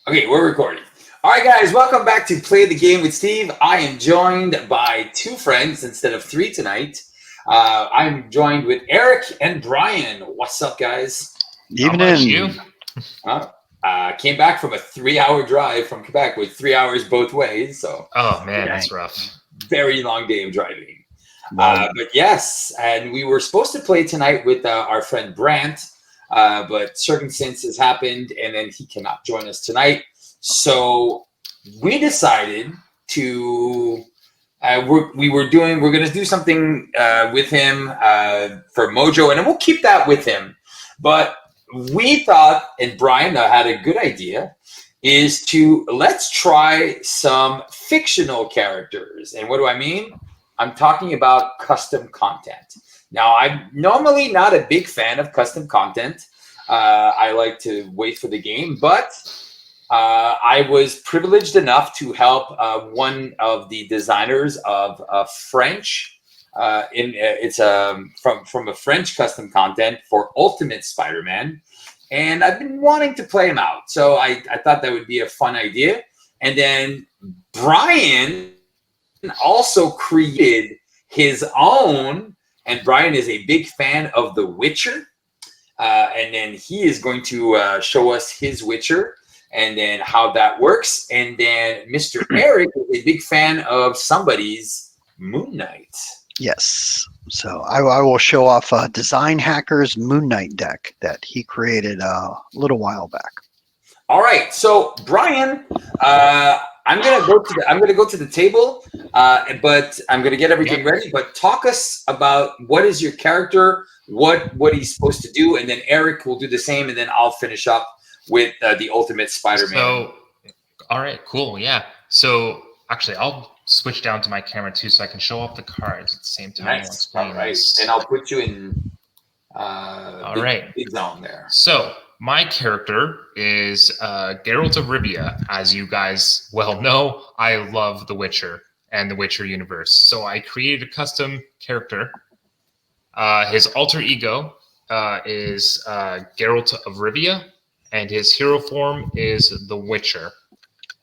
Okay, we're recording. All right, guys, welcome back to Play the Game with Steve. I am joined by two friends instead of three tonight. I'm joined with Eric and Brian. What's up, guys? Evening. Came back from a 3-hour drive from Quebec with 3 hours both ways. So, oh man, that's rough. Very long day of driving. But yes, and we were supposed to play tonight with our friend Brant. But circumstances happened, and then he cannot join us tonight. So we decided to. We're going to do something with him for Mojo, and we'll keep that with him. But we thought, and Brian had a good idea, is let's try some fictional characters. And what do I mean? I'm talking about custom content. Now, I'm normally not a big fan of custom content. I like to wait for the game, but I was privileged enough to help one of the designers of French. It's from a French custom content for Ultimate Spider-Man, and I've been wanting to play him out. So I thought that would be a fun idea. And then Brian also created his own. And Brian is a big fan of The Witcher. And then he is going to show us his Witcher and then how that works. And then Mr. Eric is a big fan of somebody's Moon Knight. Yes. So I will show off Design Hacker's Moon Knight deck that he created a little while back. All right. So Brian, I'm gonna go to the table, but I'm gonna get everything ready. But talk us about what is your character, what he's supposed to do, and then Eric will do the same, and then I'll finish up with the Ultimate Spider-Man. So, all right, cool, yeah. So actually, I'll switch down to my camera too, so I can show off the cards at the same time. Nice. All right, and I'll put you in. Big zone there. So. My character is Geralt of Rivia. As you guys well know, I love The Witcher and the Witcher universe. So I created a custom character. His alter ego is Geralt of Rivia, and his hero form is The Witcher.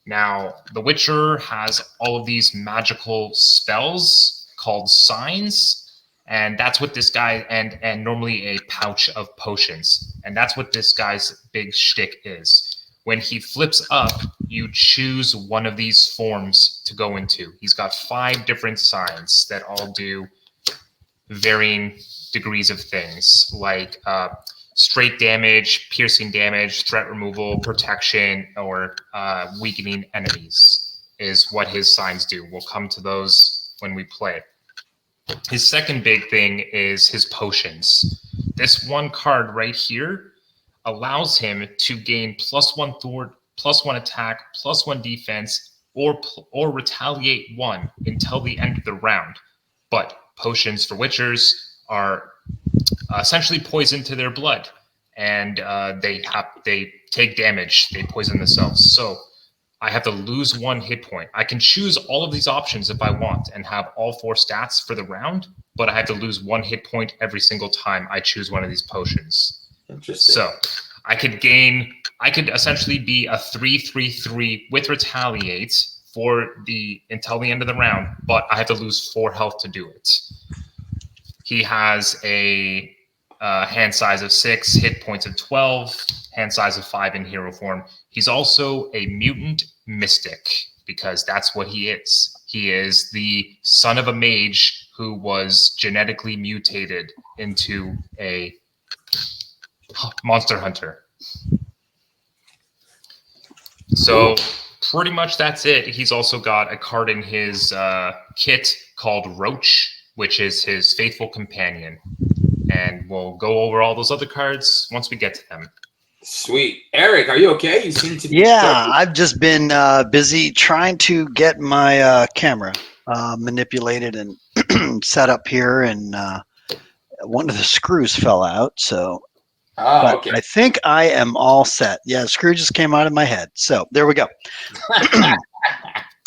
Now, The Witcher has all of these magical spells called signs. And that's what this guy, and normally a pouch of potions. And that's what this guy's big shtick is. When he flips up, you choose one of these forms to go into. He's got 5 different signs that all do varying degrees of things, like straight damage, piercing damage, threat removal, protection, or weakening enemies is what his signs do. We'll come to those when we play. His second big thing is his potions. This one card right here allows him to gain +1 thwart, +1 attack, +1 defense, or retaliate 1 until the end of the round. But potions for Witchers are essentially poison to their blood, and they take damage. They poison themselves. So I have to lose 1 hit point. I can choose all of these options if I want and have all 4 stats for the round, but I have to lose 1 hit point every single time I choose one of these potions. Interesting. So I could essentially be a 3/3/3 with retaliate until the end of the round, but I have to lose 4 health to do it. He has a hand size of 6, hit points of 12, hand size of 5 in hero form. He's also a mutant mystic, because that's what he is. He is the son of a mage who was genetically mutated into a monster hunter. So pretty much that's it. He's also got a card in his kit called Roach, which is his faithful companion. And we'll go over all those other cards once we get to them. Sweet. Eric, are you okay? You seem to be... Yeah, I've just been busy trying to get my camera manipulated and set up here, and one of the screws fell out. So okay. I think I am all set. Yeah, the screw just came out of my head. So there we go.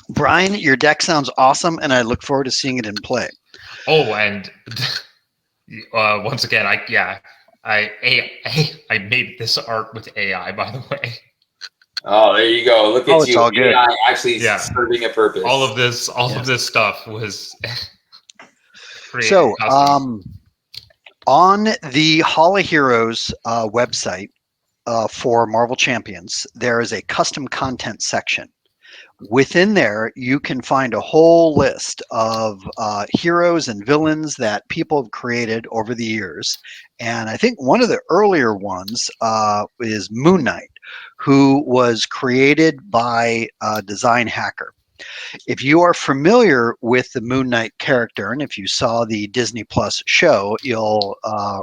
Brian, your deck sounds awesome, and I look forward to seeing it in play. Oh, and once again, I made this art with AI, by the way. Oh, there you go. Look at it's you. all good. AI actually Yeah. serving a purpose. All of this stuff was created So, custom. on the Hall of Heroes website for Marvel Champions, there is a custom content section. Within there, you can find a whole list of heroes and villains that people have created over the years. And I think one of the earlier ones is Moon Knight, who was created by a design hacker. If you are familiar with the Moon Knight character, and if you saw the Disney Plus show, you'll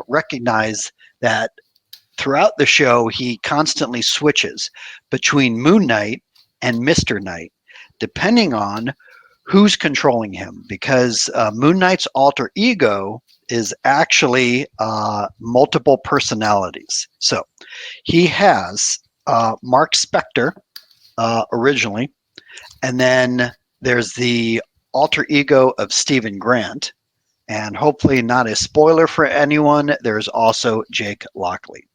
recognize that throughout the show, he constantly switches between Moon Knight and Mr. Knight, depending on who's controlling him, because Moon Knight's alter ego is actually multiple personalities. So he has Mark Spector originally, and then there's the alter ego of Stephen Grant, and hopefully not a spoiler for anyone, there's also Jake Lockley.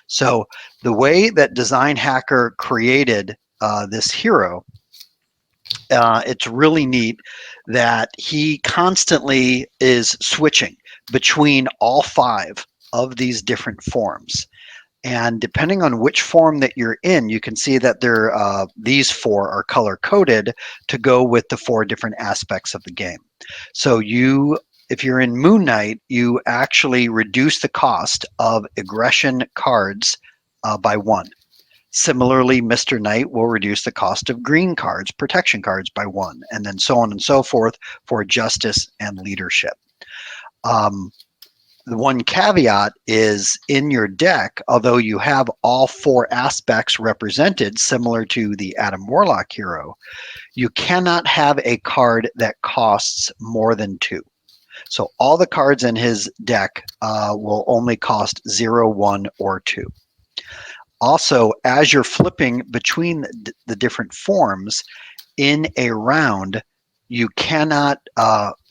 So the way that Design Hacker created this hero, it's really neat that he constantly is switching between all 5 of these different forms. And depending on which form that you're in, you can see that these 4 are color coded to go with the 4 different aspects of the game. So if you're in Moon Knight, you actually reduce the cost of aggression cards by 1. Similarly, Mr. Knight will reduce the cost of green cards, protection cards by 1, and then so on and so forth for justice and leadership. The one caveat is in your deck, although you have all 4 aspects represented, similar to the Adam Warlock hero, you cannot have a card that costs more than 2. So all the cards in his deck will only cost 0, 1, or 2. Also, as you're flipping between the different forms in a round, you cannot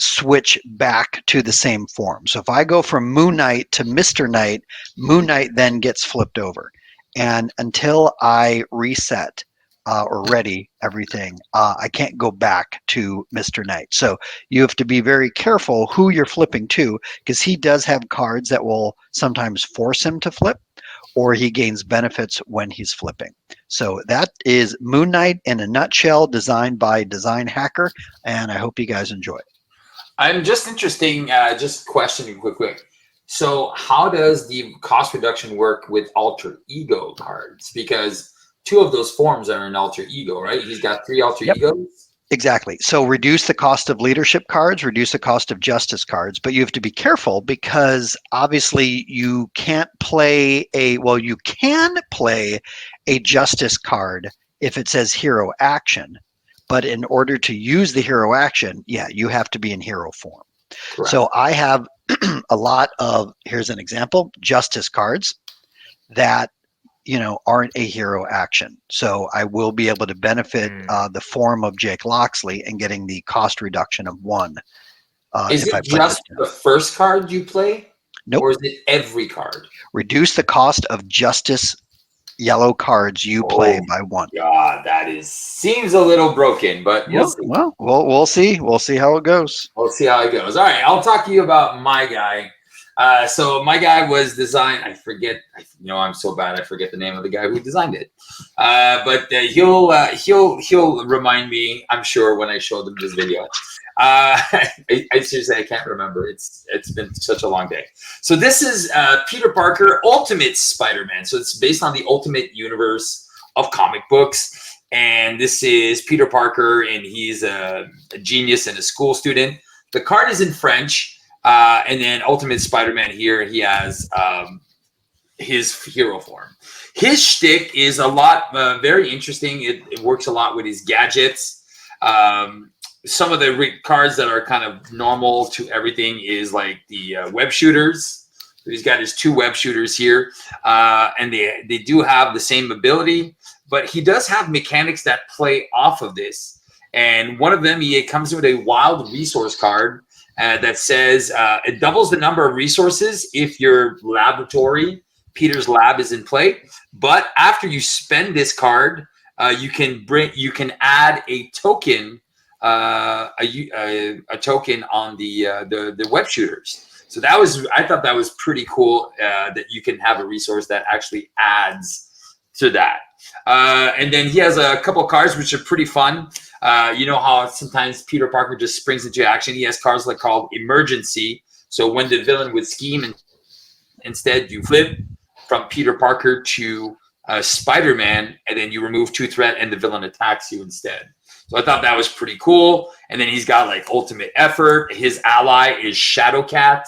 switch back to the same form. So if I go from Moon Knight to Mr. Knight, Moon Knight then gets flipped over. And until I reset or ready everything, I can't go back to Mr. Knight. So you have to be very careful who you're flipping to, because he does have cards that will sometimes force him to flip, or he gains benefits when he's flipping. So that is Moon Knight in a nutshell, designed by Design Hacker, and I hope you guys enjoy it. I'm just just questioning quick. So how does the cost reduction work with alter ego cards? Because 2 of those forms are an alter ego, right? He's got 3 alter egos. Exactly. So reduce the cost of leadership cards, reduce the cost of justice cards, but you have to be careful because obviously you can't play you can play a justice card if it says hero action, but in order to use the hero action, you have to be in hero form. Correct. So I have a lot of, here's an example, justice cards that aren't a hero action. So I will be able to benefit the form of Jake Locksley and getting the cost reduction of 1. Is it just the first card you play? Nope. Or is it every card? Reduce the cost of justice yellow cards you play by 1. God, that seems a little broken, but we'll see. Well, we'll see. We'll see how it goes. We'll see how it goes. All right, I'll talk to you about my guy. So my guy was designed. I'm so bad. I forget the name of the guy who designed it. But he'll remind me, I'm sure, when I show them this video. I seriously, I can't remember. It's been such a long day. So this is Peter Parker Ultimate Spider-Man. So it's based on the Ultimate Universe of comic books. And this is Peter Parker, and he's a genius and a school student. The card is in French. And then Ultimate Spider-Man here, he has his hero form. His shtick is a lot, very interesting. It works a lot with his gadgets. Some of the cards that are kind of normal to everything is like the web shooters. So he's got his 2 web shooters here. And they do have the same ability, but he does have mechanics that play off of this. And one of them, it comes with a wild resource card that says it doubles the number of resources if your laboratory Peter's Lab is in play. But after you spend this card, you can add a token, a token on the web shooters. So I thought that was pretty cool, that you can have a resource that actually adds to that. And then he has a couple cards which are pretty fun. You know how sometimes Peter Parker just springs into action. He has cards like called Emergency. So when the villain would scheme, and instead you flip from Peter Parker to Spider-Man, and then you remove 2 threat and the villain attacks you instead. So I thought that was pretty cool. And then he's got like Ultimate Effort. His ally is Shadowcat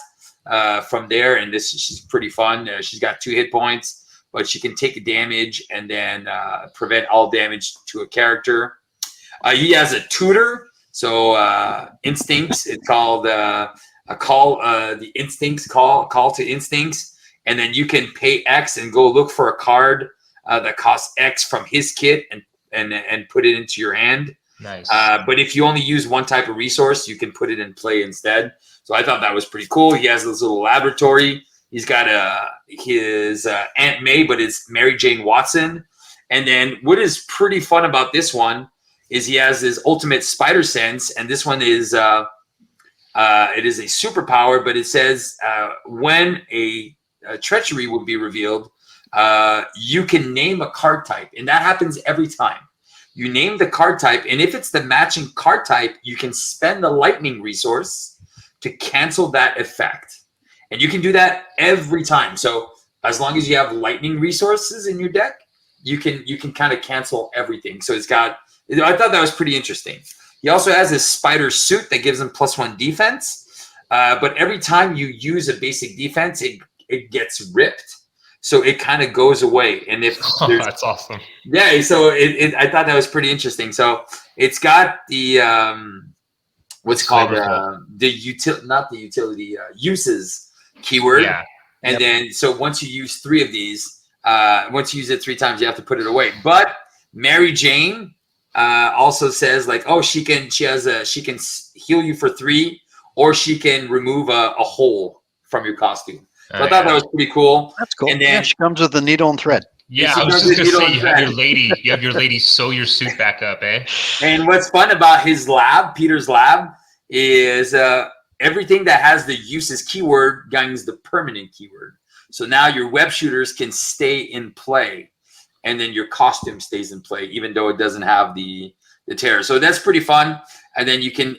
from there, and she's pretty fun. She's got 2 hit points, but she can take a damage and then prevent all damage to a character. He has a tutor, so Instincts. It's called call to Instincts, and then you can pay X and go look for a card that costs X from his kit and put it into your hand. Nice. But if you only use one type of resource, you can put it in play instead. So I thought that was pretty cool. He has this little laboratory. He's got his Aunt May, but it's Mary Jane Watson. And then what is pretty fun about this one is he has his ultimate spider sense, and this one is it is a superpower, but it says when a treachery will be revealed, you can name a card type, and that happens every time. You name the card type, and if it's the matching card type, you can spend the lightning resource to cancel that effect. And you can do that every time. So as long as you have lightning resources in your deck, you can kind of cancel everything. So it's got, I thought that was pretty interesting. He also has his spider suit that gives him +1 defense. But every time you use a basic defense, it gets ripped. So it kind of goes away. And if that's awesome. Yeah, so I thought that was pretty interesting. So it's got the what's called uses keyword. Yeah. And then so once you use 3 of these, once you use it 3 times, you have to put it away. But Mary Jane also says like, oh, she can heal you for 3, or she can remove a hole from your costume. So I thought that was pretty cool. That's cool. And then she comes with the needle and thread. Yeah, I was just gonna say you have your lady sew your suit back up, eh? And what's fun about his lab, Peter's lab, is everything that has the uses keyword gains the permanent keyword. So now your web shooters can stay in play, and then your costume stays in play, even though it doesn't have the terror. So that's pretty fun. And then you can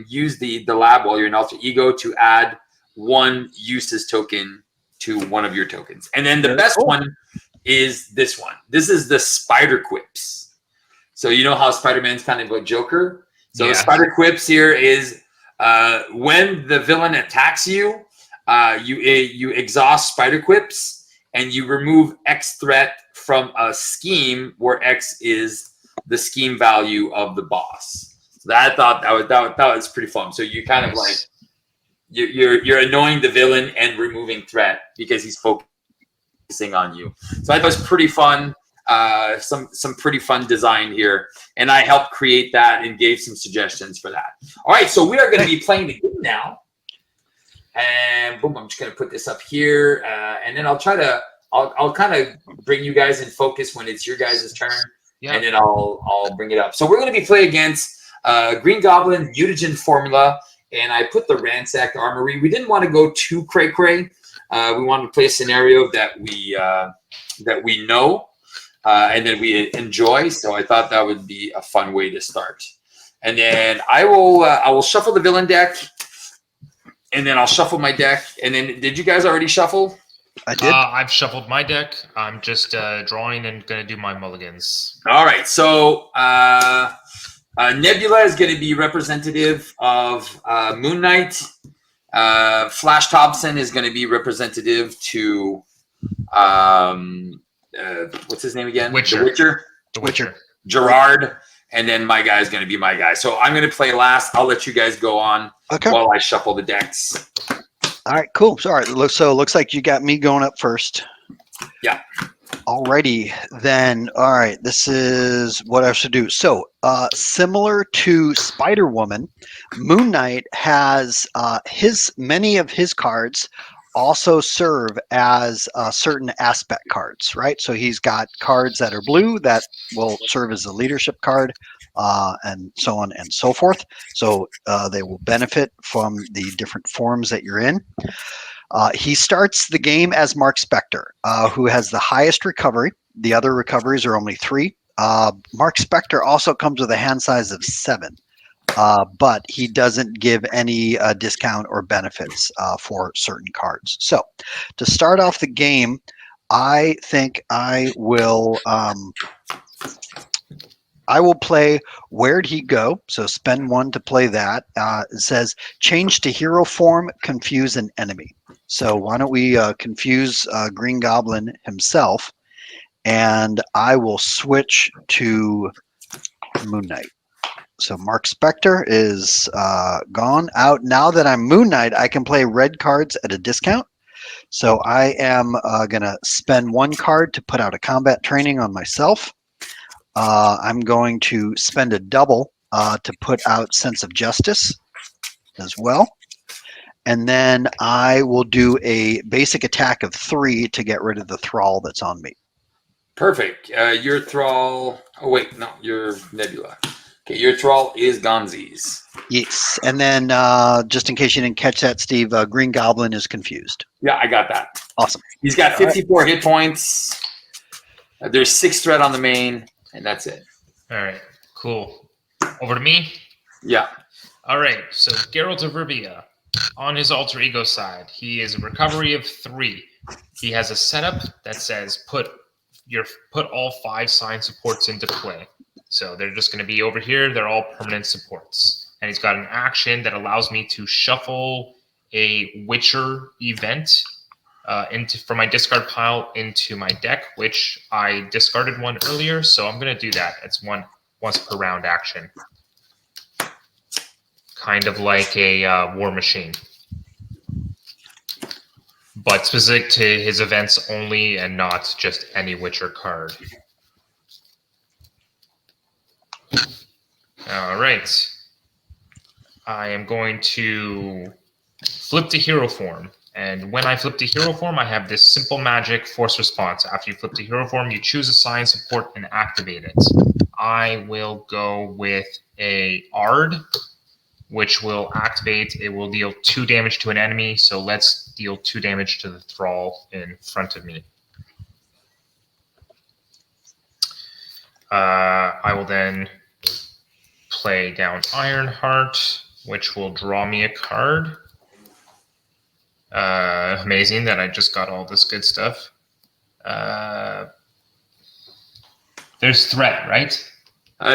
use the lab while you're in alter ego to add 1 uses token to one of your tokens. And then the best one is this one. This is the Spider Quips. So you know how Spider-Man's kind of a Joker? So Spider Quips here is when the villain attacks you, you exhaust Spider Quips and you remove X threat from a scheme where X is the scheme value of the boss. So I thought that was pretty fun. So you kind of like you're annoying the villain and removing threat because he's focusing on you. So I thought it was pretty fun. Some pretty fun design here, and I helped create that and gave some suggestions for that. All right, so we are going to be playing the game now, and boom, I'm just going to put this up here, and then I'll kind of bring you guys in focus when it's your guys' turn, and then I'll bring it up. So we're going to be playing against Green Goblin Mutagen formula. And I put the Ransacked Armory. We didn't want to go too cray-cray. We wanted to play a scenario that we know and that we enjoy. So I thought that would be a fun way to start. And then I will shuffle the villain deck, and then I'll shuffle my deck. And then did you guys already shuffle? I did. I've shuffled my deck. I'm just drawing and going to do my mulligans. All right. So Nebula is going to be representative of Moon Knight. Flash Thompson is going to be representative to what's his name again? The Witcher. Gerard. And then my guy is going to be my guy. So I'm going to play last. I'll let you guys go on while I shuffle the decks. All right, cool. So, all right, so it looks like you got me going up first. Yeah. Alrighty, then. All right, this is what I should do. So, similar to Spider-Woman, Moon Knight has many of his cards also serve as certain aspect cards, right? So he's got cards that are blue that will serve as a leadership card, and so on and so forth. So they will benefit from the different forms that you're in. He starts the game as Mark Spector, who has the highest recovery. The other recoveries are only 3. Mark Spector also comes with a hand size of 7. But he doesn't give any discount or benefits for certain cards. So to start off the game, I think I will play Where'd He Go? So spend 1 to play that. It says change to hero form, confuse an enemy. So why don't we confuse Green Goblin himself, and I will switch to Moon Knight. So Mark Spector is gone out. Now that I'm Moon Knight, I can play red cards at a discount. So I am going to spend 1 card to put out a combat training on myself. I'm going to spend a double to put out Sense of Justice as well. And then I will do a basic attack of 3 to get rid of the thrall that's on me. Perfect. Your thrall. Oh, wait. No, your Nebula. Okay, your thrall is Gonzi's. Yes. And then just in case you didn't catch that, Steve, Green Goblin is confused. Yeah, I got that. Awesome. He's got 54 hit points. There's 6 threat on the main, and that's it. All right, cool. Over to me? Yeah. All right, so Geralt of Rivia, on his alter ego side, he is a recovery of 3. He has a setup that says put all 5 sign supports into play. So they're just going to be over here. They're all permanent supports. And he's got an action that allows me to shuffle a Witcher event from my discard pile into my deck, which I discarded 1 earlier. So I'm going to do that. It's once per round action. Kind of like a War Machine. But specific to his events only and not just any Witcher card. All right. I am going to flip to hero form. And when I flip to hero form, I have this simple magic force response. After you flip to hero form, you choose a sign support and activate it. I will go with a Ard, which will activate. It will deal 2 damage to an enemy. So let's deal 2 damage to the thrall in front of me. I will then play down Ironheart, which will draw me a card. Amazing that I just got all this good stuff. There's threat, right?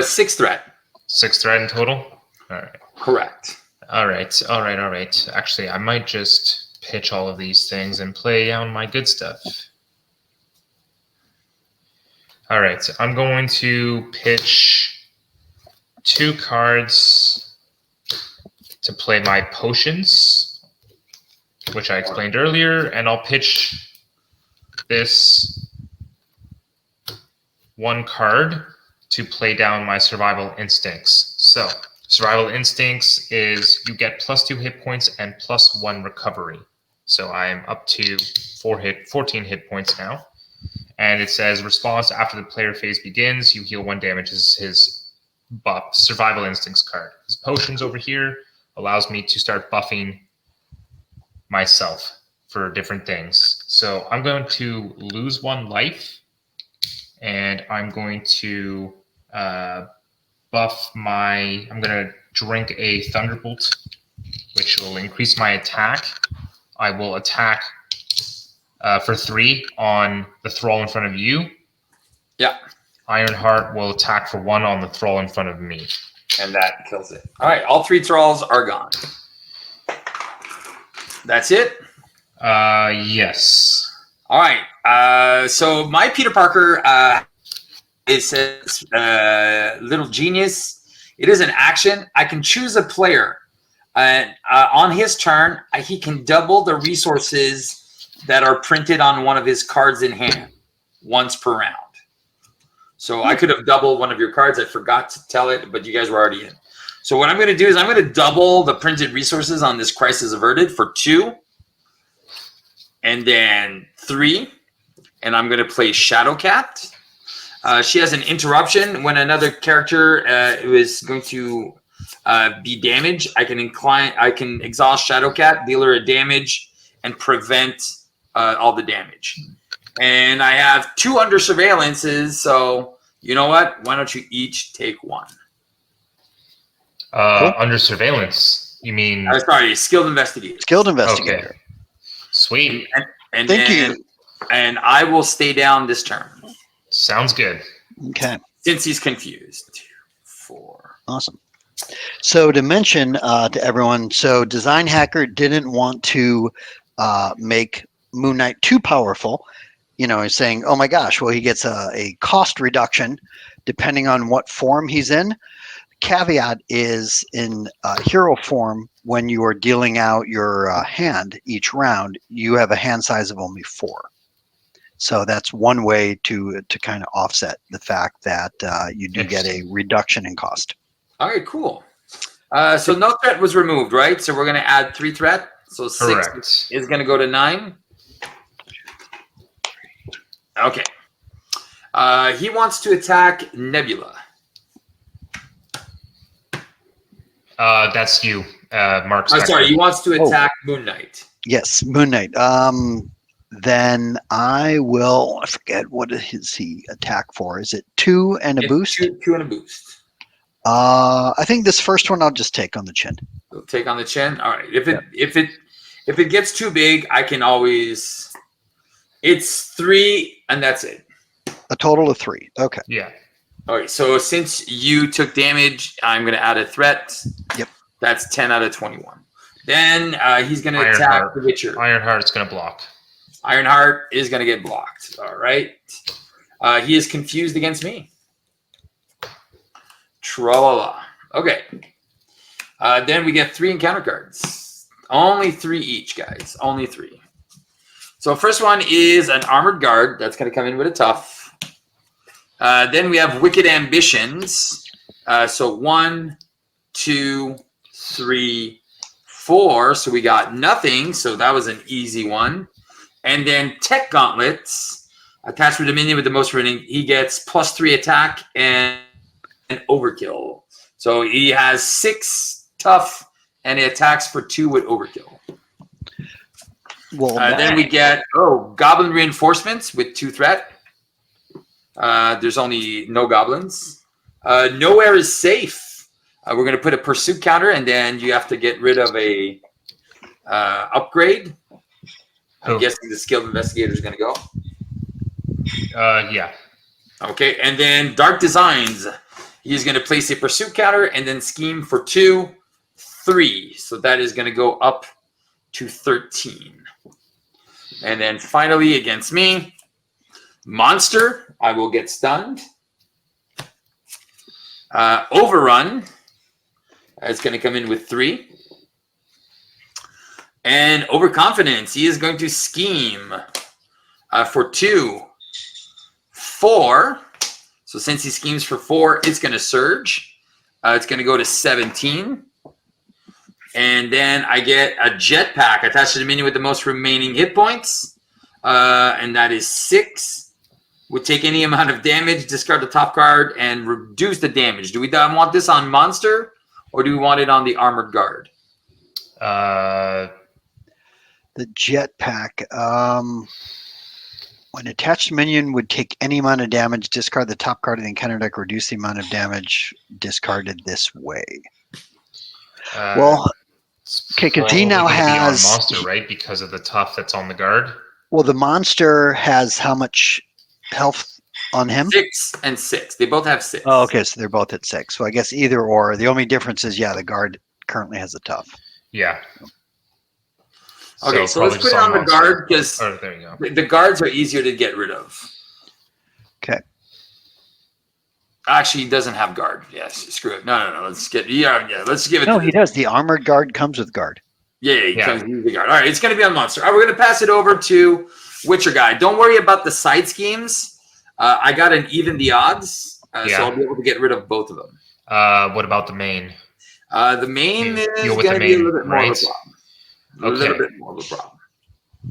6 threat. 6 threat in total? All right. Correct. All right. Actually, I might just pitch all of these things and play down my good stuff. All right, so I'm going to pitch 2 cards to play my potions, which I explained earlier, and I'll pitch this 1 card to play down my survival instincts. So survival instincts is you get +2 hit points and +1 recovery. So I am up to 14 hit points now. And it says response after the player phase begins, you heal 1 damage is his buff, survival instincts card. His potions over here allows me to start buffing myself for different things. So I'm going to lose 1 life, and I'm going to buff I'm going to drink a Thunderbolt, which will increase my attack. I will attack for 3 on the thrall in front of you. Yeah. Ironheart will attack for 1 on the thrall in front of me. And that kills it. All right, all 3 thralls are gone. That's it? Yes. All right. So my Peter Parker, it says Little Genius. It is an action. I can choose a player. And on his turn, he can double the resources that are printed on one of his cards in hand once per round. So I could have doubled one of your cards. I forgot to tell it, but you guys were already in. So what I'm going to do is I'm going to double the printed resources on this Crisis Averted for 2. and then 3, and I'm going to play Shadowcat. She has an interruption when another character is going to be damaged. I can exhaust Shadowcat, deal her a damage, and prevent all the damage. And I have 2 under surveillances, so you know what? Why don't you each take 1? Under surveillance, you mean? Sorry, skilled investigator. Skilled investigator. Okay. Sweet. And Thank you. And I will stay down this turn. Sounds good. Okay. Since he's confused. 2, 4. Awesome. So to mention to everyone, so Design Hacker didn't want to make Moon Knight too powerful. You know, he's saying, oh my gosh, well, he gets a cost reduction depending on what form he's in. Caveat is in hero form, when you are dealing out your hand each round, you have a hand size of only 4. So that's one way to kind of offset the fact that you do get a reduction in cost. All right, cool. So no threat was removed, right? So we're going to add 3 threat. So 6 is going to go to 9. Okay. He wants to attack Nebula. That's you, Mark. I'm sorry, he wants to attack Moon Knight. Yes, Moon Knight. Then I forget what is he attack for. Is it 2 and a boost? 2 and a boost. I think this first one I'll just take on the chin. We'll take on the chin. All right. If it gets too big, I can always. It's 3, and that's it. A total of 3. Okay. Yeah. All right. So since you took damage, I'm going to add a threat. Yep. That's 10 out of 21. Then he's going to attack the Witcher. Ironheart's going to block. Ironheart is going to get blocked. All right. He is confused against me. Tra-la-la. Okay. Then we get 3 encounter cards. Only 3 each, guys. Only 3. So first one is an armored guard. That's going to come in with a tough. Then we have Wicked Ambitions. So 1, 2, 3, 4. So we got nothing. So that was an easy one. And then Tech Gauntlets. Attached with Dominion with the most rating. He gets +3 attack and overkill. So he has 6 tough and he attacks for 2 with overkill. Well, then we get goblin reinforcements with 2 threat. There's only no goblins. Nowhere is safe. We're going to put a pursuit counter, and then you have to get rid of a upgrade. I'm guessing the skilled investigator is going to go. Yeah. Okay, and then Dark Designs. He's going to place a pursuit counter and then scheme for 2, 3. So that is going to go up to 13. And then finally against me, Monster. I will get stunned. Overrun. It's going to come in with 3. And Overconfidence. He is going to scheme for 2, 4. So since he schemes for 4, it's going to surge. It's going to go to 17. And then I get a jetpack attached to the minion with the most remaining hit points. And that is 6. Would take any amount of damage, discard the top card, and reduce the damage. Do we want this on Monster, or do we want it on the Armored Guard? The jetpack. When attached minion would take any amount of damage, discard the top card of the encounter deck, reduce the amount of damage discarded this way. Okay, because he now has Monster, right? Because of the tough that's on the guard. Well, the monster has how much health on him? 6 and 6. They both have 6. Oh, okay, so they're both at 6. So I guess either or. The only difference is, the guard currently has a tough. Yeah. Okay, so let's put it on the guard because there you go. The guards are easier to get rid of. Okay. Actually, he doesn't have guard. Yes, screw it. No. Let's get let's give it. No, he does. The armored guard comes with guard. Yeah, he comes with the guard. All right, it's going to be on Monster. All right, we're going to pass it over to Witcher guy. Don't worry about the side schemes. I got an even the odds, so I'll be able to get rid of both of them. What about the main? The main is going to be a little bit more of a problem. A little bit more of a problem.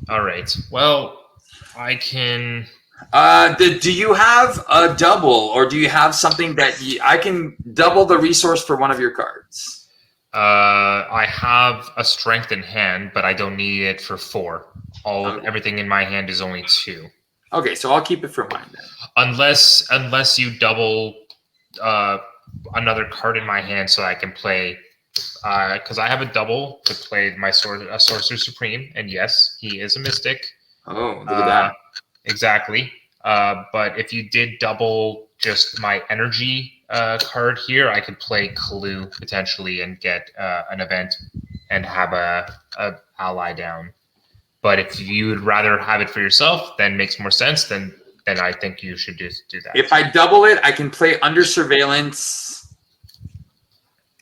All right. Well, I can. Do you have a double, or do you have something that I can double the resource for one of your cards? I have a strength in hand, but I don't need it for 4. Okay. Everything in my hand is only 2. Okay, so I'll keep it for mine then. Unless you double another card in my hand, so I can play. Because I have a double to play my Sorcerer Supreme, and yes, he is a Mystic. Oh, look at that. Exactly. But if you did double just my energy card here, I could play Clue potentially and get an event and have a ally down. But if you'd rather have it for yourself, then makes more sense. Then I think you should just do that. If I double it, I can play Under Surveillance,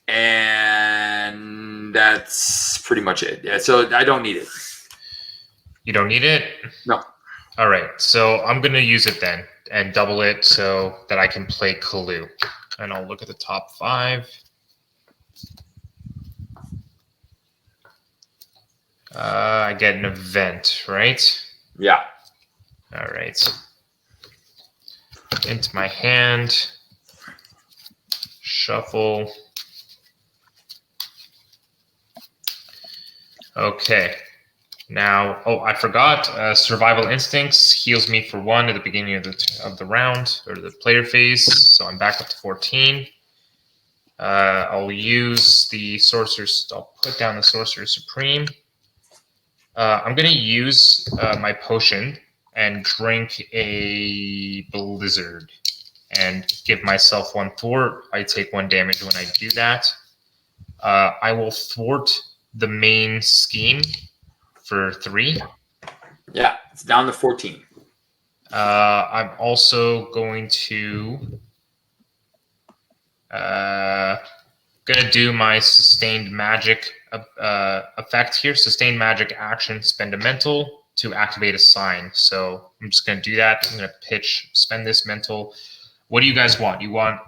and that's pretty much it. Yeah, so I don't need it. You don't need it? No. All right, so I'm going to use it then and double it so that I can play Clue. And I'll look at the top 5. I get an event, right? Yeah. All right. Into my hand. Shuffle. Okay. Now, I forgot. Survival Instincts heals me for 1 at the beginning of the round, or the player phase. So I'm back up to 14. I'll use the Sorcerer's. I'll put down the Sorcerer Supreme. I'm going to use my potion and drink a Blizzard and give myself 1 fort. I take 1 damage when I do that. I will thwart the main scheme for 3. Yeah, it's down to 14. I'm also going to do my sustained magic effect here. Sustained magic action, spend a mental to activate a sign. So I'm just going to do that. I'm going to spend this mental. What do you guys want? You want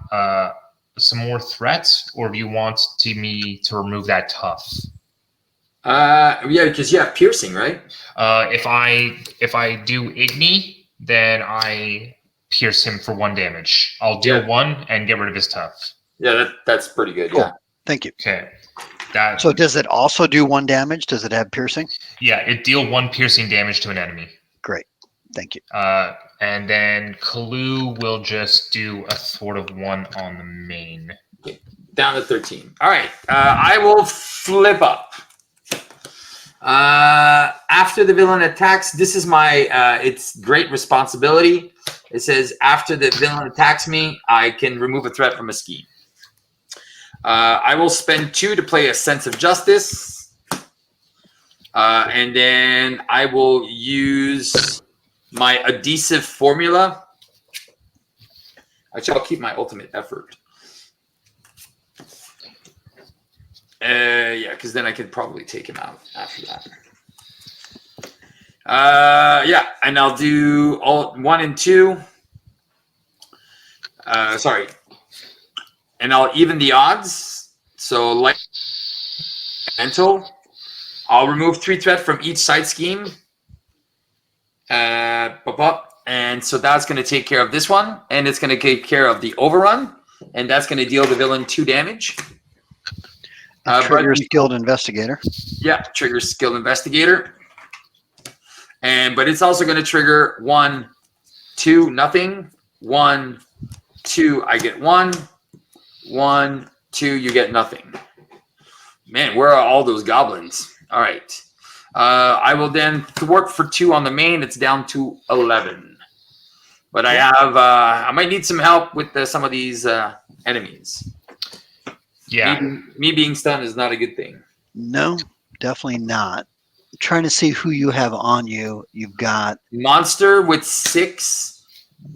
some more threats, or do you want me to remove that tough? Yeah, because you have piercing, right? If I do Igni, then I pierce him for 1 damage. I'll deal 1 and get rid of his tough. Yeah, that's pretty good. Cool. Yeah. Thank you. Okay. So does it also do 1 damage? Does it have piercing? Yeah, it deal 1 piercing damage to an enemy. Great. Thank you. And then Clue will just do a thwart of 1 on the main. Okay. Down to 13. All right. I will flip up. After the villain attacks, this is my it's great responsibility. It says after the villain attacks me, I can remove a threat from a scheme. I will spend 2 to play a sense of justice. And then I will use my adhesive formula. Actually, I'll keep my ultimate effort. Yeah, because then I could probably take him out after that. Yeah, and I'll do all 1 and 2. Sorry. And I'll even the odds. So like mental. I'll remove 3 threat from each side scheme. And so that's going to take care of this one. And it's going to take care of the overrun. And that's going to deal the villain 2 damage. Trigger skilled investigator. Yeah, trigger skilled investigator. But it's also going to trigger 1, 2, nothing. 1, 2, I get 1. 1, 2, you get nothing. Man, where are all those goblins? All right. I will then thwart for 2 on the main. It's down to 11. But I have I might need some help with some of these enemies. Yeah. Me being stunned is not a good thing. No, definitely not. I'm trying to see who you have on you. You've got monster with 6,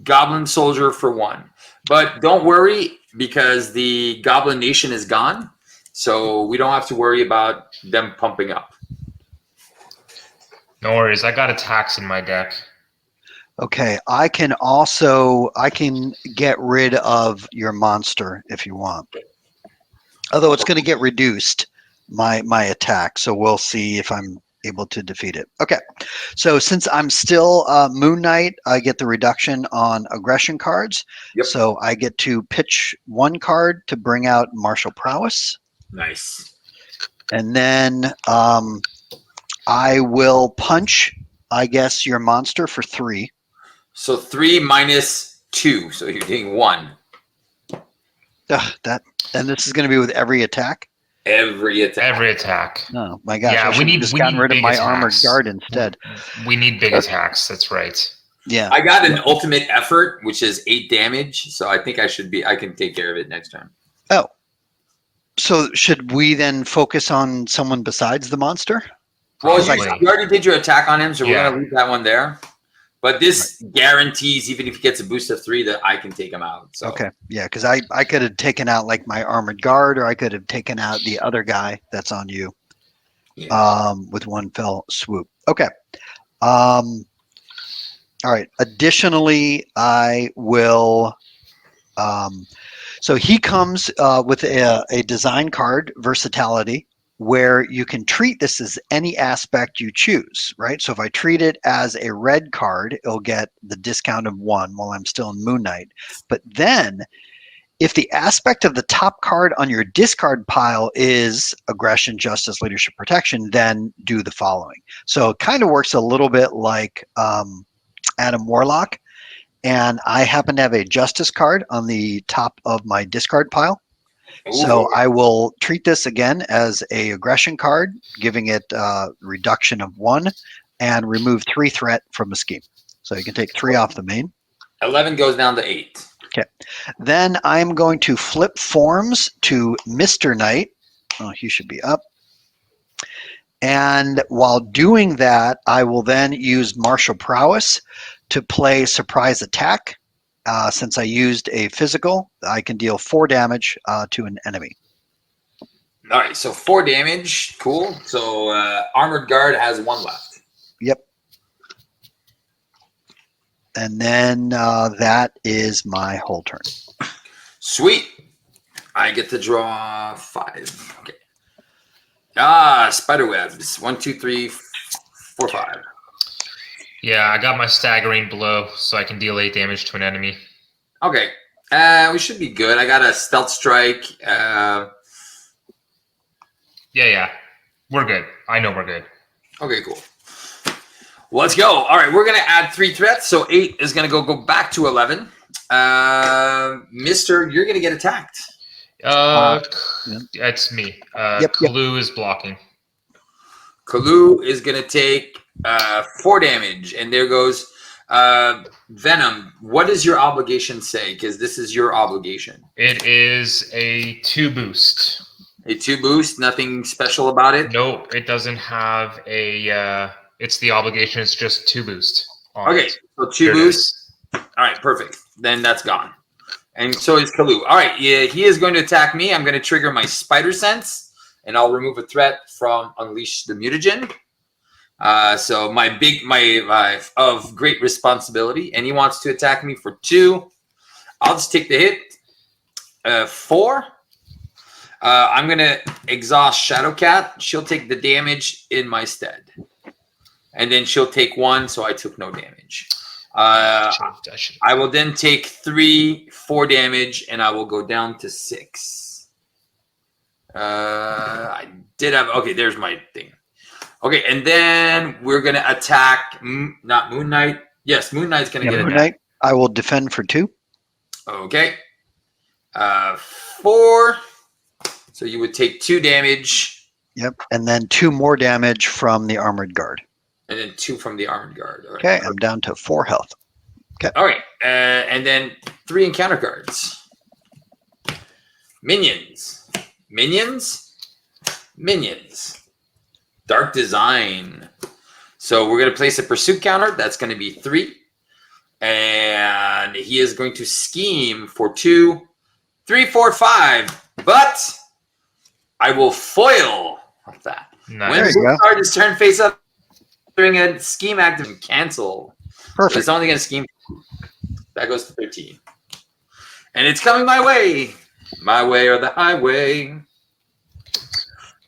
goblin soldier for 1. But don't worry, because the Goblin Nation is gone, so we don't have to worry about them pumping up. No worries. I got attacks in my deck. okay. I can get rid of your monster if you want. Although it's going to get reduced, my attack. So we'll see if I'm able to defeat it. Okay, so since I'm still Moon Knight, I get the reduction on aggression cards. Yep. So I get to pitch one card to bring out martial prowess. Nice. And then I will punch, I guess, your monster for 3. So 3 minus 2. So you're getting 1. And this is going to be with every attack? Every attack. Every attack. Oh my gosh! Yeah, I should have just gotten rid of my armored guard instead. We need big attacks. That's right. Yeah. I got an ultimate effort, which is 8 damage. So I think I can take care of it next turn. Oh. So should we then focus on someone besides the monster? Well, you already did your attack on him, so we're gonna leave that one there. But this guarantees, even if he gets a boost of 3, that I can take him out. So. Okay, yeah, because I could have taken out like my armored guard, or I could have taken out the other guy that's on you, with one fell swoop. Okay. All right. Additionally, I will. So he comes with a design card, versatility, where you can treat this as any aspect you choose, right? So if I treat it as a red card, it'll get the discount of 1 while I'm still in Moon Knight. But then if the aspect of the top card on your discard pile is aggression, justice, leadership, protection, then do the following. So it kind of works a little bit like Adam Warlock. And I happen to have a justice card on the top of my discard pile. So I will treat this again as a aggression card, giving it reduction of 1, and remove 3 threat from a scheme. So you can take 3 off the main. 11 goes down to 8. Okay. Then I'm going to flip forms to Mr. Knight. Oh, he should be up. And while doing that, I will then use martial prowess to play surprise attack. Since I used a physical, I can deal 4 damage to an enemy. All right, so 4 damage. Cool. So armored guard has 1 left. Yep. And then that is my whole turn. Sweet. I get to draw 5. Okay. Spider webs. 1, 2, 3, 4, 5. Yeah, I got my staggering blow, so I can deal 8 damage to an enemy. Okay. We should be good. I got a stealth strike. Yeah. We're good. I know we're good. Okay, cool. Well, let's go. All right, we're going to add 3 threats, so 8 is going to go back to 11. Mister, you're going to get attacked. It's me. Kalu is blocking. Kalu is going to take 4 damage, and there goes Venom. What does your obligation say? Because this is your obligation. It is a 2 boost. A 2 boost, nothing special about it? No, it doesn't have a... it's the obligation. It's just 2 boost. Okay, so 2 boost. All right, perfect. Then that's gone. And so is Kalu. All right, yeah, he is going to attack me. I'm going to trigger my Spider Sense, and I'll remove a threat from Unleash the Mutagen. So my of great responsibility, and he wants to attack me for 2. I'll just take the hit. 4. I'm going to exhaust Shadowcat. She'll take the damage in my stead. And then she'll take 1, so I took no damage. I will then take 4 damage, and I will go down to 6. I did have... Okay, there's my thing. Okay, and then we're going to attack... Not Moon Knight. Yes, Moon Knight's going to get attacked. Moon Knight. I will defend for 2. Okay. 4... So you would take 2 damage. Yep, and then 2 more damage from the armored guard. And then 2 from the armored guard. Right. Okay, I'm down to 4 health. Okay. All right, and then 3 encounter cards. Minions. Dark Design. So we're going to place a pursuit counter. That's going to be 3. And he is going to scheme for 2, 3, 4, 5. But... I will foil that. Nice. When the card is turned face up during a scheme active, cancel. Perfect. It's only going to scheme. That goes to 13. And it's coming my way. My way or the highway.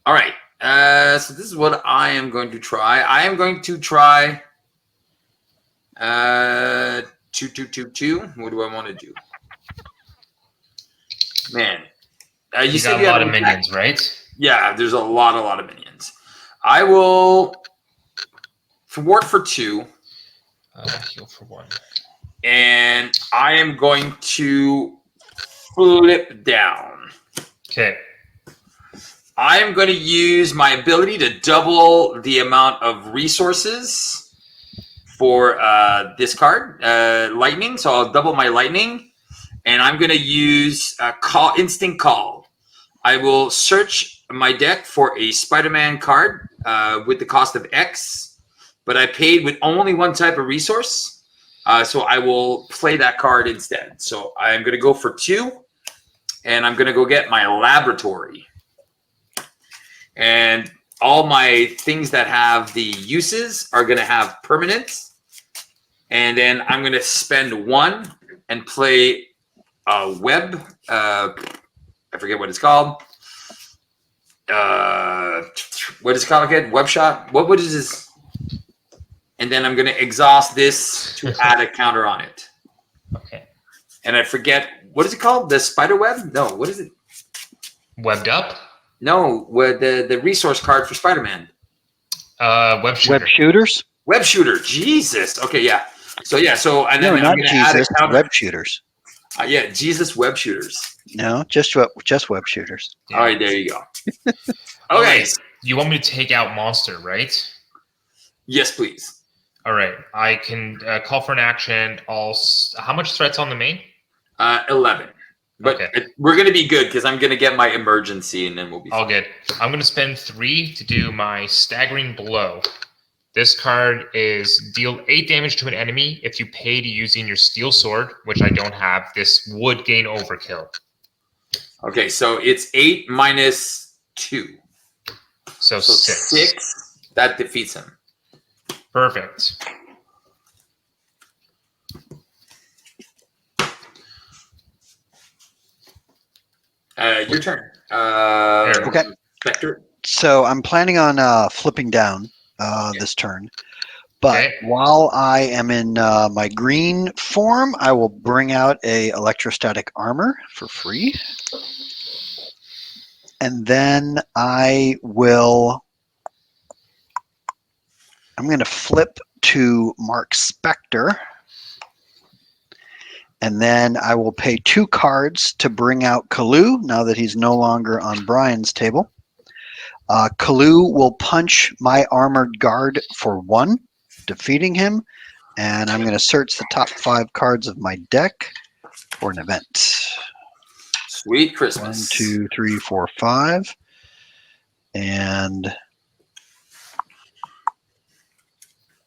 All right. So this is what I am going to try. I am going to try 2. What do I want to do? Man, you You said got you a lot have of minions, right? Yeah, there's a lot of minions. I will thwart for 2. Heal for 1. And I am going to flip down. Okay. I am going to use my ability to double the amount of resources for this card, lightning. So I'll double my lightning, and I'm going to use instinct call. I will search my deck for a Spider-Man card with the cost of X, but I paid with only one type of resource. So I will play that card instead. So I'm going to go for 2, and I'm going to go get my laboratory. And all my things that have the uses are going to have permanents. And then I'm going to spend 1 and play a web. I forget what it's called. What is it called again? Web shot? What is this? And then I'm going to exhaust this to add a counter on it. Okay. And I forget, what is it called? The spider web? No, what is it? Webbed up? No, the resource card for Spider-Man. Web shooter. Web shooters? Web shooter. Jesus. Okay, yeah. So and then No, I'm not going to add a Jesus. counter. Web shooters. Yeah, Jesus web shooters. No, just web shooters. Yeah. All right, there you go. All Okay. right. You want me to take out monster, right? Yes, please. All right. I can call for an action. How much threats on the main? 11. But Okay. We're going to be good because I'm going to get my emergency and then we'll be All fine. good. I'm going to spend 3 to do my staggering blow. This card is deal 8 damage to an enemy if you pay to using your steel sword, which I don't have. This would gain overkill. Okay, so it's 8 minus 2. So 6. 6. That defeats him. Perfect. Your turn. Okay. Spectre. So I'm planning on flipping down this turn. But Okay. while I am in my green form, I will bring out a electrostatic armor for free. And then I'm going to flip to Mark Spectre. And then I will pay 2 cards to bring out Kalu, now that he's no longer on Brian's table. Kalu will punch my armored guard for 1, defeating him. And I'm going to search the top 5 cards of my deck for an event. Sweet 1, Christmas. 2, 3, 4, 5. And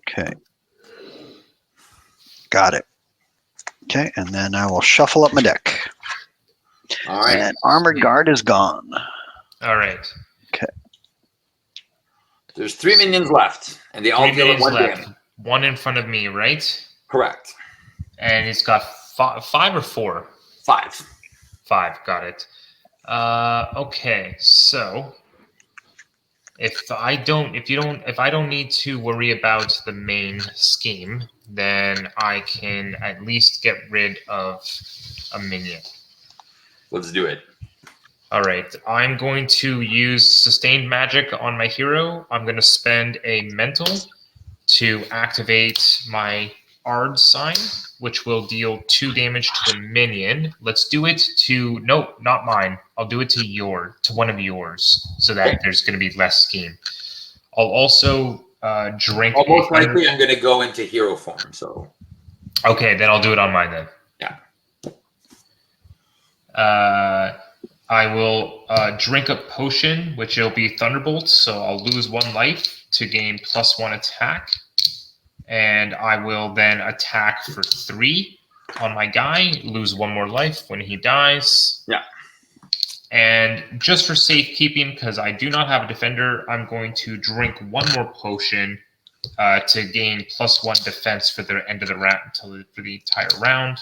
okay. Got it. Okay, and then I will shuffle up my deck. All right. And Armored Guard is gone. All right. Okay. There's 3 minions left, and they all 3 deal minions 1 left. damage. 1 in front of me, right? Correct. And it's got 5 or 4? 5. 5. Got it. Okay. So if I don't need to worry about the main scheme, then I can at least get rid of a minion. Let's do it. All right. I'm going to use sustained magic on my hero. I'm going to spend a mental to activate my Ard sign, which will deal 2 damage to a minion. Let's do it to not mine. I'll do it to one of yours, so that there's going to be less scheme. I'll also drink. Most likely, I'm going to go into hero form. So. Okay, then I'll do it on mine then. Yeah. I will drink a potion, which will be Thunderbolt, so I'll lose 1 life to gain +1 attack. And I will then attack for 3 on my guy, lose 1 more life when he dies. Yeah. And just for safekeeping, because I do not have a defender, I'm going to drink 1 more potion to gain +1 defense for the end of the round, for the entire round,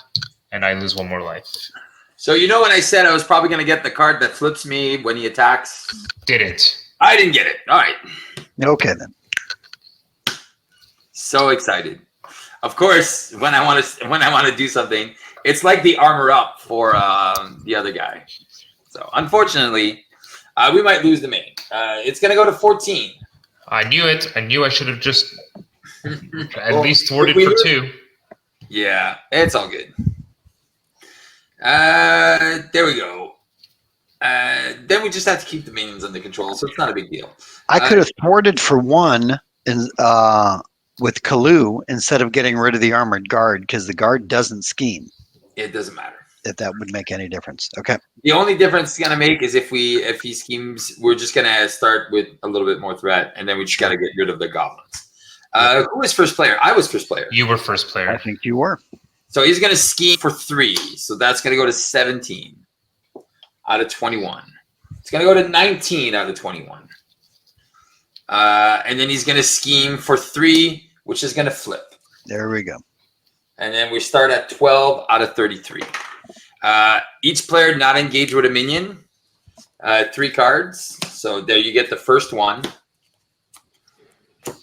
and I lose 1 more life. So when I said I was probably going to get the card that flips me when he attacks? Didn't. I didn't get it. All right. Okay then. So excited. Of course, when I want to do something, it's like the armor up for the other guy. So unfortunately, we might lose the main. It's gonna go to 14. I knew it. I knew I should have just at least thwarted for 2. Yeah, it's all good. There we go. Then we just have to keep the minions under control, so it's not a big deal. I could have thwarted for 1 with Kalu instead of getting rid of the armored guard because the guard doesn't scheme. It doesn't matter. If that would make any difference. Okay. The only difference it's gonna make is if he schemes, we're just gonna start with a little bit more threat, and then we just gotta get rid of the goblins. Who was first player? I was first player. You were first player. I think you were. So he's gonna scheme for 3. So that's gonna go to 17 out of 21. It's gonna go to 19 out of 21. And then he's gonna scheme for 3, which is gonna flip. There we go. And then we start at 12 out of 33. Each player not engaged with a minion. 3 cards. So there you get the first one.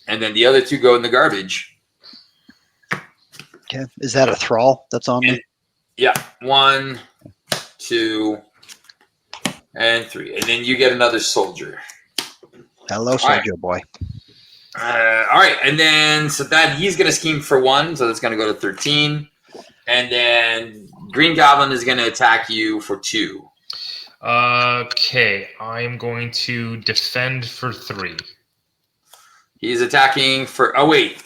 And then the other 2 go in the garbage. Okay. Is that a thrall that's on me? Yeah. 1, 2, and 3. And then you get another soldier. Hello, soldier boy. All right. And then so that he's going to scheme for 1. So that's going to go to 13. And then Green Goblin is going to attack you for 2. Okay, I'm going to defend for 3. He's attacking for. Oh wait,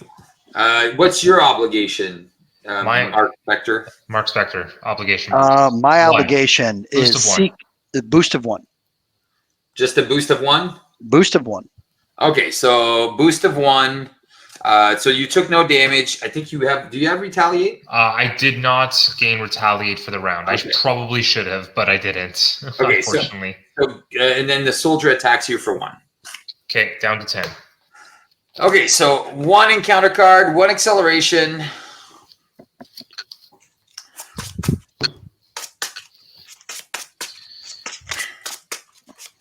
what's your obligation? Mark Spectre. Mark Spectre obligation. My obligation Boost is of 1. seek the boost of 1. Just a boost of 1. Boost of 1. Okay, so boost of 1. So you took no damage. I think you have. Do you have retaliate? I did not gain retaliate for the round. Okay. I probably should have, but I didn't. Okay, unfortunately. So, and then the soldier attacks you for 1. Okay, down to 10. Okay, so 1 encounter card, 1 acceleration.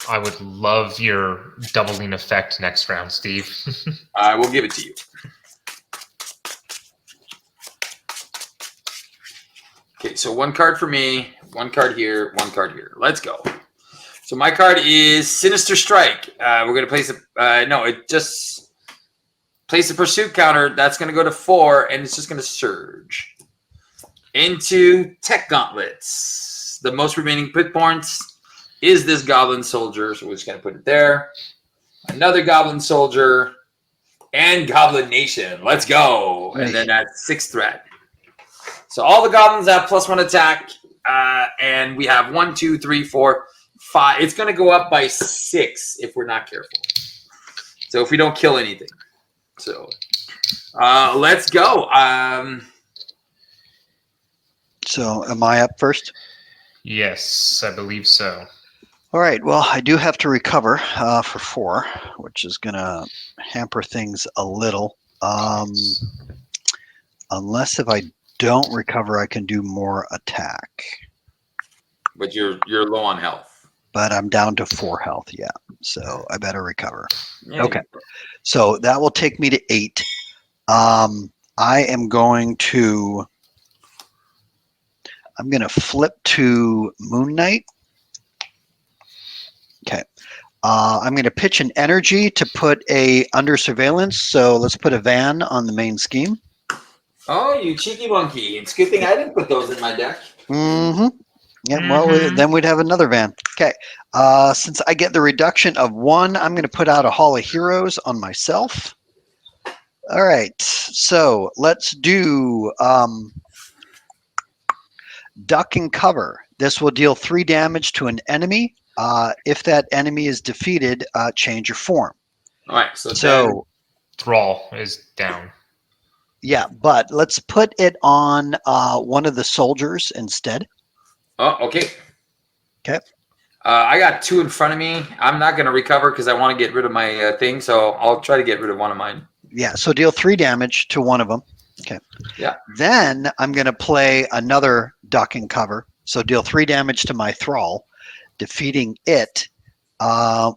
I would love your doubling effect next round, Steve. I will give it to you. Okay, so 1 card for me, 1 card here, 1 card here. Let's go. So my card is Sinister Strike. We're going to place it just place a pursuit counter. That's going to go to 4, and it's just going to surge into Tech Gauntlets. The most remaining pit points is this Goblin Soldier, so we're just going to put it there. Another Goblin Soldier and Goblin Nation. Let's go. And then that's 6 threat. So all the goblins have +1 attack, and we have 1, 2, 3, 4, 5. It's going to go up by 6 if we're not careful. So if we don't kill anything. So let's go. So am I up first? Yes, I believe so. All right. Well, I do have to recover for 4, which is going to hamper things a little. Unless if I don't recover, I can do more attack. But you're low on health. But I'm down to 4 health, yeah. So I better recover. Yeah, Okay. So that will take me to 8. I am going to flip to Moon Knight. Okay. I'm going to pitch an energy to put a under surveillance. So let's put a van on the main scheme. Oh, you cheeky monkey. It's a good thing I didn't put those in my deck. Mm-hmm. Yeah, well, then we'd have another van. Okay. Since I get the reduction of 1, I'm going to put out a Hall of Heroes on myself. All right. So let's do Duck and Cover. This will deal 3 damage to an enemy. If that enemy is defeated, change your form. All right. So Thrall is down. Yeah, but let's put it on one of the soldiers instead. Oh, okay. Okay. I got 2 in front of me. I'm not going to recover because I want to get rid of my thing, so I'll try to get rid of one of mine. Yeah, so deal 3 damage to one of them. Okay. Yeah. Then I'm going to play another Duck and Cover. So deal 3 damage to my Thrall, defeating it.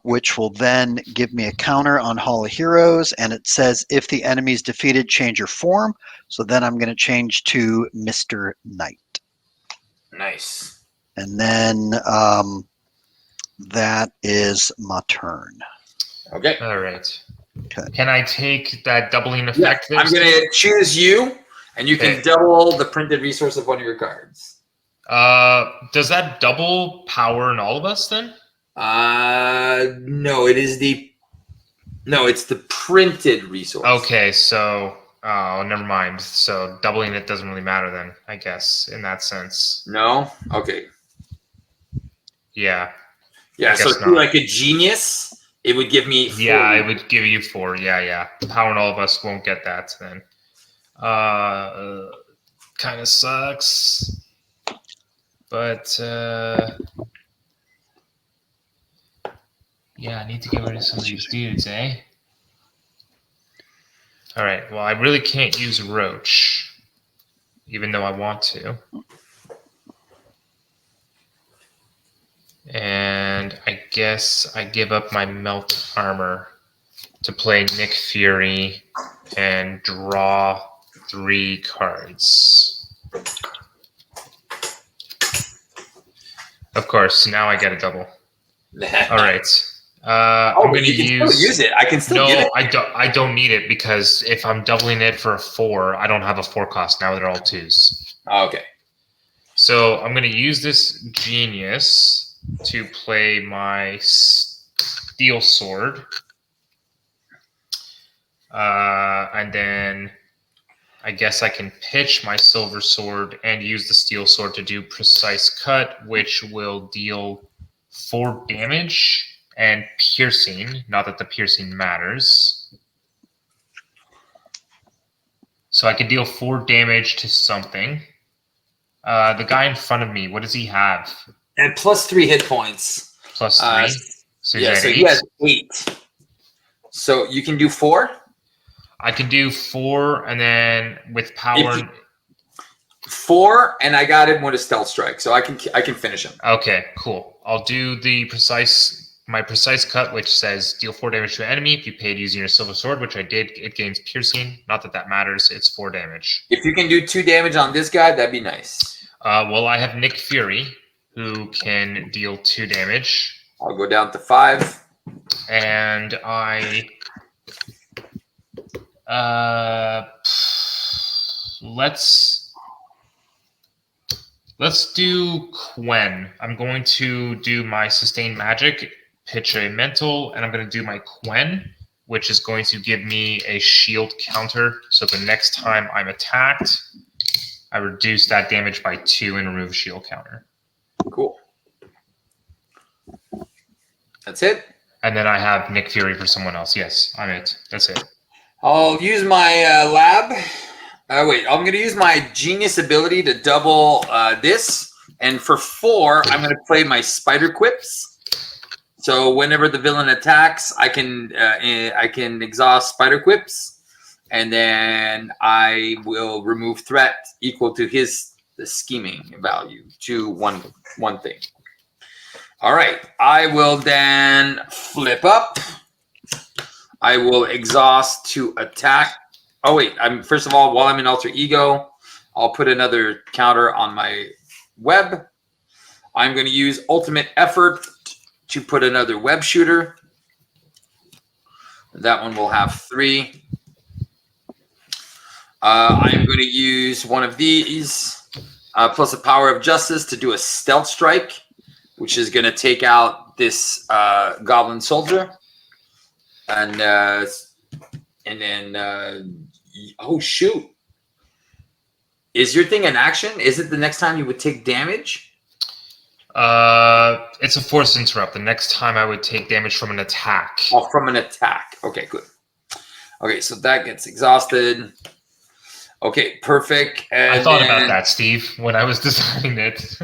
which will then give me a counter on Hall of Heroes. And it says, if the enemy is defeated, change your form. So then I'm going to change to Mr. Knight. Nice. And then that is my turn. Okay. All right. Okay. Can I take that doubling Yeah, effect? there, I'm going to choose you, and you can Okay. double the printed resource of one of your cards. Does that double power in all of us then? No, it's the printed resource. Okay, so never mind. So doubling it doesn't really matter then, I guess, in that sense. No? Okay. Yeah. Yeah, I so guess if you're not. like a genius, it would give me 4. Yeah, it would give you 4. Yeah. Power in all of us won't get that then. Kind of sucks. But yeah, I need to get rid of some of these dudes, eh? All right. Well, I really can't use Roach, even though I want to. And I guess I give up my Melt Armor to play Nick Fury and draw 3 cards. Of course, now I get a double. All right. I'm going to use it. I can still get it. No, I don't need it because if I'm doubling it for a 4, I don't have a 4 cost. Now they're all 2s. Okay. So I'm going to use this Genius to play my Steel Sword. And then I guess I can pitch my Silver Sword and use the Steel Sword to do Precise Cut, which will deal 4 damage and piercing. Not that the piercing matters. So I can deal 4 damage to something. The guy in front of me, what does he have? And plus 3 hit points. Plus 3? So he's at 8? He has 8. So you can do 4? I can do 4, and then with power... 4, and I got him with a Stealth Strike, so I can finish him. Okay, cool. I'll do my Precise Cut, which says deal 4 damage to an enemy. If you paid using your Silver Sword, which I did, it gains piercing. Not that that matters. It's 4 damage. If you can do 2 damage on this guy, that'd be nice. Well, I have Nick Fury, who can deal 2 damage. I'll go down to 5. And I... Let's do Quen. I'm going to do my Sustained Magic, pitch a Mental, and I'm going to do my Quen, which is going to give me a shield counter. So the next time I'm attacked, I reduce that damage by 2 and remove a shield counter. Cool. That's it? And then I have Nick Fury for someone else. Yes, I'm it. That's it. I'll use my lab. Wait, I'm going to use my Genius ability to double this. And for 4, I'm going to play my Spider Quips. So whenever the villain attacks, I can exhaust Spider Quips. And then I will remove threat equal to the scheming value to one thing. All right, I will then flip up. I will exhaust to attack. Oh, wait. First of all, while I'm in Alter Ego, I'll put another counter on my web. I'm going to use Ultimate Effort to put another web shooter. That one will have 3. I'm going to use one of these, plus the Power of Justice to do a Stealth Strike, which is going to take out this Goblin Soldier. And then, oh, shoot. Is your thing an action? Is it the next time you would take damage? It's a force interrupt. The next time I would take damage from an attack. Oh, from an attack. Okay, good. Okay, so that gets exhausted. Okay, perfect. And I thought about that, Steve, when I was designing it.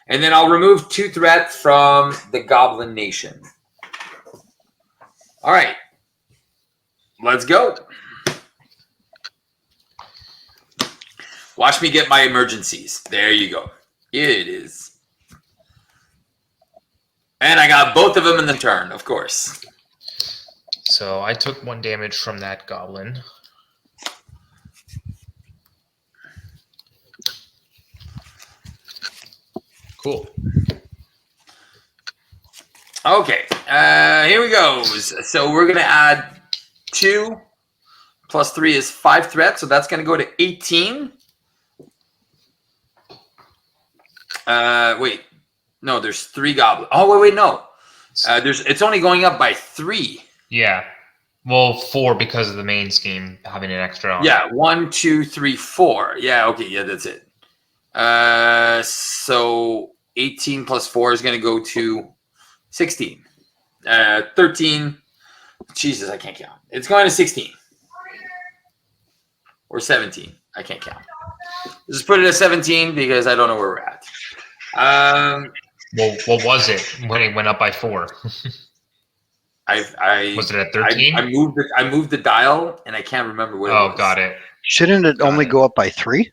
And then I'll remove 2 threat from the Goblin Nation. All right. Let's go. Watch me get my emergencies. There you go. Here it is. And I got both of them in the turn, of course. So I took 1 damage from that goblin. Cool. Okay, here we go. So we're going to add 2 plus 3 is 5 threat, so that's going to go to 18. Wait. No, there's 3 goblins. Oh, wait, no. It's only going up by 3. Yeah. Well, 4 because of the main scheme having an extra on. Yeah, 1, 2, 3, 4. Yeah, okay, yeah, that's it. So 18 plus 4 is going to go to 16. 13. Jesus, I can't count. It's going to 16. Or 17. I can't count. Just put it at 17 because I don't know where we're at. Well, what was it when it went up by 4? Was it at 13? I moved the dial and I can't remember what it was. Oh, got it. Shouldn't it only go up by 3?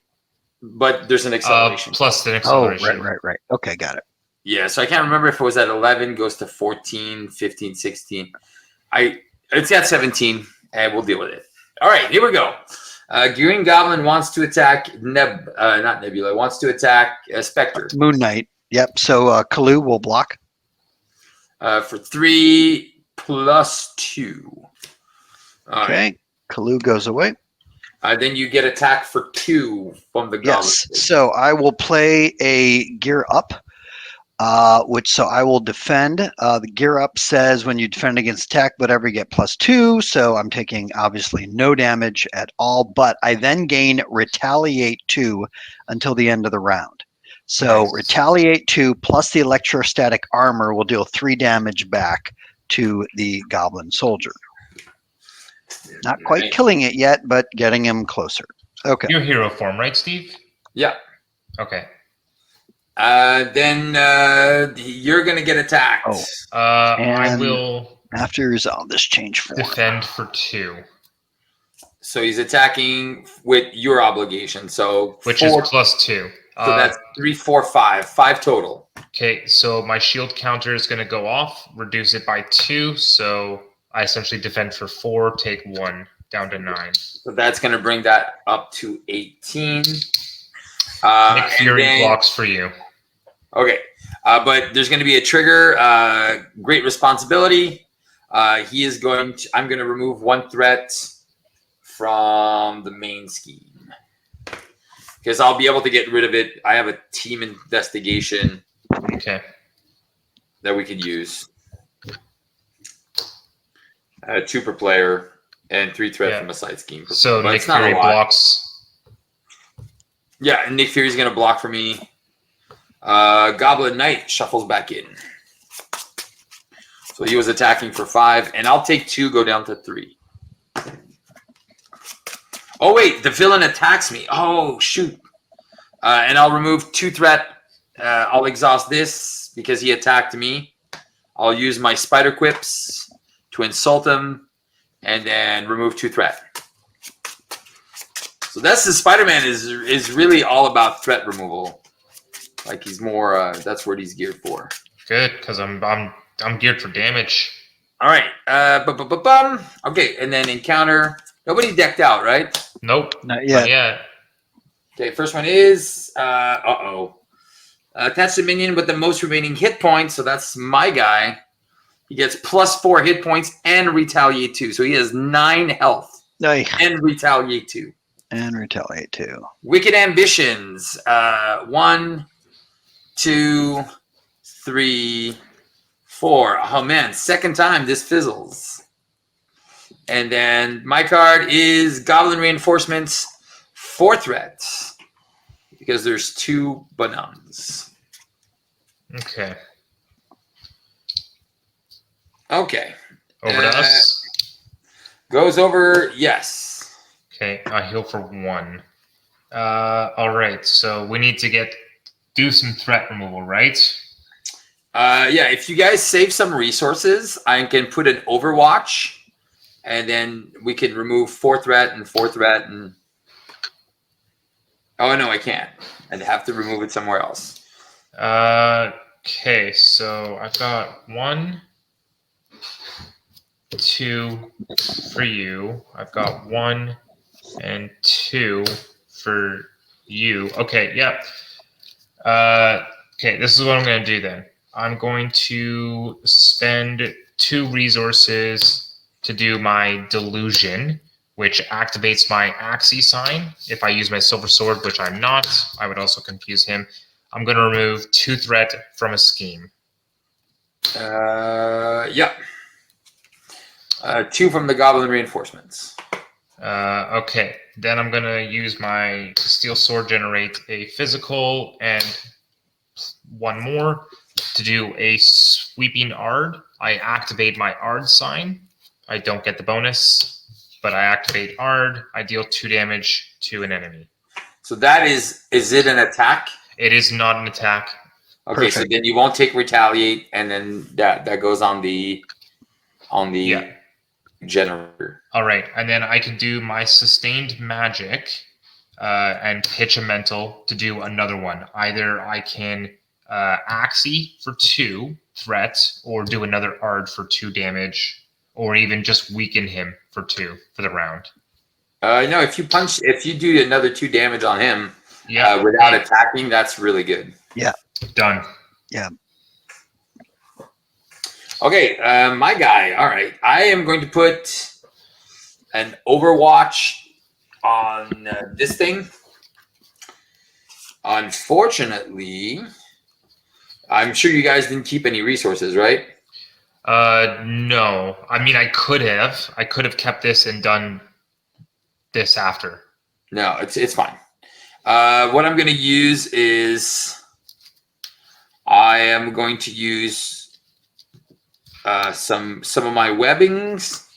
But there's an acceleration. Plus the acceleration. Oh, right. Okay, got it. Yeah, so I can't remember if it was at 11, goes to 14, 15, 16. It's at 17, and we'll deal with it. All right, here we go. Green Goblin wants to attack not Nebula, wants to attack Spectre. Moon Knight. Yep. So Kalu will block. For 3 plus 2. Okay. Right. Kalu goes away. Then you get attack for 2 from the Goblin. Yes. So I will play a gear up. So I will defend. The gear up says when you defend against attack, whatever, you get +2. So I'm taking obviously no damage at all, but I then gain retaliate 2 until the end of the round. So Nice. retaliate 2 plus the electrostatic armor will deal 3 damage back to the goblin soldier. Not quite killing it yet, but getting him closer. Okay. Your hero form, right, Steve? Yeah. Okay. Then you're going to get attacked. Oh. I will After you resolve this, change form. defend for 2. So he's attacking with your obligation. So Which 4, is +2. So that's 3, 4, 5. 5 total. Okay, so my shield counter is going to go off, reduce it by 2, so I essentially defend for 4, take 1, down to 9. So that's going to bring that up to 18. Nick Fury then, blocks for you. Okay, but there's going to be a trigger. Great responsibility. I'm going to remove 1 threat from the main scheme because I'll be able to get rid of it. I have a team investigation. Okay. That we could use. 2 per player and 3 threat from a side scheme. So but Nick Fury blocks. Yeah, and Nick Fury's going to block for me. Goblin Knight shuffles back in. So he was attacking for 5, and I'll take 2, go down to 3. Oh, wait, the villain attacks me. Oh, shoot. And I'll remove 2 threat. I'll exhaust this because he attacked me. I'll use my spider quips to insult him and then remove 2 threat. So that's the Spider-Man is really all about threat removal. Like he's more that's what he's geared for. Good, because I'm geared for damage. All right. Okay, and then encounter. Nobody decked out, right? Nope. Not yet. Yeah. Okay, first one is attach the minion with the most remaining hit points. So that's my guy. He gets +4 hit points and retaliate 2. So he has 9 health. Nice. And retaliate 2. And retaliate 2. Wicked Ambitions. 1, 2, 3, 4. Oh man, second time this fizzles. And then my card is Goblin Reinforcements, 4 threats. Because there's 2 Bonums. Okay. Okay. Over to us. Goes over, yes. Okay, I heal for 1. All right, so we need to do some threat removal, right? Yeah, if you guys save some resources, I can put an Overwatch, and then we can remove 4 threat and 4 threat. And oh no, I can't. I'd have to remove it somewhere else. Okay, so I've got 1, 2 for you. I've got 1 and 2 for you. Okay, yep. Okay, this is what I'm going to do then. I'm going to spend 2 resources to do my delusion, which activates my Axie sign. If I use my silver sword, which I'm not, I would also confuse him. I'm going to remove 2 threat from a scheme. Yeah. 2 from the goblin reinforcements. Okay, then I'm going to use my steel sword, generate a physical, and 1 more to do a sweeping Ard. I activate my Ard sign. I don't get the bonus, but I activate Ard. I deal 2 damage to an enemy. So that is it an attack? It is not an attack. Okay, Perfect. So then you won't take retaliate, and then that goes on the generator. All right, and then I can do my sustained magic and pitch a mental to do another one. Either I can Axie for 2 threats, or do another Ard for 2 damage, or even just weaken him for 2 for the round. No, if you do another 2 damage on him, without attacking, that's really good. Yeah. Done. Yeah. Okay, my guy. All right, I am going to put an Overwatch on this thing. Unfortunately, I'm sure you guys didn't keep any resources, right? No. I mean, I could have. I could have kept this and done this after. No, it's fine. What I'm going to use is I am going to use some of my webbings.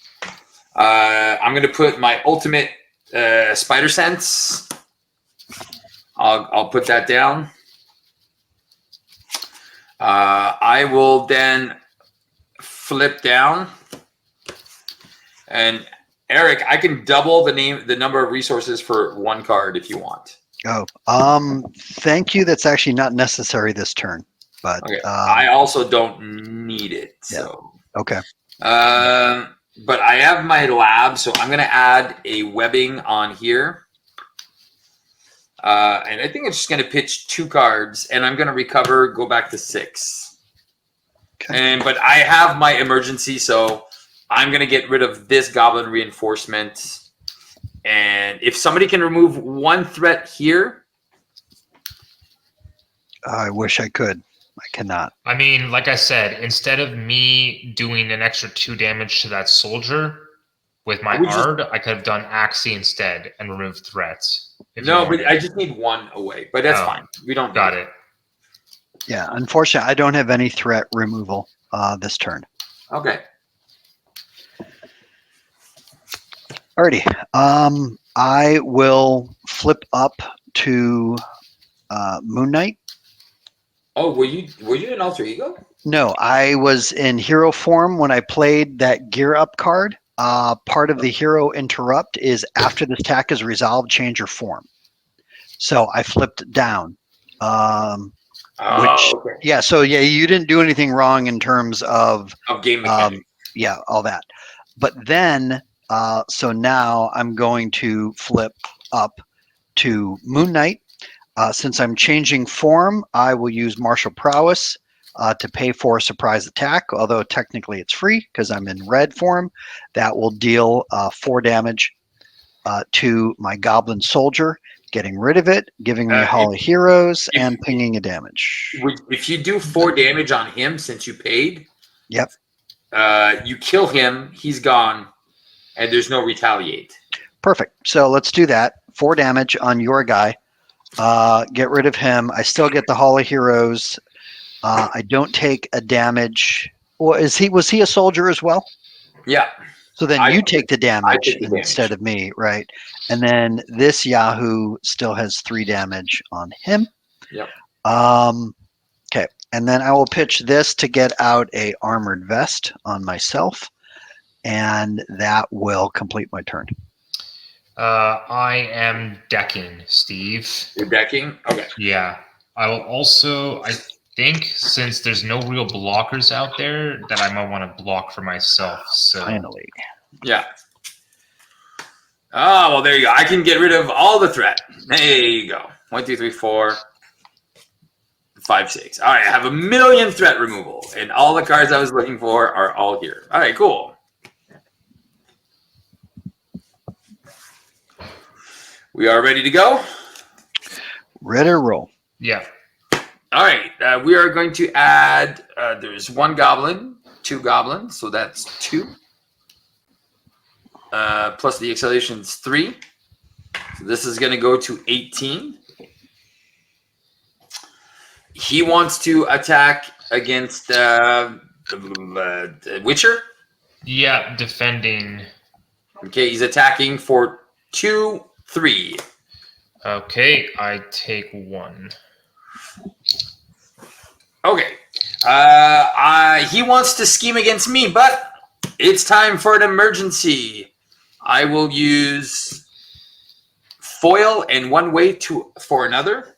I'm going to put my ultimate spider sense. I'll put that down. I will then flip down, and Eric, I can double the number of resources for 1 card if you want. Oh, thank you. That's actually not necessary this turn, but okay. I also don't need it. So okay. But I have my lab, so I'm going to add a webbing on here. And I think it's just going to pitch 2 cards, and I'm going to recover, go back to 6. Okay. But I have my emergency, so I'm going to get rid of this goblin reinforcement. And if somebody can remove 1 threat here. I wish I could. I cannot. I mean, like I said, instead of me doing an extra 2 damage to that soldier with my Ard, I could have done Axie instead and removed threats. No, but I just need 1 away. But that's fine. We don't got it. Yeah, unfortunately, I don't have any threat removal this turn. Okay. Alrighty. I will flip up to Moon Knight. Oh, were you in alter ego? No, I was in hero form when I played that gear up card. Part of the hero interrupt is after this attack is resolved, change your form. So I flipped down. Okay. Yeah, so yeah, you didn't do anything wrong in terms of game mechanics. Yeah, all that. But then, so now I'm going to flip up to Moon Knight. Since I'm changing form, I will use Martial Prowess to pay for a surprise attack, although technically it's free because I'm in red form. That will deal 4 damage to my Goblin Soldier, getting rid of it, giving me Hall of Heroes, and pinging a damage. If you do 4 damage on him since you paid, yep, you kill him, he's gone, and there's no retaliate. Perfect. So let's do that. 4 damage on your guy. Get rid of him. I still get the Hall of Heroes. I don't take a damage. Well, was he a soldier as well? Yeah. So then you take the damage instead of me, right? And then this Yahoo still has 3 damage on him. Yep. Okay. And then I will pitch this to get out a armored vest on myself, and that will complete my turn. I am decking, Steve. You're decking? Okay. Yeah. I will also think since there's no real blockers out there, that I might want to block for myself. So Finally. Yeah. Oh, well, there you go. I can get rid of all the threat. There you go. 1, 2, 3, 4, 5, 6. All right, I have 1,000,000 threat removal, and all the cards I was looking for are all here. All right, cool. We are ready to go? Ready to roll. yeah. All right, we are going to add, there's 1 goblin, 2 goblins, so that's 2. Plus the acceleration is 3. So this is going to go to 18. He wants to attack against the Witcher. Yeah, defending. Okay, he's attacking for 2, 3. Okay, I take 1. Okay. He wants to scheme against me, but it's time for an emergency. I will use foil and one way for another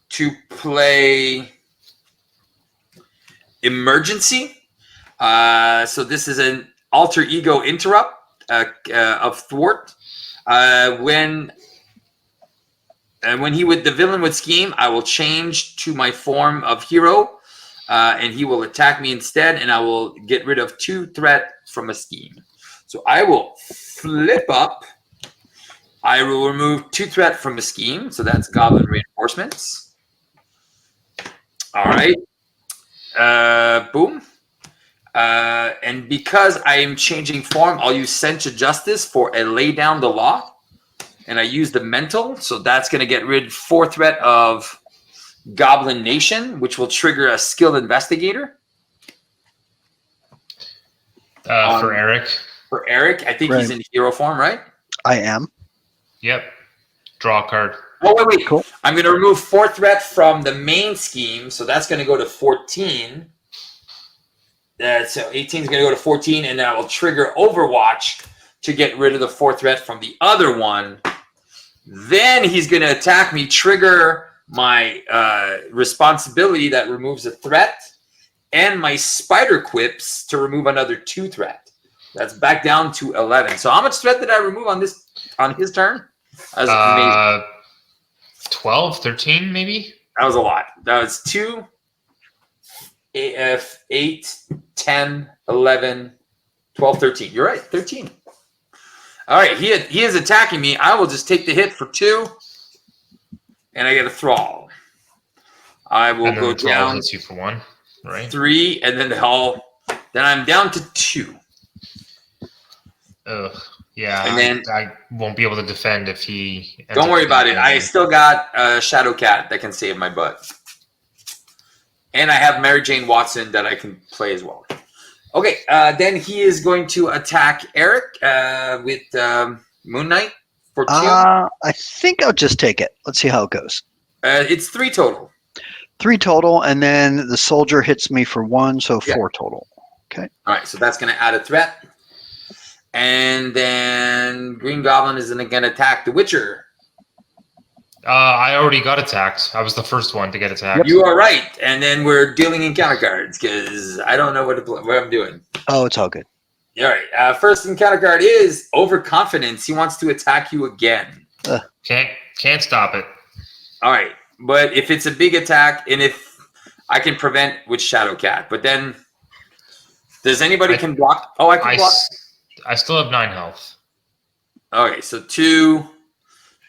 to play emergency. So this is an alter ego interrupt of thwart. When the villain would scheme, I will change to my form of hero, and he will attack me instead, and I will get rid of 2 threat from a scheme. So I will flip up. I will remove 2 threat from a scheme, so that's goblin reinforcements. All right. Boom. And because I am changing form, I'll use Sense of Justice for a lay down the law. And I use the mental, so that's going to get rid 4 threat of Goblin Nation, which will trigger a skilled investigator. For Eric. For Eric, I think he's in hero form, right? I am. Yep. Draw a card. Oh, wait. Cool. I'm going to remove 4 threat from the main scheme, so that's going to go to 14. So 18 is going to go to 14, and then I will trigger Overwatch to get rid of the 4 threat from the other one. Then he's going to attack me, trigger my responsibility that removes a threat, and my spider quips to remove another 2 threat. That's back down to 11. So how much threat did I remove on his turn? That was amazing. 12, 13 maybe? That was a lot. That was 2, 8, 10, 11, 12, 13. You're right, 13. All right, he is attacking me. I will just take the hit for 2, and I get a thrall. I will go down. Hits you for 1, right? 3, and then I'm down to 2. Ugh. Yeah. And then I won't be able to defend if he. Don't worry about it. I still got a Shadow Cat that can save my butt, and I have Mary Jane Watson that I can play as well. Okay, then he is going to attack Eric with Moon Knight for 2. I think I'll just take it. Let's see how it goes. It's 3 total. 3 total, and then the soldier hits me for 1, so 4 total. Okay. All right, so that's going to add a threat. And then Green Goblin is going to attack the Witcher. I already got attacked. I was the first one to get attacked. You are right. And then we're dealing encounter cards because I don't know what I'm doing. Oh, it's all good. All right. First encounter card is Overconfidence. He wants to attack you again. Can't stop it. All right. But if it's a big attack, and if I can prevent with Shadow Cat, but then does anybody can block? Oh, I can block. I still have 9 health. Okay, so 2,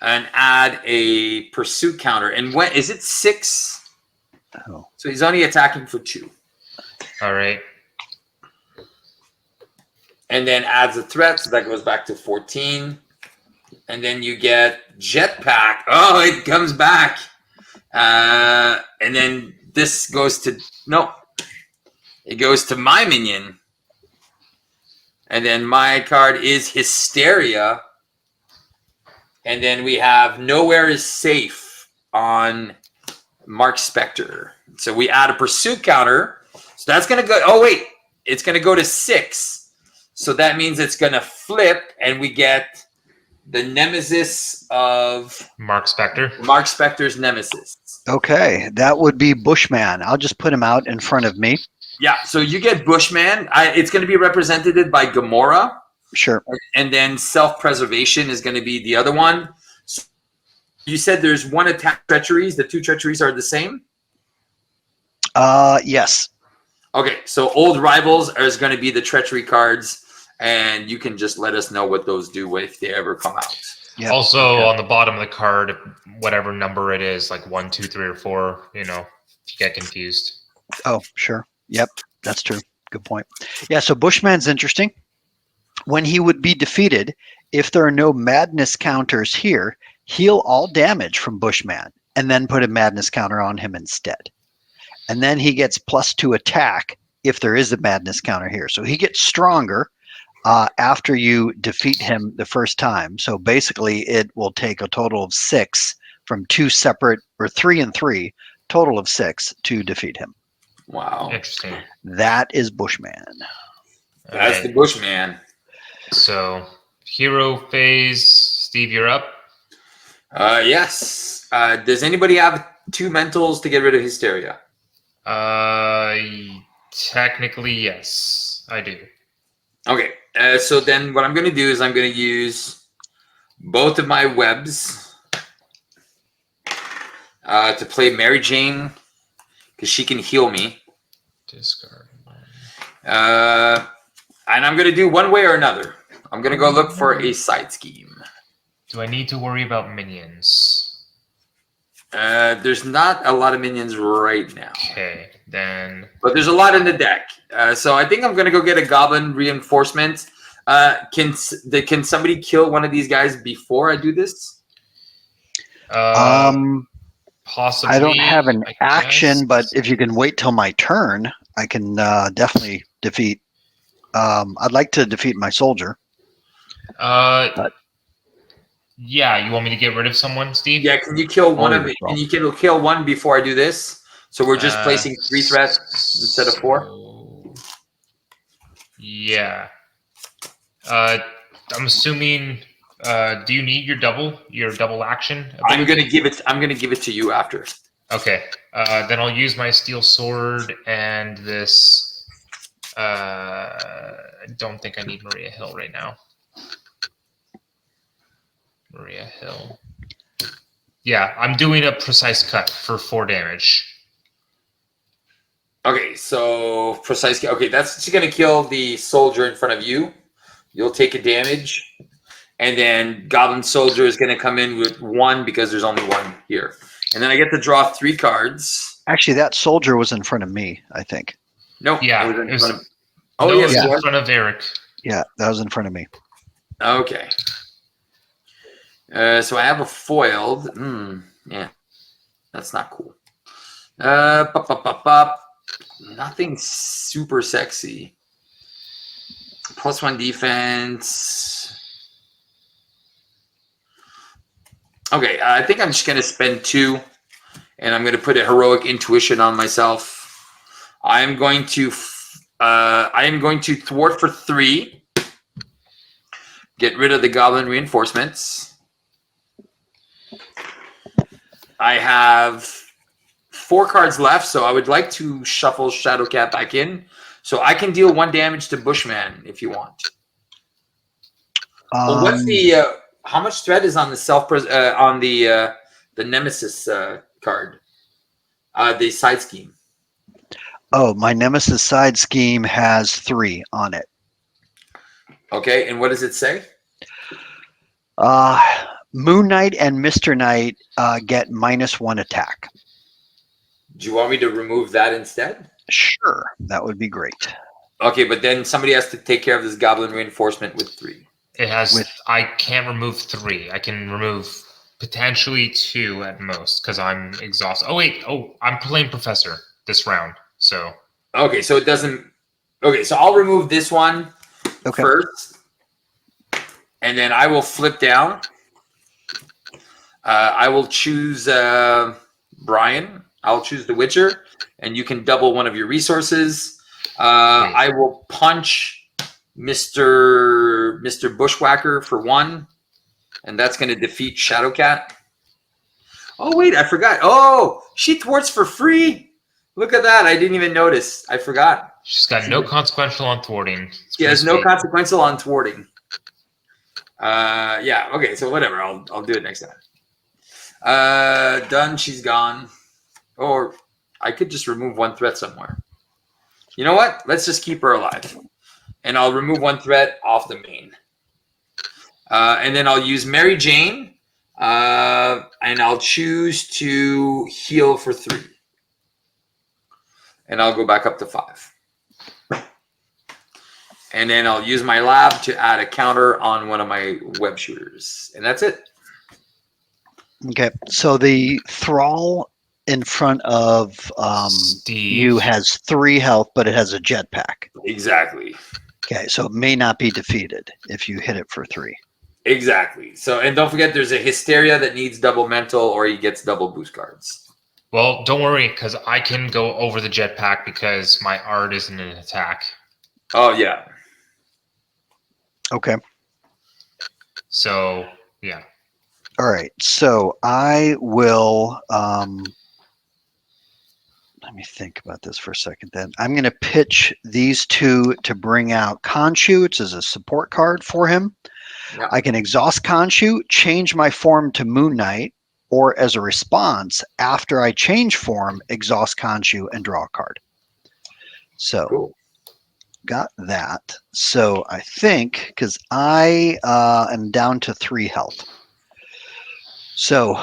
and add a pursuit counter. And when is it 6? Oh. So he's only attacking for 2. All right. And then adds a threat, so that goes back to 14. And then you get Jetpack. Oh, it comes back. And then this goes to it goes to my minion. And then my card is Hysteria. And then we have Nowhere is Safe on Mark Spector. So we add a pursuit counter. So that's going to go. Oh, wait. It's going to go to 6. So that means it's going to flip, and we get the nemesis of Mark Spector. Mark Spector's nemesis. Okay, that would be Bushman. I'll just put him out in front of me. Yeah, so you get Bushman. It's going to be represented by Gamora. Sure. And then self-preservation is going to be the other one. So you said there's one attack treacheries. The 2 treacheries are the same? Yes. Okay, so old rivals is going to be the treachery cards, and you can just let us know what those do if they ever come out. Yep. Also, Okay. on the bottom of the card, whatever number it is, like 1, 2, 3, or 4, if you get confused. Oh, sure. Yep, that's true. Good point. Yeah, so Bushman's interesting. When he would be defeated, if there are no madness counters here, heal all damage from Bushman and then put a madness counter on him instead. And then he gets +2 attack if there is a madness counter here. So he gets stronger after you defeat him the first time. So basically it will take a total of 6 from 2 separate, or 3 and 3, total of 6 to defeat him. Wow. Interesting. That is Bushman. That's the Bushman. So, hero phase. Steve, you're up. Yes. Does anybody have 2 mentals to get rid of Hysteria? Technically, yes, I do. Okay. So then what I'm going to do is I'm going to use both of my webs to play Mary Jane because she can heal me. Discard. And I'm going to do one way or another. I'm going to go look for a side scheme. Do I need to worry about minions? There's not a lot of minions right now. Okay, then. But there's a lot in the deck. So I think I'm going to go get a goblin reinforcement. Can somebody kill one of these guys before I do this? Possibly. I don't have an I action, guess. but if you can wait till my turn, I can definitely defeat. I'd like to defeat my soldier. Yeah, you want me to get rid of someone, Steve? Yeah, can you kill one of it? Well. Can you kill one before I do this? So we're just placing 3 threats instead of 4? So, yeah. I'm assuming. Do you need your double action? I'm gonna give it to you after. Okay. Then I'll use my steel sword and this. I don't think I need Maria Hill right now. Maria Hill. Yeah, I'm doing a precise cut for 4 damage. Okay, so precise. Okay, that's just gonna kill the soldier in front of you. You'll take a damage, and then Goblin Soldier is gonna come in with 1 because there's only 1 here, and then I get to draw 3 cards. Actually, that soldier was in front of me, I think. No, Yeah, it was in it was- front of. Oh no, yes, it's it in was. front of Eric. Yeah, that was in front of me. Okay. So I have a foiled. Yeah, that's not cool. Pop, pop, pop, pop. Nothing super sexy. +1 defense. Okay, I think I'm just gonna spend 2, and I'm gonna put a heroic intuition on myself. I am going to thwart for 3. Get rid of the goblin reinforcements. I have 4 cards left, so I would like to shuffle Shadowcat back in, so I can deal 1 damage to Bushman if you want. Well, what's the how much threat is on the on the Nemesis card? The side scheme. Oh, my Nemesis side scheme has 3 on it. Okay, and what does it say? Moon Knight and Mr. Knight get -1 attack. Do you want me to remove that instead? Sure, that would be great. Okay, but then somebody has to take care of this goblin reinforcement with 3. It has. I can't remove 3. I can remove potentially 2 at most because I'm exhausted. Oh wait. Oh, I'm playing Professor this round. So. Okay, so it doesn't. Okay, so I'll remove this one first, and then I will flip down. I will choose Brian. I'll choose the Witcher, and you can double one of your resources. I will punch Mr. Bushwhacker for 1. And that's going to defeat Shadowcat. Oh, wait, I forgot. Oh, she thwarts for free. Look at that. I didn't even notice. I forgot. She's got no consequential on thwarting. She has no consequential on thwarting. Yeah, okay, so whatever. I'll do it next time. Done. She's gone. Or I could just remove one threat somewhere. You know what? Let's just keep her alive. And I'll remove one threat off the main. And then I'll use Mary Jane. And I'll choose to heal for 3. And I'll go back up to 5. And then I'll use my lab to add a counter on one of my web shooters. And that's it. Okay, so the Thrall in front of you has 3 health, but it has a jetpack. Exactly. Okay, so it may not be defeated if you hit it for 3. Exactly. So, and don't forget, there's a Hysteria that needs double mental, or he gets double boost cards. Well, don't worry, because I can go over the jetpack because my art isn't an attack. Oh, yeah. Okay. So, yeah. All right. So I will. Let me think about this for a second. Then I'm going to pitch these 2 to bring out Khonshu. It's as a support card for him. Yeah. I can exhaust Khonshu, change my form to Moon Knight, or as a response, after I change form, exhaust Khonshu and draw a card. So. Cool. Got that. So I think, because I am down to 3 health. So,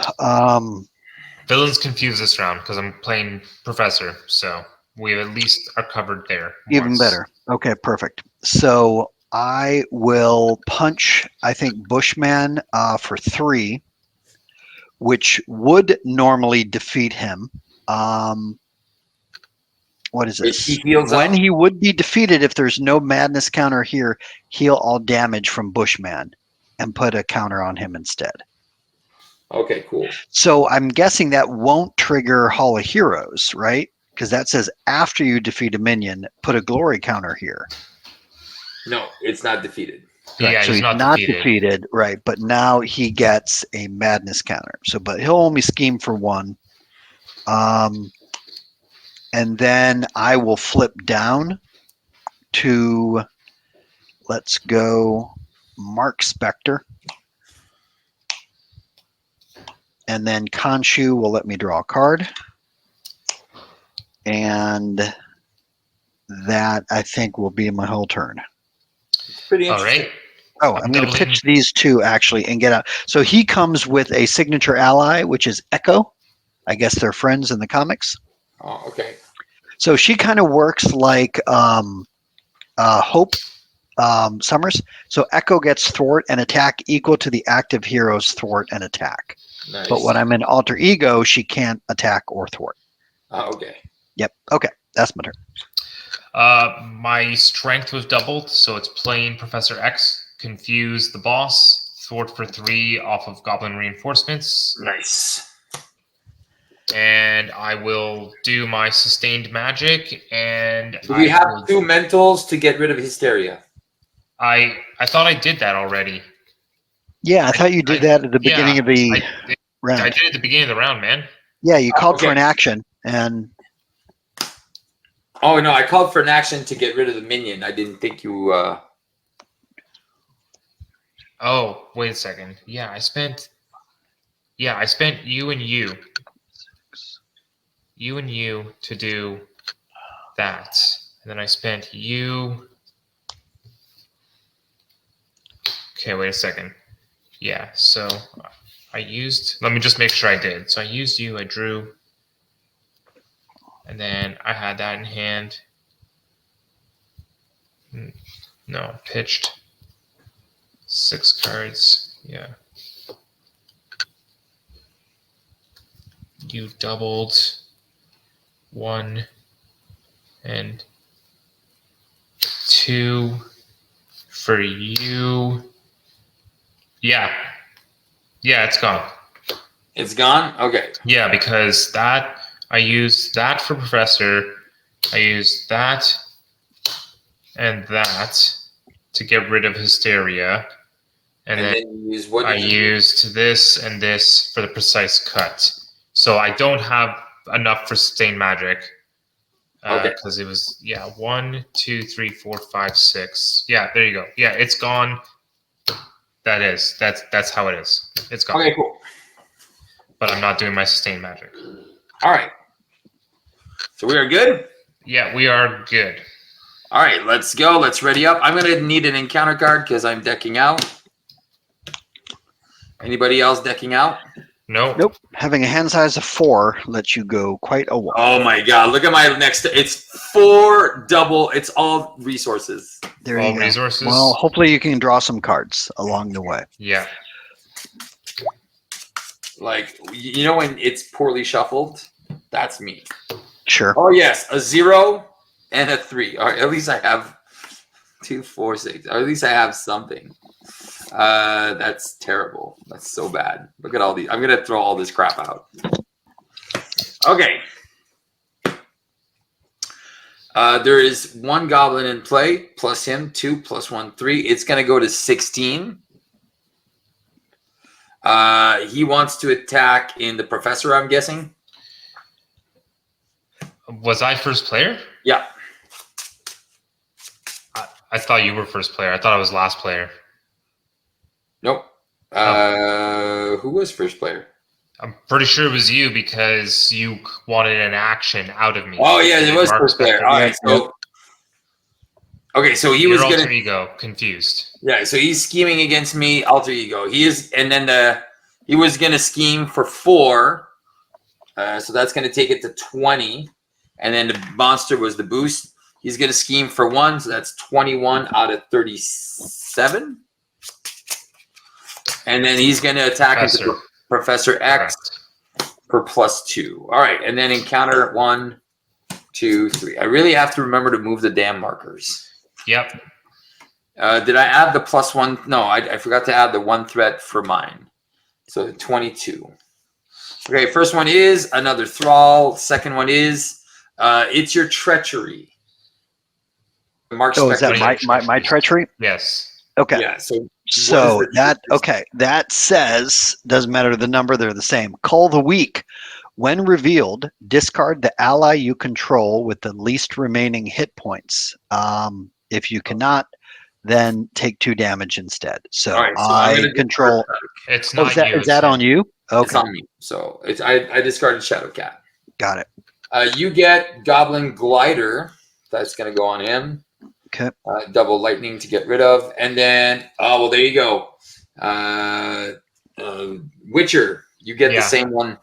Villains confused this round because I'm playing Professor, so we at least are covered there. Even better. Okay, perfect. So I will punch, I think, Bushman for 3, which would normally defeat him. What is this? When he would be defeated, if there's no madness counter here, heal all damage from Bushman and put a counter on him instead. Okay, cool. So I'm guessing that won't trigger Hall of Heroes, right? Because that says after you defeat a minion, put a glory counter here. No, it's not defeated. Right. Yeah, so he's not defeated, right? But now he gets a madness counter. So, but he'll only scheme for 1. And then I will flip down to, let's go, Mark Spector. And then Khonshu will let me draw a card. And that, I think, will be my whole turn. It's pretty interesting. All right. Oh, I'm going to pitch these 2, actually, and get out. So he comes with a signature ally, which is Echo. I guess they're friends in the comics. Oh, okay. So she kind of works like Hope Summers. So Echo gets thwart and attack equal to the active hero's thwart and attack. Nice. But when I'm in alter ego, she can't attack or thwart. Okay. Yep. Okay. That's my turn. My strength was doubled, so it's plain Professor X, confuse the boss, thwart for 3 off of Goblin Reinforcements. Nice. And I will do my sustained magic, and Do we have 2 mentals to get rid of Hysteria? I thought I did that already. Yeah, I thought you did that at the beginning of the round. I did it at the beginning of the round, man. Yeah, you called for an action, and oh no, I called for an action to get rid of the minion. I didn't think you. Oh, wait a second. Yeah, I spent you and you to do that, and then I spent you. Okay, wait a second. Yeah, so I used. Let me just make sure I did. So I used you. I drew. And then I had that in hand. No, pitched 6 cards. Yeah. You doubled 1 and 2 for you. Yeah. Yeah, it's gone. It's gone? Okay. Yeah, because that I used that for Professor. I used that and that to get rid of Hysteria. And then then you use what? I did you used this and this for the precise cut. So I don't have enough for sustained magic. Okay. Because it was 1, 2, 3, 4, 5, 6. Yeah, there you go. Yeah, it's gone. That's how it is. It's gone. Okay, cool. But I'm not doing my sustained magic. All right. So we are good? Yeah, we are good. All right, let's go. Let's ready up. I'm going to need an encounter card because I'm decking out. Anybody else decking out? Nope. Having a hand size of 4 lets you go quite a while. Oh my god! Look at my next. It's 4 double. It's all resources. There All you go. resources. Well, hopefully you can draw some cards along the way. Yeah. Like, you know when it's poorly shuffled? That's me. Sure. Oh yes, a 0 and a 3. All right, at least I have 2, 4, 6. Or at least I have something. That's terrible. That's so bad. Look at all these. I'm gonna throw all this crap out. Okay. There is 1 goblin in play, plus him, 2 plus 1, 3. It's gonna go to 16. He wants to attack in the professor, I'm guessing. Was I first player? Yeah. I thought you were first player. I thought I was last player. Nope. Who was first player? I'm pretty sure it was you because you wanted an action out of me. Oh yeah, it was first player. All right, so okay, so he was alter gonna ego confused. Yeah, so he's scheming against me, alter ego. He is, and then he was gonna scheme for 4, so that's gonna take it to 20, and then the monster was the boost. He's gonna scheme for 1, so that's 21 out of 37. And then he's going to attack into Professor X for +2. All right, and then encounter 1, 2, 3. I really have to remember to move the damn markers. Yep. Did I add the +1? No, I forgot to add the 1 threat for mine. So 22. Okay, first one is another thrall. Second one is it's your treachery. Oh, is that my treachery? Yes. Okay. Yeah. So that says, doesn't matter the number, they're the same. Cull the Weak. When revealed, discard the ally you control with the least remaining hit points. If you cannot, then take 2 damage instead. So, right, so I control. It's not you. Is that on you? Okay. It's on me. So I discarded Shadowcat. Got it. You get Goblin Glider. That's going to go on him. Okay. Double lightning to get rid of. And then, oh, well, there you go. Witcher, you get the same one.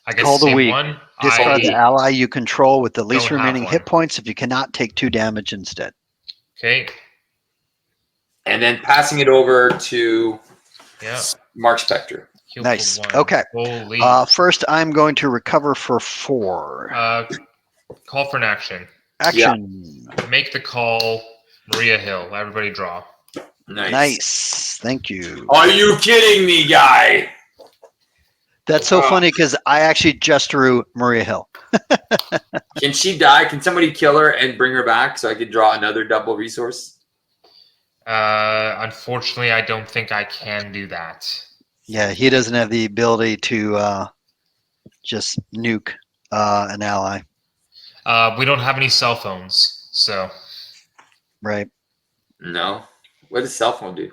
I get Call the the Weak. one. Discard the ally you control with the least remaining hit points. If you cannot, take 2 damage instead. Okay. And then passing it over to Mark Spector. Nice. Okay. Holy. First, I'm going to recover for 4. Call for an action. Action. Make the call. Maria Hill. Everybody draw. Nice. Thank you. Are you kidding me, guy? That's so funny because I actually just drew Maria Hill. Can she die? Can somebody kill her and bring her back so I could draw another double resource? Unfortunately, I don't think I can do that. Yeah, he doesn't have the ability to just nuke an ally. We don't have any cell phones, so. Right. No. What does cell phone do?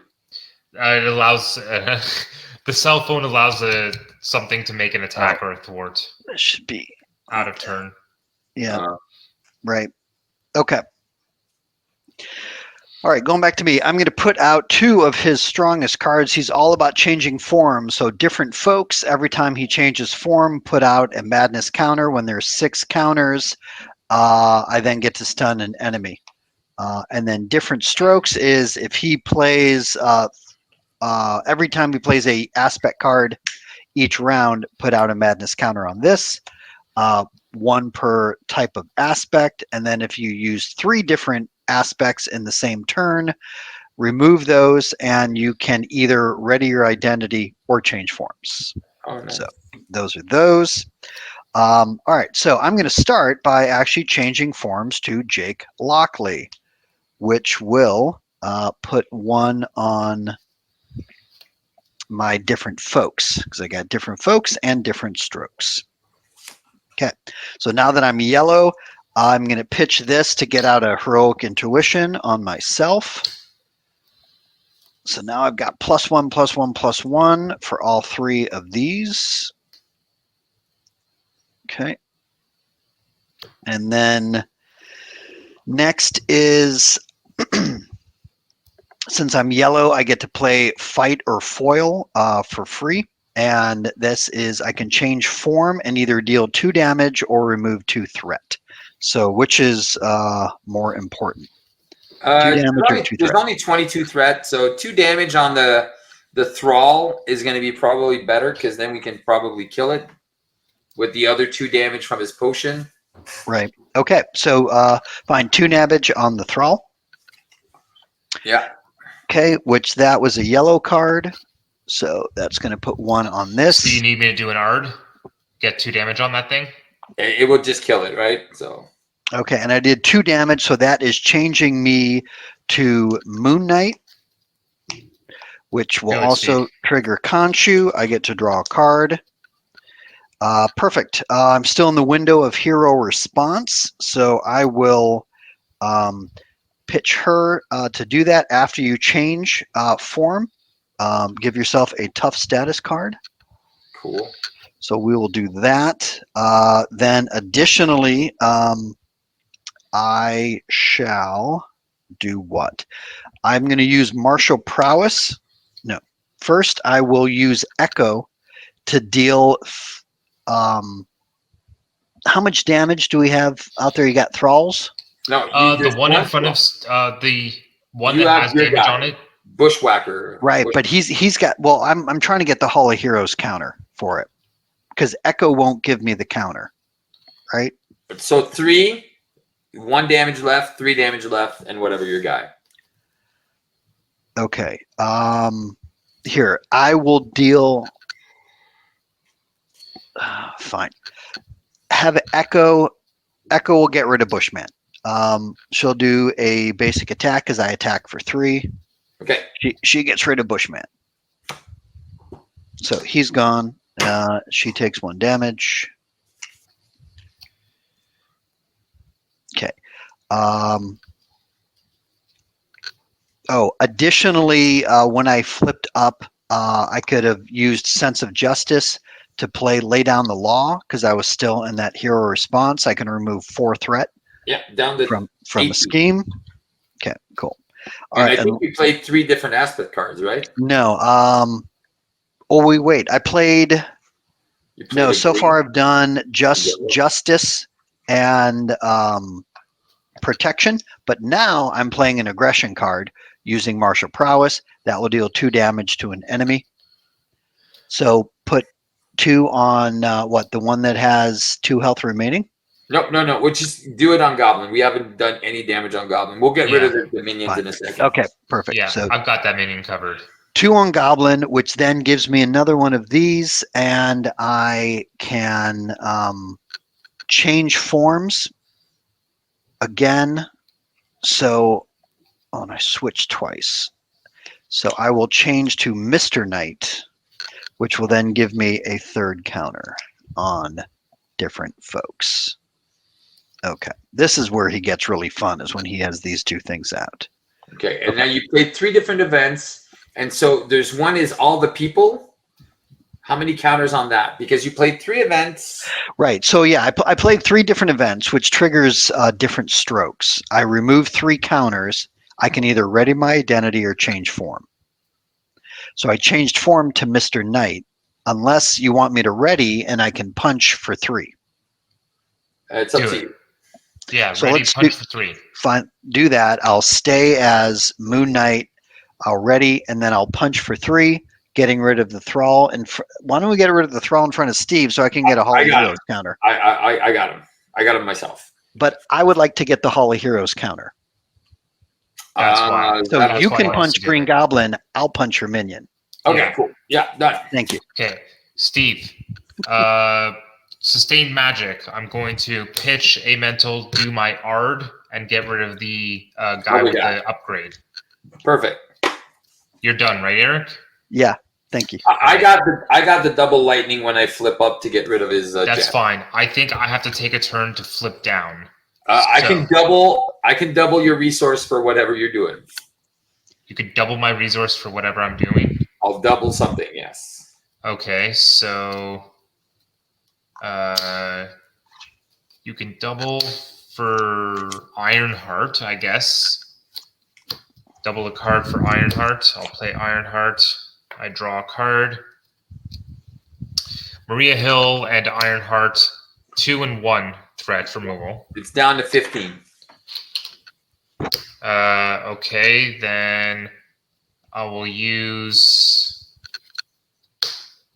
It allows the cell phone allows something to make an attack or a thwart. This should be out of turn. Yeah. Right. Okay. All right, going back to me, I'm going to put out 2 of his strongest cards. He's all about changing form. So different folks, every time he changes form, put out a madness counter. When there's 6 counters, I then get to stun an enemy. And then different strokes is if he plays, every time he plays a aspect card each round, put out a madness counter on this. 1 per type of aspect. And then if you use 3 different aspects in the same turn, remove those, and you can either ready your identity or change forms. Oh, nice. So those are those. All right, so I'm going to start by actually changing forms to Jake Lockley, which will put 1 on my different folks, because I got different folks and different strokes. Okay, so now that I'm yellow, I'm going to pitch this to get out a heroic intuition on myself. So now I've got +1, +1, +1 for all 3 of these. Okay. And then next is, since I'm yellow, I get to play fight or foil for free. And this is, I can change form and either deal 2 damage or remove 2 threat. So which is more important? 2 damage or 2 There's threat? only 22 threat, so 2 damage on the thrall is going to be probably better because then we can probably kill it with the other 2 damage from his potion. Right. Okay. So fine. 2 damage on the thrall. Yeah. Okay. Which that was a yellow card. So that's going to put 1 on this. So you need me to do an ARD? Get 2 damage on that thing? It will just kill it, right? So. Okay. And I did 2 damage. So that is changing me to Moon Knight, which will also trigger Khonshu. I get to draw a card. Perfect. I'm still in the window of hero response, so I will pitch her to do that after you change form. Give yourself a tough status card. Cool. So we will do that. Then additionally, I shall do what? I'm going to use martial prowess. No. First, I will use Echo to deal... how much damage do we have out there? You got thralls? No, the one in front of the one you that has your damage guy, on it. Bushwhacker. Right, but he's got. Well, I'm trying to get the Hall of Heroes counter for it because Echo won't give me the counter. Right. So 3, 1 damage left, 3 damage left, and whatever your guy. Okay. Here I will deal. Fine. Have Echo. Echo will get rid of Bushman. She'll do a basic attack as I attack for 3. Okay. She gets rid of Bushman. So he's gone. She takes 1 damage. Okay. Additionally, when I flipped up, I could have used Sense of Justice to lay down the law because I was still in that hero response. I can remove 4 threat. Yeah, down to from a 18. scheme. Okay, cool. All and right. I think we played 3 different aspect cards, right? No. Wait. I played. No, so far I've done just justice and protection, but now I'm playing an aggression card using martial prowess that will deal 2 damage to an enemy. So put 2 on the one that has 2 health remaining. No. We'll just do it on Goblin. We haven't done any damage on Goblin. We'll get rid of the minions in a second. Okay, perfect. Yeah, so I've got that minion covered. 2 on Goblin, which then gives me another one of these, and I can change forms again. So, and I switched twice. So I will change to Mr. Knight, which will then give me a 3rd counter on different folks. Okay, this is where he gets really fun, is when he has these 2 things out. Okay, and now you played 3 different events, and so there's one is all the people. How many counters on that? Because you played 3 events. Right. So yeah, I played 3 different events, which triggers different strokes. I remove 3 counters. I can either ready my identity or change form. So I changed form to Mr. Knight, unless you want me to ready and I can punch for 3. It's up to you. Yeah, so ready let's punch for 3. Fine, do that. I'll stay as Moon Knight. I'll ready, and then I'll punch for 3, getting rid of the thrall. And why don't we get rid of the thrall in front of Steve so I can get a Hall of Heroes counter? I got him. I got him myself. But I would like to get the Hall of Heroes counter. That's fine. So you can punch Green Goblin. I'll punch your minion. Okay, cool. Yeah, done. Thank you. Okay, Steve. Sustained magic. I'm going to pitch a mental, do my ARD, and get rid of the guy with the upgrade. Perfect. You're done, right, Eric? Yeah. Thank you. I got the double lightning when I flip up to get rid of his. That's jet. fine. I think I have to take a turn to flip down. I can double your resource for whatever you're doing. You could double my resource for whatever I'm doing. I'll double something. Yes. Okay, so you can double for Ironheart, I guess. Double a card for Ironheart. I'll play Ironheart. I draw a card. Maria Hill and Ironheart, 2 and 1 threat removal. It's down to 15. Okay, then I will use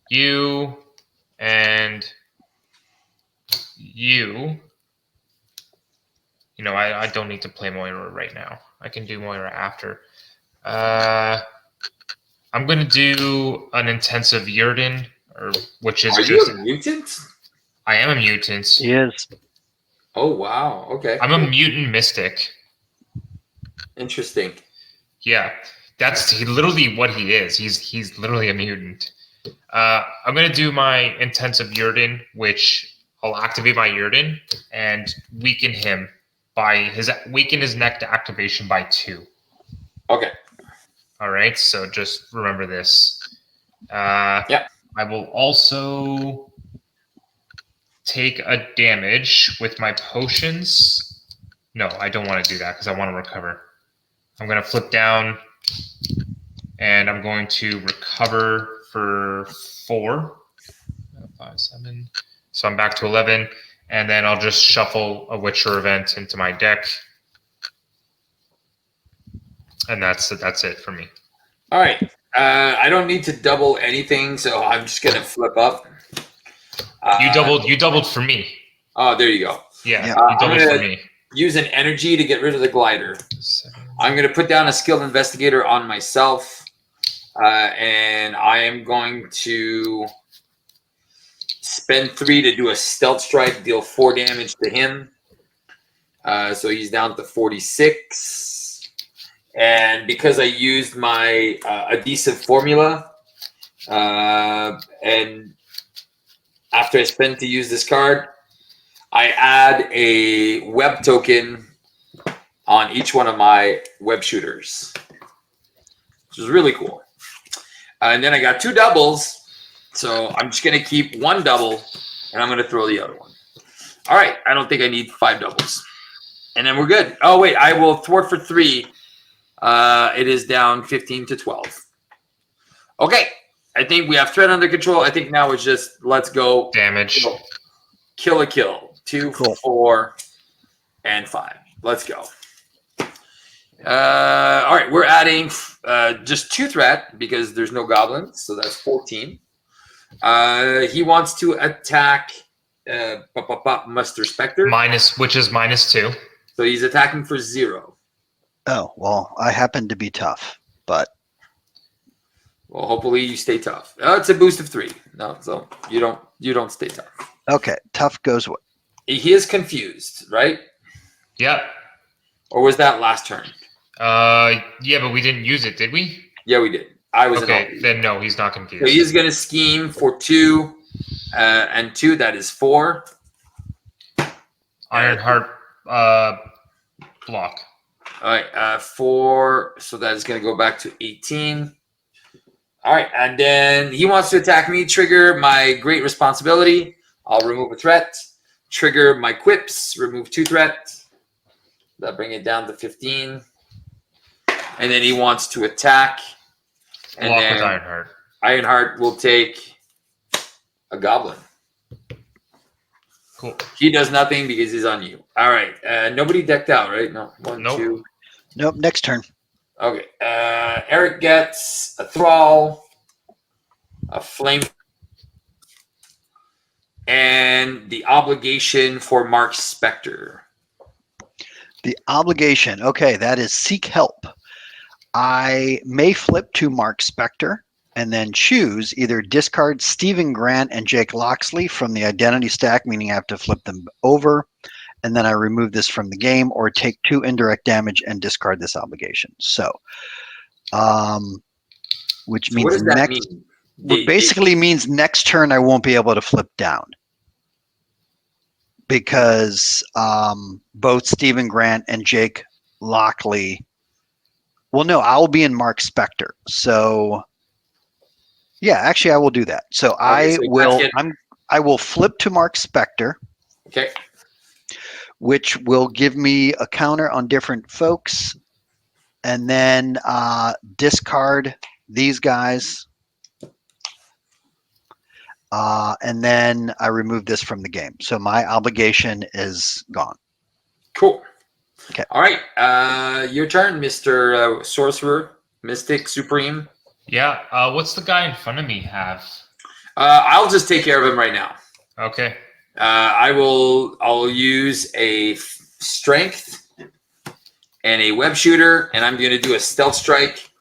you and you. You know, I don't need to play Moira right now. I can do Moira after. I'm going to do an intensive Yurden, which is Are just... you a mutant? I am a mutant. He is. Oh, wow. Okay. I'm a mutant mystic. Interesting. Yeah, that's literally what he is. He's literally a mutant. I'm going to do my intensive Yurden, which I'll activate my Yurden and weaken him by weaken his next activation by 2. Okay. All right, so just remember this. Yeah. I will also take a damage with my potions. No, I don't want to do that because I want to recover. I'm going to flip down, and I'm going to recover for 4. 5, 7. So I'm back to 11, and then I'll just shuffle a Witcher event into my deck. And that's it for me. All right. I don't need to double anything, so I'm just gonna flip up. You doubled for me. Oh, there you go. Yeah, Yeah. you doubled for me. Use an energy to get rid of the glider. 7. I'm gonna put down a skilled investigator on myself, and I am going to spend 3 to do a stealth strike, deal 4 damage to him. So he's down to 46. And because I used my adhesive formula, and after I spend to use this card, I add a web token on each one of my web shooters, which is really cool. And then I got 2 doubles, so I'm just going to keep 1 double, and I'm going to throw the other one. All right, I don't think I need 5 doubles. And then we're good. Oh, wait, I will thwart for 3. It is down 15 to 12. Okay, I think we have threat under control. I think now it's just let's go. Damage. Kill a kill. 2, Cool. 4, and 5. Let's go. All right, we're adding just 2 threat because there's no goblins, so that's 14. He wants to attack Muster Spectre. Which is -2. So he's attacking for 0. Oh, well, I happen to be tough, but Well, hopefully you stay tough. It's a boost of 3. No, so you don't stay tough. okay. Tough goes what? He is confused, right? Yep. Or was that last turn? Yeah, but we didn't use it, did we? Yeah, we did. I was Okay, in then no, he's not So confused. he's going to scheme for 2 and 2. That is 4. Ironheart block. All right, 4. So that is going to go back to 18. All right, and then he wants to attack me. Trigger my great responsibility. I'll remove a threat. Trigger my quips. Remove 2 threats. That'll bring it down to 15. And then he wants to attack. And Block then with Ironheart. Ironheart will take a goblin. Cool. He does nothing because he's on you. All right. Nobody decked out, right? No. 1, Nope. 2. Nope. Next turn. Okay. Eric gets a thrall, a flame, and the obligation for Mark Spector. The obligation. Okay, that is seek help. I may flip to Mark Spector and then choose either discard Stephen Grant and Jake Loxley from the identity stack, meaning I have to flip them over, and then I remove this from the game, or take 2 indirect damage and discard this obligation. So, which So means what does that next. mean? basically means next turn I won't be able to flip down because both Stephen Grant and Jake Lockley. Well, no, I'll be in Mark Spector. So, yeah, actually, I will do that. So Okay, I will flip to Mark Spector. Okay. Which will give me a counter on different folks, and then discard these guys. And then I remove this from the game. So my obligation is gone. Cool. Okay. All right. Your turn, Mr. Sorcerer, Mystic, Supreme. Yeah. What's the guy in front of me have? I'll just take care of him right now. Okay. I'll use a strength and a web shooter, and I'm going to do a stealth strike,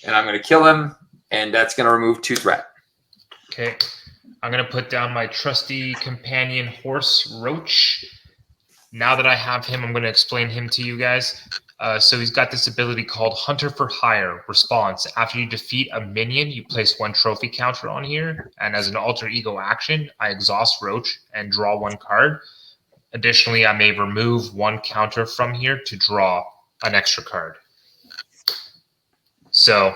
and I'm going to kill him, and that's going to remove 2 threat. Okay. I'm going to put down my trusty companion horse, Roach. Now that I have him, I'm going to explain him to you guys. So he's got this ability called Hunter for Hire. Response. After you defeat a minion, you place 1 trophy counter on here. And as an alter ego action, I exhaust Roach and draw 1 card. Additionally, I may remove 1 counter from here to draw an extra card. So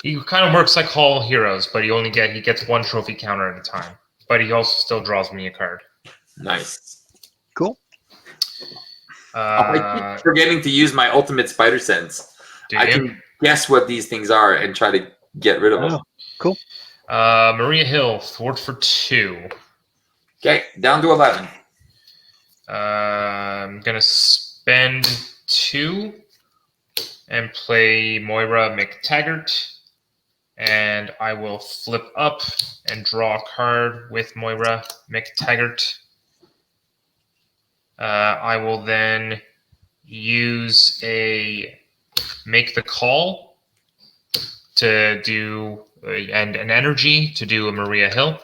he kind of works like Hall Heroes, but he gets 1 trophy counter at a time. But he also still draws me a card. Nice. Cool. I keep forgetting to use my ultimate spider sense. I can guess what these things are and try to get rid of them. Cool. Maria Hill, thwart for 2. Okay, down to 11. I'm going to spend 2 and play Moira McTaggart. And I will flip up and draw a card with Moira McTaggart. I will then use a Make the Call to do and an energy to do a Maria Hill.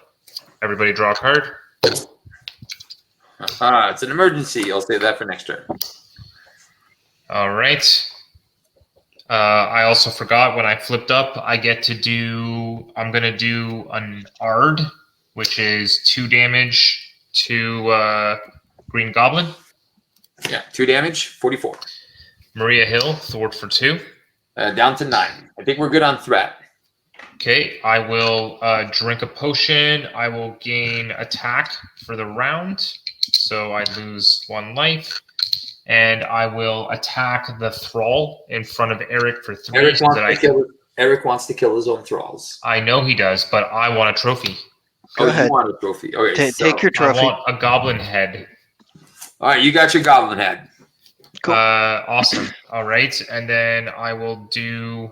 Everybody draw a card. It's an emergency. I'll say that for next turn. All right. I also forgot when I flipped up, I'm going to do an Ard, which is 2 damage to Green Goblin. Yeah, 2 damage, 44. Maria Hill, thwart for 2. Down to 9. I think we're good on threat. Okay, I will drink a potion. I will gain attack for the round, so I lose 1 life. And I will attack the thrall in front of Eric for 3. Eric wants to kill his own thralls. I know he does, but I want a trophy. Go ahead. You want a trophy. Okay, take your trophy. I want a goblin head. All right, you got your goblin head. Cool. Awesome. All right, and then I will do.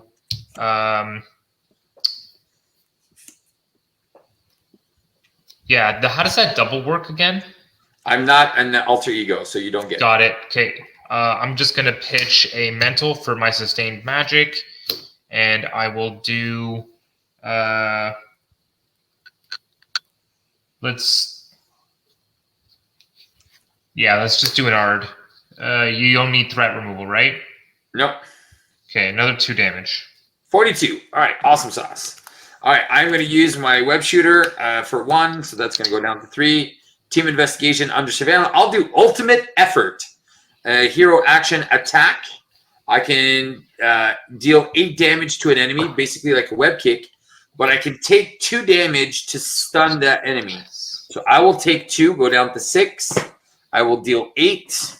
Yeah, how does that double work again? I'm not an alter ego, so you don't get it. Got it. Okay. I'm just going to pitch a mental for my sustained magic, and I will do. Let's just do an Ard. You don't need threat removal, right? Nope. Okay, another 2 damage. 42. All right, awesome sauce. All right, I'm going to use my web shooter for 1, so that's going to go down to 3. Team investigation under surveillance. I'll do ultimate effort. Hero action attack. I can deal 8 damage to an enemy, basically like a web kick, but I can take 2 damage to stun that enemy. So I will take 2, go down to 6. I will deal 8.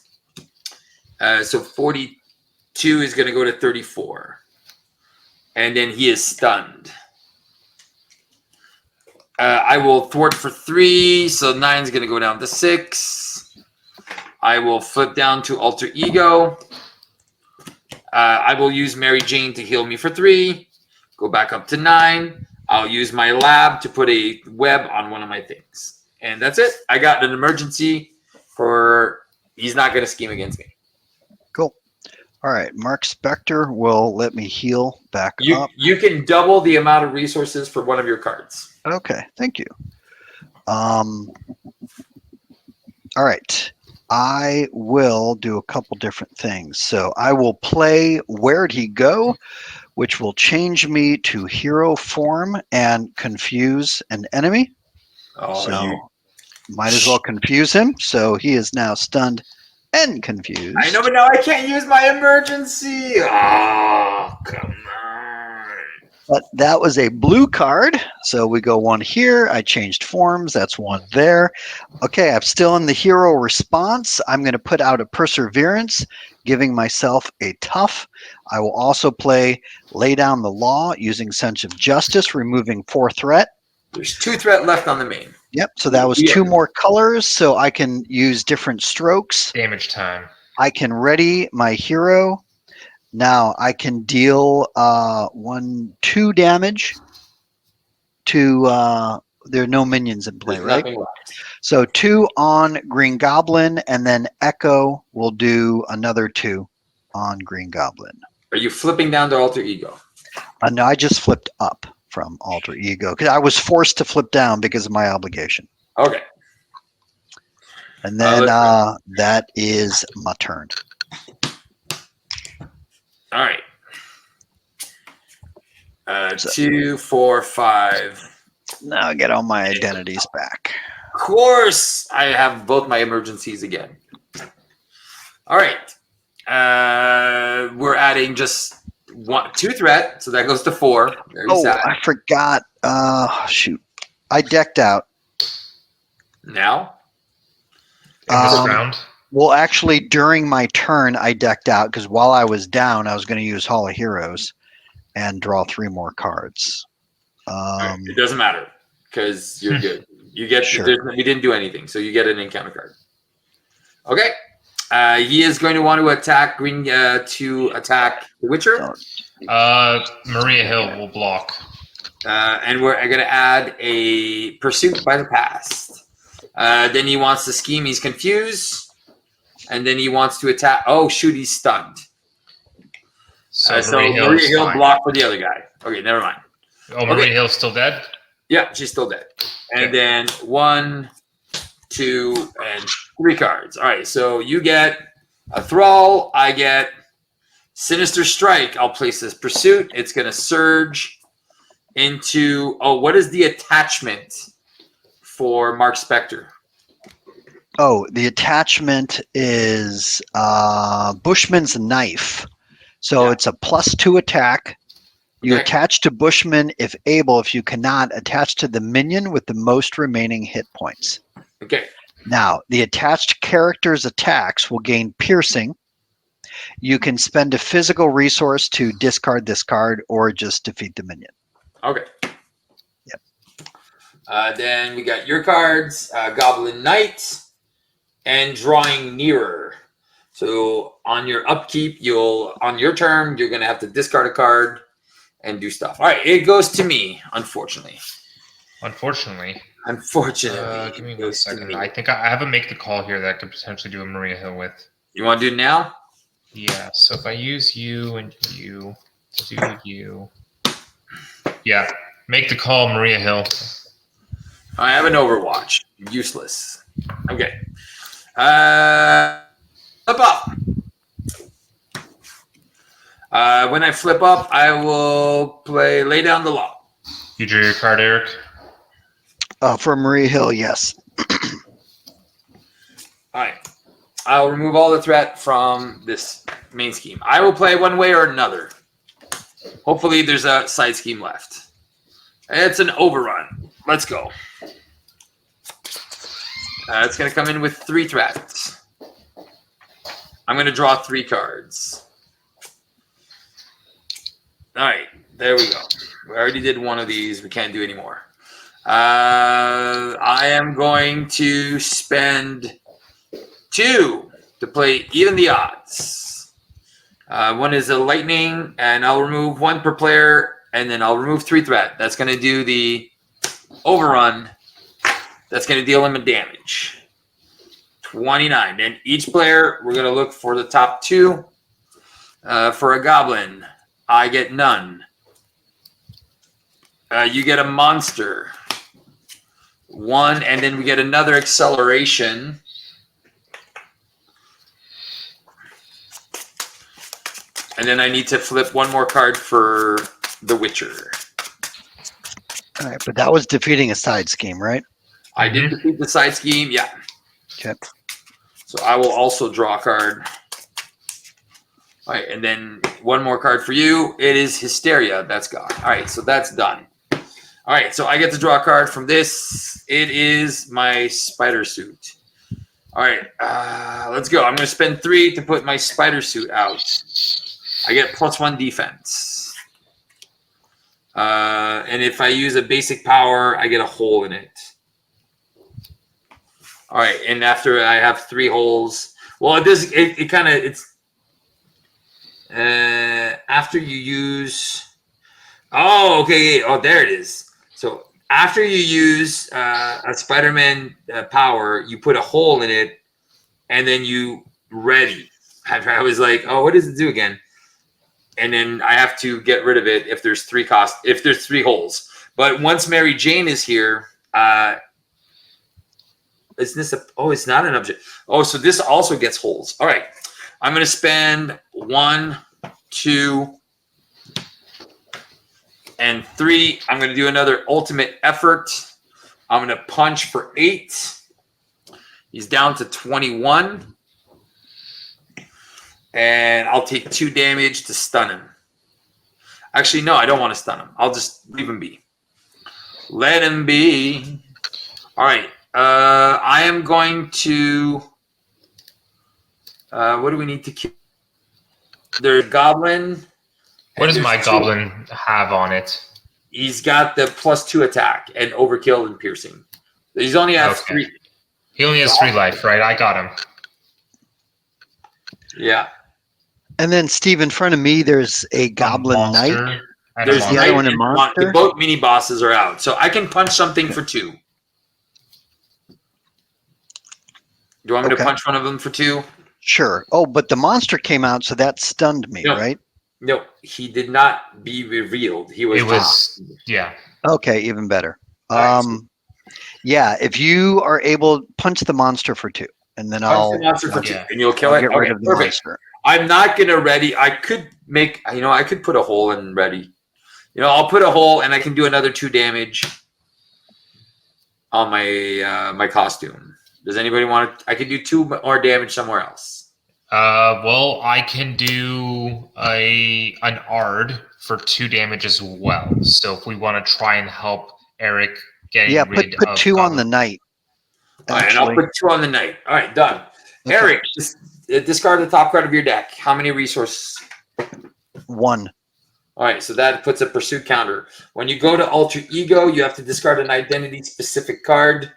So 42 is going to go to 34. And then he is stunned. I will thwart for 3, so 9 is going to go down to 6. I will flip down to alter ego. I will use Mary Jane to heal me for 3. Go back up to 9. I'll use my lab to put a web on one of my things. And that's it. I got an emergency for he's not going to scheme against me. Cool. All right. Mark Spector will let me heal back up. You can double the amount of resources for one of your cards. Okay, thank you. All right, I will do a couple different things. So I will play Where'd He Go, which will change me to hero form and confuse an enemy. Oh, So might as well confuse him. So he is now stunned and confused. I know, but now I can't use my emergency. Oh, come on. But that was a blue card. So we go one here. I changed forms. That's one there. Okay, I'm still in the hero response. I'm going to put out a perseverance, giving myself a tough. I will also play lay down the law using sense of justice, removing 4 threat. There's 2 threat left on the main. Yep, so that was 2 more colors, so I can use different strokes. Damage time. I can ready my hero. Now I can deal 2 damage to, there are no minions in play, There's right? nothing left. So 2 on Green Goblin, and then Echo will do another 2 on Green Goblin. Are you flipping down to alter ego? No, I just flipped up from alter ego because I was forced to flip down because of my obligation. Okay. And then that is my turn. All right. 2, 4, 5. Now I get all my identities back. Of course, I have both my emergencies again. All right. We're adding just 2 threat, so that goes to 4. Very sad. I forgot. Shoot. I decked out. Now? In this round? Well, actually, during my turn, I decked out because while I was down, I was going to use Hall of Heroes and draw 3 more cards. It doesn't matter because you're good. You get Sure. we didn't do anything, so you get an encounter card. Okay. He is going to want to attack Green to attack the Witcher. Maria Hill will block. And we're going to add a Pursuit by the Past. Then he wants to scheme. He's confused. And then he wants to attack. Oh, shoot, he's stunned. So Maria Hill block for the other guy. Okay, never mind. Oh, Maria Hill's still dead? Yeah, she's still dead. And then 1, 2, and 3 cards. All right, so you get a Thrall. I get Sinister Strike. I'll place this Pursuit. It's going to surge into... Oh, what is the attachment for Mark Spector? Oh, the attachment is Bushman's Knife. So it's a +2 attack. You attach to Bushman if able. If you cannot, attach to the minion with the most remaining hit points. Okay. Now, the attached character's attacks will gain piercing. You can spend a physical resource to discard this card or just defeat the minion. Okay. Yep. Then we got your cards, Goblin Knight, and Drawing Nearer. So on your upkeep, on your turn, you're going to have to discard a card and do stuff. All right, it goes to me, unfortunately. Unfortunately. Unfortunately. Give me 1 second. I think I have a make the call here that I could potentially do a Maria Hill with. You want to do it now? Yeah, so if I use you and you to do you. Yeah, make the call, Maria Hill. I have an Overwatch. Useless. Okay. Flip up. When I flip up, I will play Lay Down the Law. You drew your card, Eric? For Maria Hill, yes. All right. I'll remove all the threat from this main scheme. I will play one way or another. Hopefully there's a side scheme left. It's an overrun. Let's go. It's going to come in with 3 threats. I'm going to draw 3 cards. All right. There we go. We already did one of these. We can't do any more. I am going to spend 2 to play Even the Odds. One is a lightning, and I'll remove 1 per player, and then I'll remove 3 threat. That's going to do the overrun. That's going to deal him a damage. 29. And each player, we're going to look for the top 2. For a goblin, I get none. You get a monster. 1, and then we get another acceleration. And then I need to flip one more card for the Witcher. All right, but that was defeating a side scheme, right? I did defeat the side scheme, yeah. Okay. So I will also draw a card. All right, and then one more card for you. It is Hysteria. That's gone. All right, so that's done. All right, so I get to draw a card from this. It is my spider suit. All right, let's go. I'm going to spend 3 to put my spider suit out. I get +1 defense. And if I use a basic power, I get a hole in it. All right, and after I have 3 holes, well, it does. It kind of it's after you use. Oh, okay. Oh, there it is. So after you use a Spider-Man power, you put a hole in it, and then you ready. I was like, oh, what does it do again? And then I have to get rid of it if there's 3 holes. But once Mary Jane is here, is this a? Oh, it's not an object. Oh, so this also gets holes. All right, I'm going to spend 1, 2, and 3. I'm going to do another ultimate effort. I'm going to punch for 8. He's down to 21. And I'll take 2 damage to stun him. Actually, no, I don't want to stun him. I'll just leave him be. Let him be. All right. I am going to... what do we need to kill? There's Goblin. What does my Goblin have on it? He's got the +2 attack and overkill and piercing. He's only has 3. He only has 3 life, right? I got him. Yeah. And then, Steve, in front of me, there's a Goblin Knight. There's the other one in Monster. The both mini bosses are out. So I can punch something for 2. Do you want me to punch one of them for 2? Sure. Oh, but the monster came out, so that stunned me, right? No, he did not be revealed. Yeah. Okay, even better. Right. Yeah, if you are able, punch the monster for 2, and then Punch I'll the monster for 2, and you'll kill it. get rid of the monster. I'm not gonna ready. I could make. I could put a hole in ready. I'll put a hole, and I can do another 2 damage on my my costume. Does anybody want to? I could do 2 more damage somewhere else. Well, I can do an Ard for 2 damage as well. So if we want to try and help Eric getting rid of... put 2 on the knight. All right, and I'll put 2 on the knight. All right, done. Okay. Eric, just discard the top card of your deck. How many resources? 1. All right, so that puts a pursuit counter. When you go to Alter Ego, you have to discard an identity-specific card,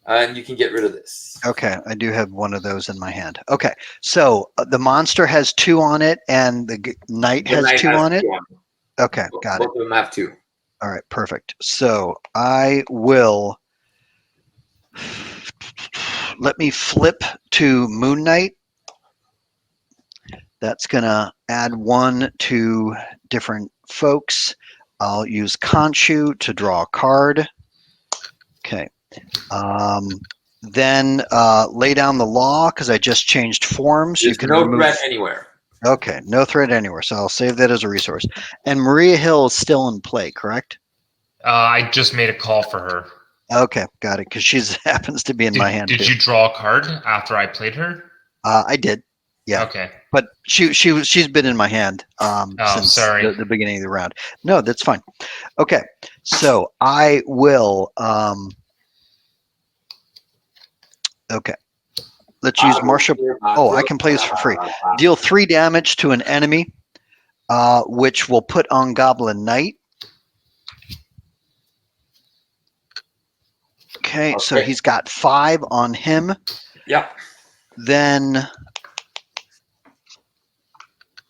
and you can get rid of this. Okay, I do have one of those in my hand. Okay, so the monster has 2 on it, and the knight has 2 on it? Okay, got it. Both of them have 2. All right, perfect. So I will... Let me flip to Moon Knight. That's going to add 1 to different folks. I'll use Khonshu to draw a card. Okay. Then lay down the law because I just changed forms. There's no threat anywhere. Okay, no threat anywhere. So I'll save that as a resource. And Maria Hill is still in play, correct? I just made a call for her. Okay, got it. Because she happens to be in my hand. Did you draw a card after I played her? I did. Yeah. Okay. But she's been in my hand since the beginning of the round. No, that's fine. Okay, so I will. Okay, let's use Marshall. Oh, I can play this for free. Deal 3 damage to an enemy, which will put on Goblin Knight. Okay, so he's got 5 on him. Yeah. Then,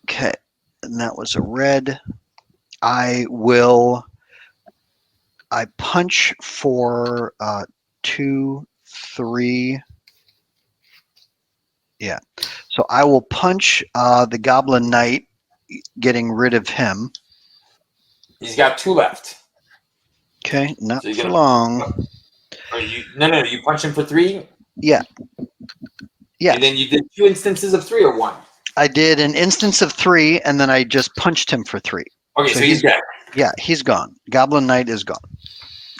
okay, and that was a red. I punch for 2, 3. Yeah, so I will punch the Goblin Knight, getting rid of him. He's got 2 left. Okay, not so for long. No, you punch him for 3? Yeah. Yeah. And then you did 2 instances of 3 or 1? I did an instance of 3, and then I just punched him for 3. Okay, so he's dead. Yeah, he's gone. Goblin Knight is gone.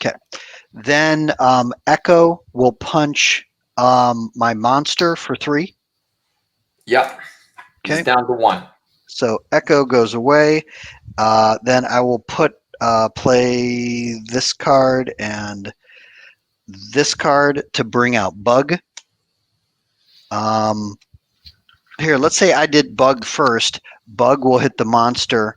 Okay. Then Echo will punch my monster for 3. Yep. He's Okay. down to 1. So Echo goes away. Then I will play this card and this card to bring out Bug. Here, let's say I did Bug first. Bug will hit the monster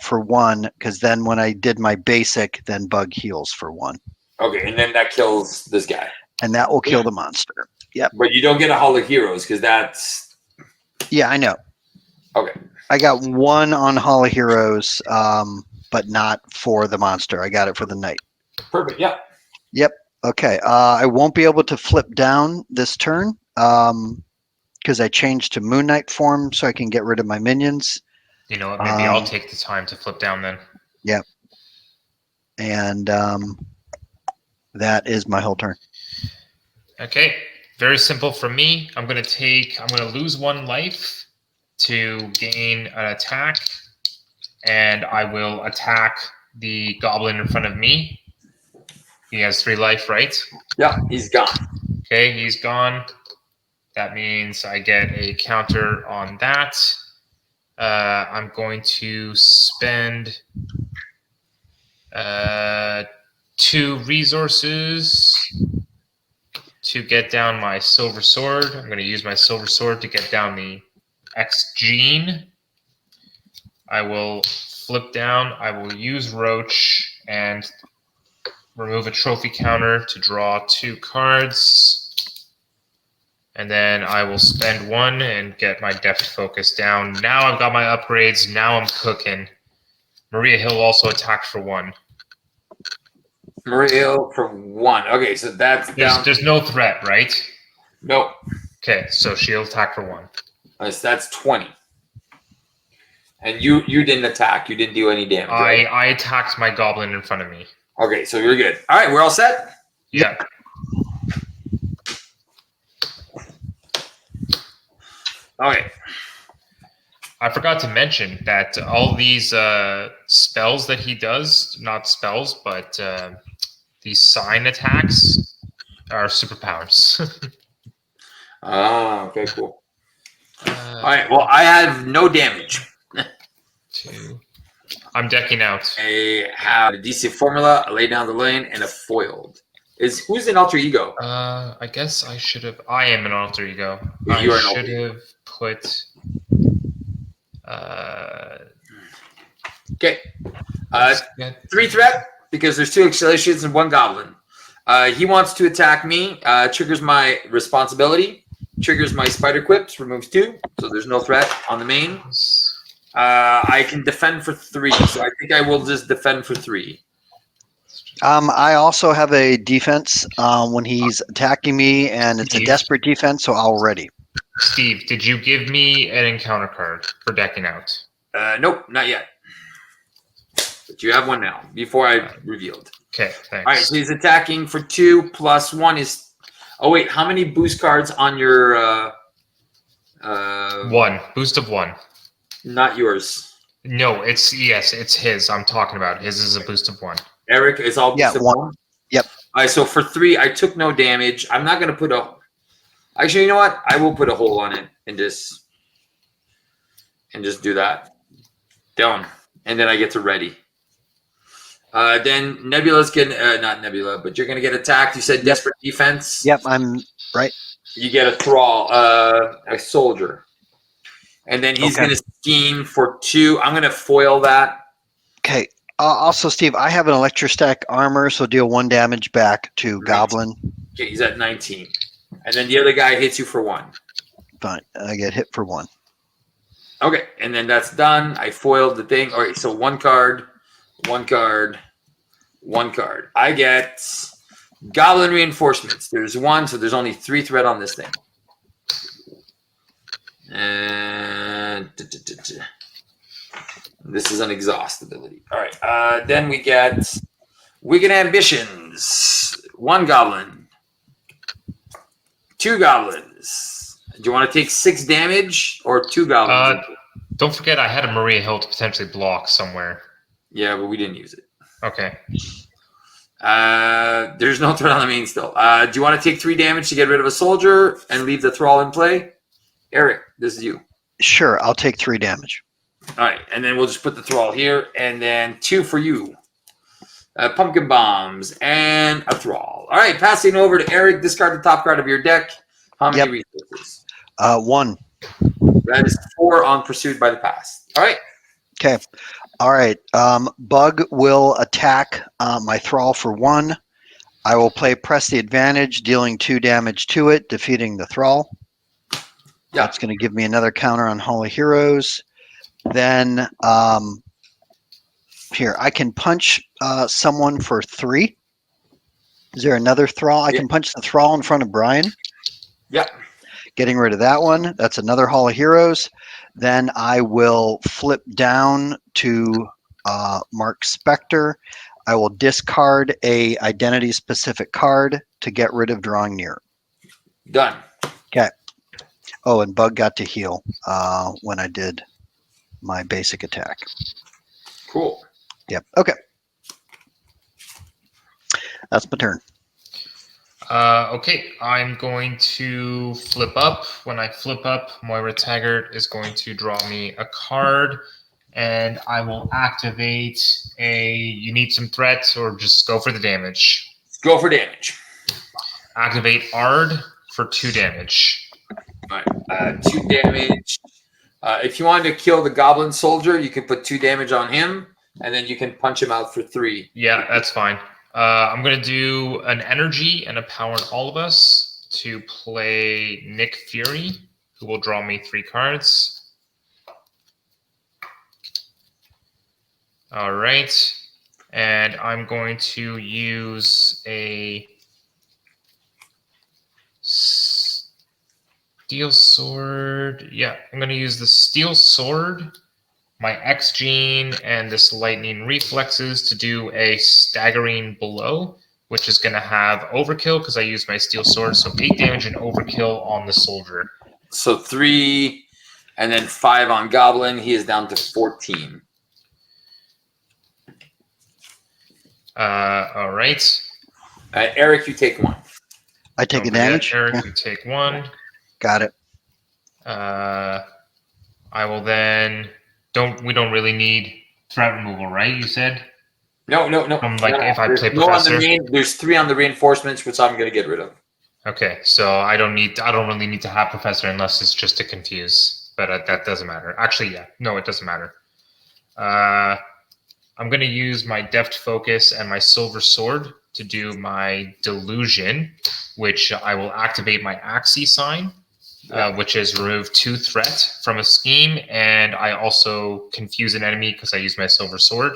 for 1, because then when I did my basic, then Bug heals for 1. Okay, and then that kills this guy. And that will kill the monster. Yep. But you don't get a Hall of Heroes because that's... Yeah, I know. Okay. I got 1 on Hall of Heroes, but not for the monster. I got it for the knight. Perfect, yeah. Yep. Okay. I won't be able to flip down this turn because I changed to Moon Knight form so I can get rid of my minions. You know what? Maybe I'll take the time to flip down then. Yep. And that is my whole turn. Okay. Very simple for me. I'm going to lose 1 life to gain an attack, and I will attack the goblin in front of me. He has 3 life, right? Yeah, he's gone. Okay, he's gone. That means I get a counter on that. I'm going to spend 2 resources to get down my silver sword. I'm going to use my silver sword to get down the X gene. I will flip down. I will use Roach and remove a trophy counter to draw 2 cards. And then I will spend 1 and get my depth focus down. Now I've got my upgrades. Now I'm cooking. Maria Hill also attacked for 1. Maria Hill for 1. Okay, so that's down. There's no threat, right? Nope. Okay, so she'll attack for 1. So that's 20. And you didn't attack. You didn't do any damage, right? I attacked my goblin in front of me. Okay, so you're good. All right, we're all set? Yeah. Okay. I forgot to mention that all these spells that he does, not spells, but these sign attacks are superpowers. Okay, cool. All right, well, I have no damage. 2. I'm decking out. I have a DC formula, a lay down the lane, and a foiled. Who's an alter ego? I guess I should have. I am an alter ego. You are an I alter should ego. have put. Okay. 3 threat because there's 2 exhalations and 1 goblin. He wants to attack me. Triggers my responsibility. Triggers my spider quips. Removes 2. So there's no threat on the main. I can defend for 3. So I think I will just defend for 3. I also have a defense when he's attacking me, and it's a desperate defense, so I'll ready. Steve, did you give me an encounter card for decking out? Nope, not yet. But you have 1 now, before I revealed. Okay, thanks. All right, so he's attacking for 2 plus 1 is... Oh, wait, how many boost cards on your... 1. Boost of 1. Not yours. No, it's his. I'm talking about. His is a boost of 1. Eric is all boost of 1? Yep. All right, so for 3, I took no damage. I'm not going to put a... Actually, you know what? I will put a hole on it and just do that. Down. And then I get to ready. Then Nebula's getting... not Nebula, but you're going to get attacked. You said desperate defense. Yep, I'm right. You get a thrall, a soldier. And then he's going to scheme for 2. I'm going to foil that. Okay. Also, Steve, I have an electrostatic armor, so deal 1 damage back to 19. Goblin. Okay, he's at 19. And then the other guy hits you for 1. Fine. I get hit for 1. Okay, and then that's done. I foiled the thing. All right, so 1 card, 1 card, 1 card. I get Goblin Reinforcements. There's 1, so there's only 3 threat on this thing. And this is an exhaust ability. All right, then we get Wicked Ambitions. 1 goblin. 2 goblins. Do you want to take 6 damage or 2 goblins? Don't forget, I had a Maria Hill to potentially block somewhere. Yeah, but we didn't use it. Okay. There's no threat on the main still. Do you want to take 3 damage to get rid of a soldier and leave the thrall in play? Eric, this is you. Sure, I'll take 3 damage. All right, and then we'll just put the thrall here, and then 2 for you. Pumpkin bombs and a thrall. All right, passing over to Eric. Discard the top card of your deck. How many resources? 1. That is 4 on Pursued by the Past. All right. Okay. All right. Bug will attack my thrall for 1. I will play Press the Advantage, dealing 2 damage to it, defeating the thrall. Yeah. That's going to give me another counter on Hall of Heroes. Then here, I can punch someone for 3. Is there another thrall? I can punch the thrall in front of Brian. Yeah. Getting rid of that one. That's another Hall of Heroes. Then I will flip down to Mark Spectre. I will discard a identity-specific card to get rid of Drawing Near. Done. Okay. Oh, and Bug got to heal when I did my basic attack. Cool. Yep. Okay. That's my turn. Okay, I'm going to flip up. When I flip up, Moira Taggart is going to draw me a card, and I will activate a you need some threats or just go for the damage. Go for damage. Activate Ard for 2 damage. All right. 2 damage. If you wanted to kill the goblin soldier, you can put 2 damage on him, and then you can punch him out for 3. Yeah, that's fine. I'm going to do an energy and a power in all of us to play Nick Fury, who will draw me 3 cards. All right. And I'm going to use a Steel Sword. Yeah, I'm going to use the Steel Sword, my X Gene, and this Lightning Reflexes to do a Staggering Blow, which is going to have Overkill because I use my Steel Sword. So 8 damage and Overkill on the soldier. So 3 and then 5 on Goblin. He is down to 14. All right. Eric, you take 1. I take a damage? Eric, Yeah. you take 1. Got it. I will then... We don't really need threat removal, right? You said? No. From if I There's play no on Professor. there's 3 on the reinforcements, which I'm going to get rid of. Okay, so I don't really need to have Professor unless it's just to confuse. But that doesn't matter. Actually, yeah. No, it doesn't matter. I'm going to use my Deft Focus and my Silver Sword to do my Delusion, which I will activate my Axis sign, which is remove 2 threat from a scheme, and I also confuse an enemy because I use my Silver Sword.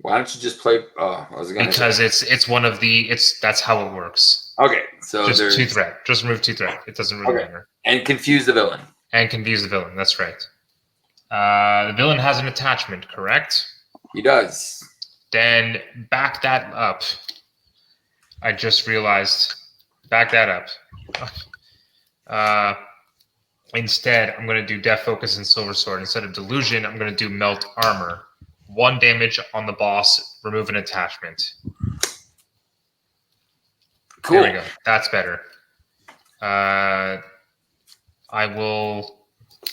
Why don't you just play? Because it's one of the that's how it works. Okay, so just there's 2 threat. Just remove 2 threat. It doesn't really matter. And confuse the villain. And confuse the villain. That's right. The villain has an attachment, correct? He does. Then back that up. I just realized. Back that up. Instead, I'm going to do Death Focus and Silver Sword. Instead of Delusion, I'm going to do Melt Armor. 1 damage on the boss. Remove an attachment. Cool. There we go. That's better. I will...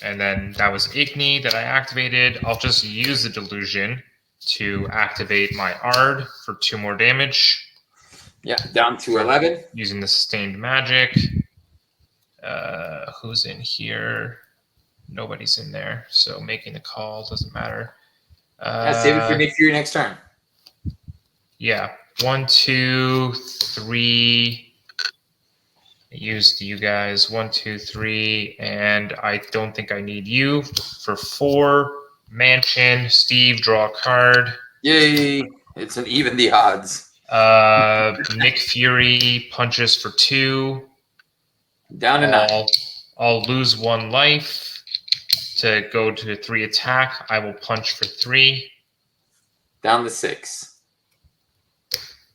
And then that was Igni that I activated. I'll just use the Delusion to activate my Ard for 2 more damage. Yeah, down to 11. Using the Sustained Magic. Who's in here? Nobody's in there, so making the call doesn't matter. Save it for Nick Fury next turn. Yeah. 1, 2, 3. I used you guys. 1, 2, 3, and I don't think I need you for 4. Mansion. Steve, draw a card. Yay! It's an even the odds. Nick Fury punches for 2. Down to 9. I'll lose 1 life to go to 3 attack. I will punch for 3. Down to 6.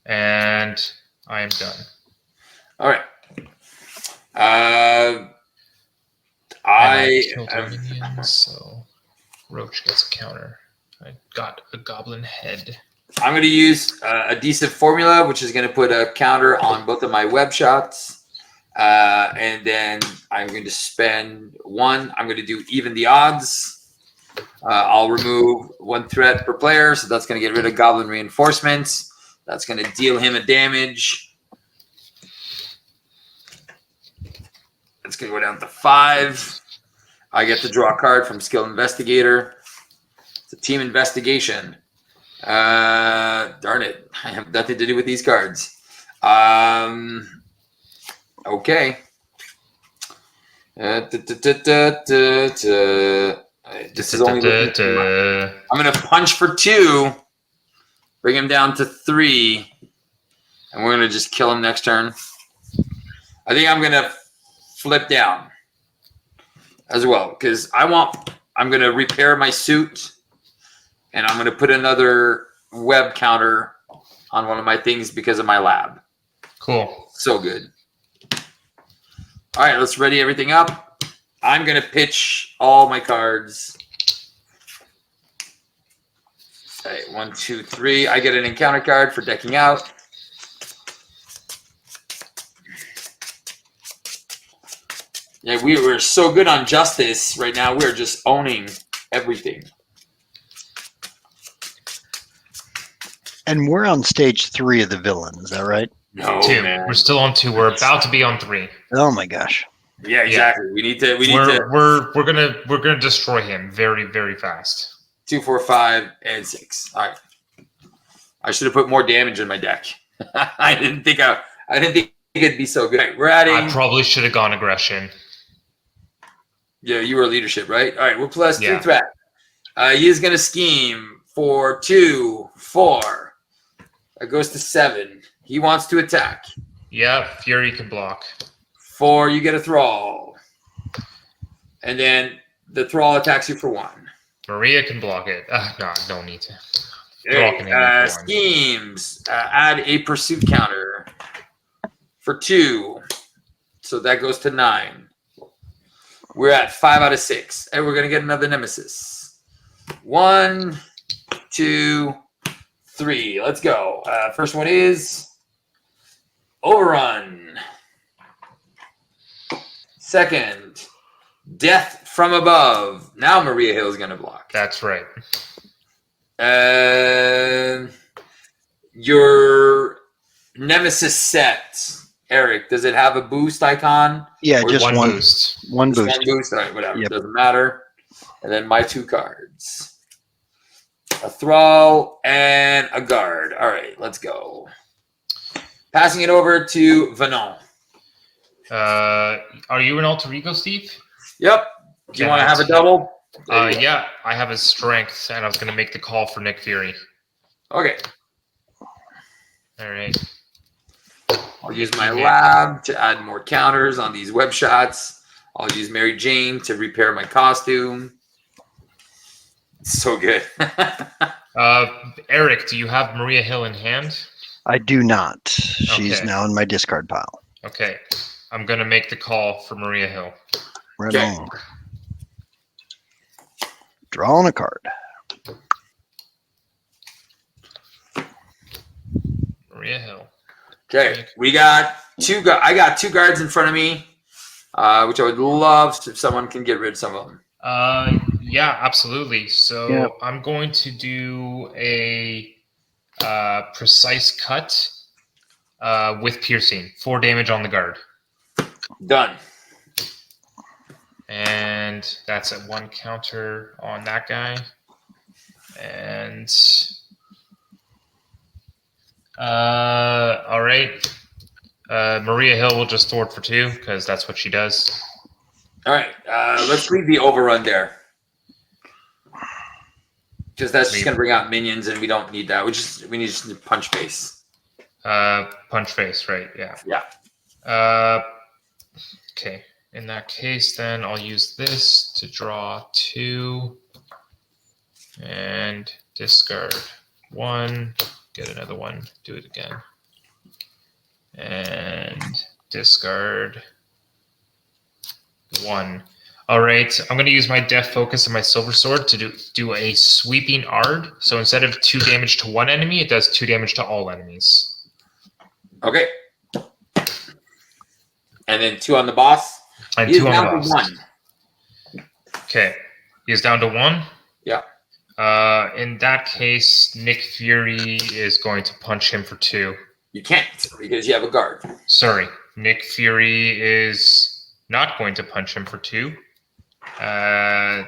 And I am done. All right. I killed a minion, so Roach gets a counter. I got a goblin head. I'm going to use a decent formula, which is going to put a counter on both of my web shots. And then I'm going to spend 1. I'm going to do even the odds. I'll remove 1 threat per player. So that's going to get rid of goblin reinforcements. That's going to deal him a damage. It's going to go down to 5. I get to draw a card from Skill Investigator. It's a team investigation. Darn it. I have nothing to do with these cards. Okay. This is only I'm going to punch for 2. Bring him down to 3. And we're going to just kill him next turn. I think I'm going to flip down as well. Because I'm going to repair my suit. And I'm going to put another web counter on one of my things because of my lab. Cool. So good. All right, let's ready everything up. I'm going to pitch all my cards. All right, 1, 2, 3. I get an encounter card for decking out. Yeah, we were so good on Justice right now. We're just owning everything. And we're on stage 3 of the villain. Is that right? No, 2. man. We're still on 2. We're about to be on 3. Oh my gosh. Yeah, exactly. We need to. We're gonna destroy him very, very fast. 2, 4, 5, and 6. All right. I should have put more damage in my deck. I didn't think it'd be so good. Right, we're adding. I probably should have gone aggression. Yeah, you were leadership, right? All right, we're plus 2 threat. He is gonna scheme for 2, 4. That goes to 7. He wants to attack. Yeah, Fury can block. 4, you get a thrall. And then the thrall attacks you for 1. Maria can block it. No, don't need to. Thrall can hit me for 1. Schemes. Add a pursuit counter for 2. So that goes to 9. We're at 5 out of 6. And we're going to get another nemesis. 1, 2, 3. Let's go. First one is Overrun. Second, Death from Above. Now Maria Hill is going to block. That's right. Your nemesis set, Eric, does it have a boost icon? Yeah, Or just one boost. One Just boost. one boost? All right, whatever. Yep. Doesn't matter. And then my 2 cards. A Thrall and a Guard. All right, let's go. Passing it over to Venon. Are you an alter ego, Steve? Yep. Do you want to have a double? Yeah, I have his strength, and I was going to make the call for Nick Fury. Okay. All right. I'll use my lab to add more counters on these web shots. I'll use Mary Jane to repair my costume. It's so good. Eric, do you have Maria Hill in hand? I do not. She's Okay. now in my discard pile. Okay. I'm going to make the call for Maria Hill. Right Okay. on. Drawing a card. Maria Hill. Okay, we got 2. I got 2 guards in front of me, which I would love if someone can get rid of some of them. Yeah, absolutely. So Yep. I'm going to do a precise cut with piercing. 4 damage on the guard. Done. And that's at 1 counter on that guy. And all right. Maria Hill will just thwart for 2 because that's what she does. All right, let's leave the overrun there. Because that's just going to bring out minions, and we don't need that. We need just punch face. Punch face, right? Yeah. Yeah. Okay. In that case, then I'll use this to draw 2 and discard 1. Get another one. Do it again. And discard 1. All right, I'm going to use my Death Focus and my Silver Sword to do a sweeping Ard. So instead of 2 damage to one enemy, it does 2 damage to all enemies. Okay. And then 2 on the boss. And He 2 is on the down boss. to 1. Okay, he is down to 1. Yeah. In that case, Nick Fury is going to punch him for 2. You can't because you have a guard. Sorry, Nick Fury is not going to punch him for 2. Yeah.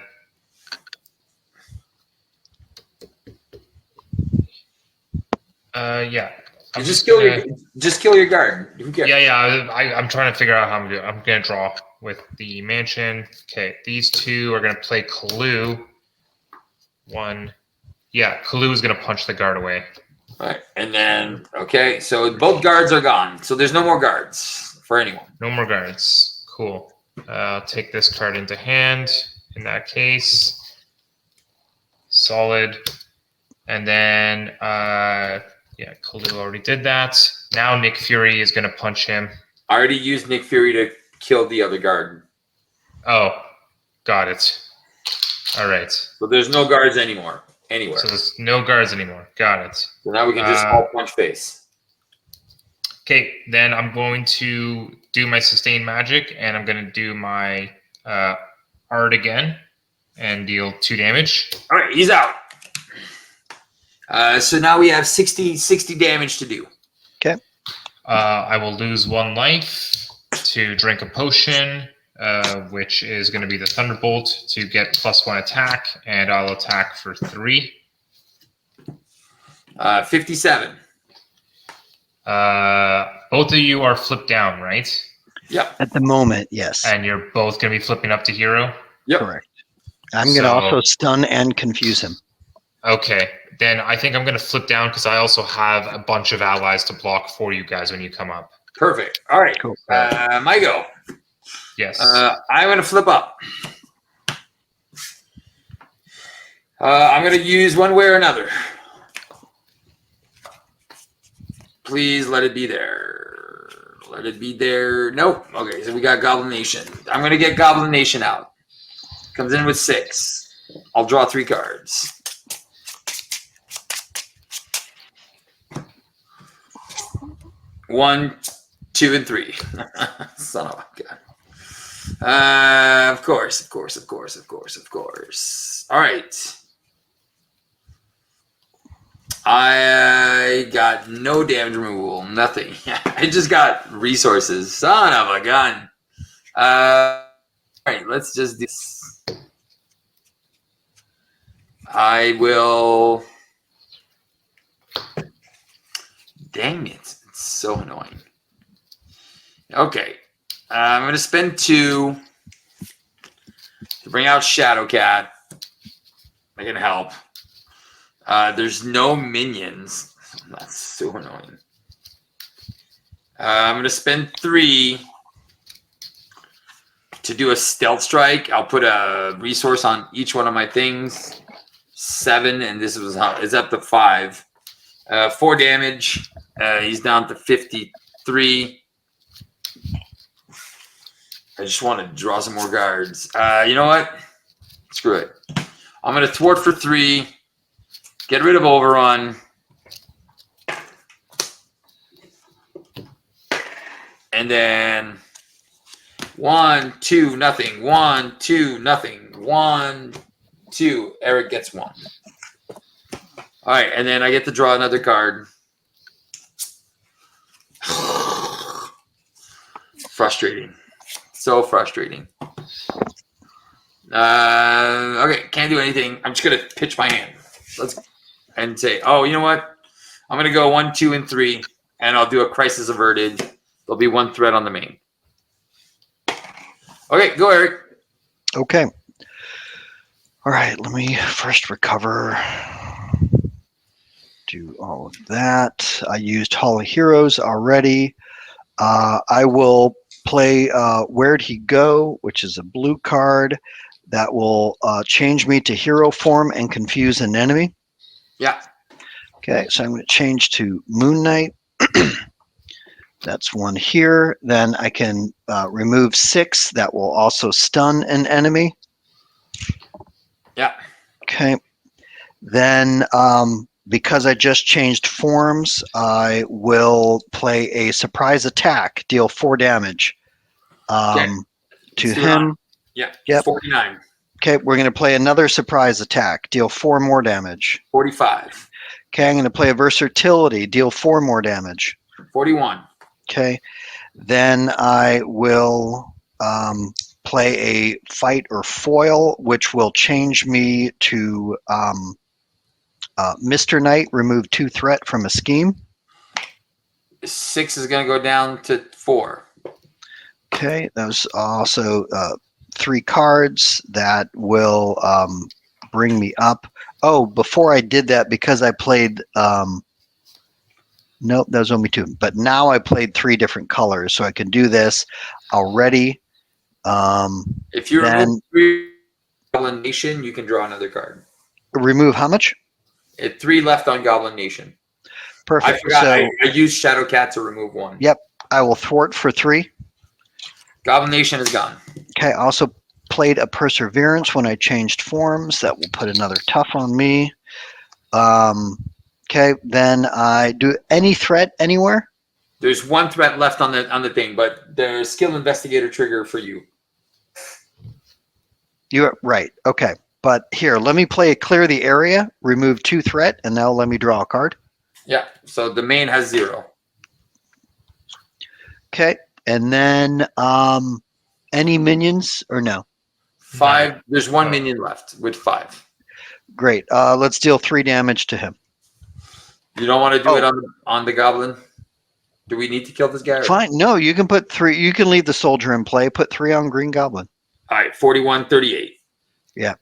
Just kill your guard. Who cares? Yeah. I'm trying to figure out how I'm going to do it. I'm going to draw with the mansion. Okay, these 2 are going to play Kalu. 1. Yeah, Kalu is going to punch the guard away. All right, and then okay, so both guards are gone. So there's no more guards for anyone. No more guards. Cool. I'll take this card into hand. In that case, solid. And then, yeah, Kalu already did that. Now Nick Fury is going to punch him. I already used Nick Fury to kill the other guard. Oh, got it. All right. So there's no guards anymore. Anywhere. So there's no guards anymore. Got it. So now we can just all punch face. Okay, then I'm going to do my sustain magic, and I'm going to do my art again and deal 2 damage. All right, he's out. So now we have 60 damage to do. Okay. I will lose 1 life to drink a potion, which is going to be the Thunderbolt to get +1 attack, and I'll attack for 3. 57. Both of you are flipped down, right? Yep. At the moment, yes. And you're both going to be flipping up to hero? Yep. Correct. I'm going to also stun and confuse him. Okay. Then I think I'm going to flip down because I also have a bunch of allies to block for you guys when you come up. Perfect. All right. Cool. My go. Yes. I'm going to flip up. I'm going to use one way or another. Please let it be there. Let it be there. Nope. Okay, so we got Goblin Nation. I'm going to get Goblin Nation out. Comes in with 6. I'll draw 3 cards. One, 2, and 3. Son of a gun. Of course. All right. I got no damage removal, nothing. I just got resources. Son of a gun. All right, let's just do this. I will. Dang it. It's so annoying. Okay. I'm going to spend 2 to bring out Shadowcat. I can help. There's no minions. That's so annoying. I'm going to spend 3 to do a stealth strike. I'll put a resource on each one of my things. 7, and this was how it's up to 5. 4 damage. He's down to 53. I just want to draw some more guards. You know what? Screw it. I'm going to thwart for 3. Get rid of Overrun. And then 1, 2, nothing. 1, 2, nothing. 1, 2. Eric gets 1. All right, and then I get to draw another card. Frustrating. So frustrating. Okay, can't do anything. I'm just going to pitch my hand. And say, oh, you know what? I'm going to go 1, 2, and 3, and I'll do a Crisis Averted. There'll be 1 threat on the main. Okay, go, Eric. Okay. All right, let me first recover. Do all of that. I used Hall of Heroes already. I will play Where'd He Go, which is a blue card that will change me to hero form and confuse an enemy. Yeah. Okay, so I'm going to change to Moon Knight. That's one here. Then I can remove 6. That will also stun an enemy. Yeah. Okay. Then, because I just changed forms, I will play a surprise attack, deal 4 damage Okay. to Let's do it on. him. Yeah. Yep. 49. Okay, we're going to play another surprise attack, deal 4 more damage. 45. Okay, I'm going to play a versatility, deal 4 more damage. 41. Okay, then I will play a fight or foil, which will change me to Mr. Knight, remove 2 threat from a scheme. 6 is going to go down to 4. Okay, those also 3 cards that will bring me up. Oh, before I did that, because I played, nope, that was only 2. But now I played 3 different colors, so I can do this already. If you then remove 3 Goblin Nation, you can draw another card. remove how much? 3 left on Goblin Nation. Perfect. I forgot. So, I used Shadowcat to remove 1. Yep, I will thwart for 3. Goblin Nation is gone. Okay, I also played a Perseverance when I changed forms. That will put another tough on me. Okay, then I do any threat anywhere. There's 1 threat left on the thing, but there's skill investigator trigger for you. You're right. Okay, but here, let me play clear the area, remove 2 threat, and now let me draw a card. Yeah. So the main has 0. Okay, and then any minions or no? 5. There's 1 No. minion left with 5. Great. Let's deal 3 damage to him. You don't want to do it on the goblin? Do we need to kill this guy? Fine. No, you can put 3. You can leave the soldier in play. Put 3 on Green Goblin. All right, 41, 38. Yeah.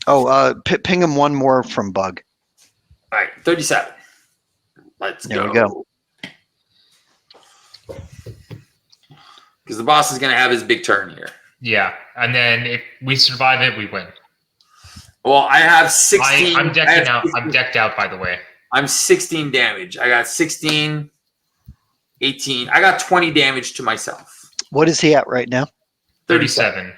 Oh, ping him 1 more from Bug. All right, 37. Let's There go. we go. Because the boss is going to have his big turn here. Yeah, and then if we survive it, we win. Well, I have 16. I'm decking out. I'm decked out, by the way. I'm 16 damage. I got 16, 18. I got 20 damage to myself. What is he at right now? 37.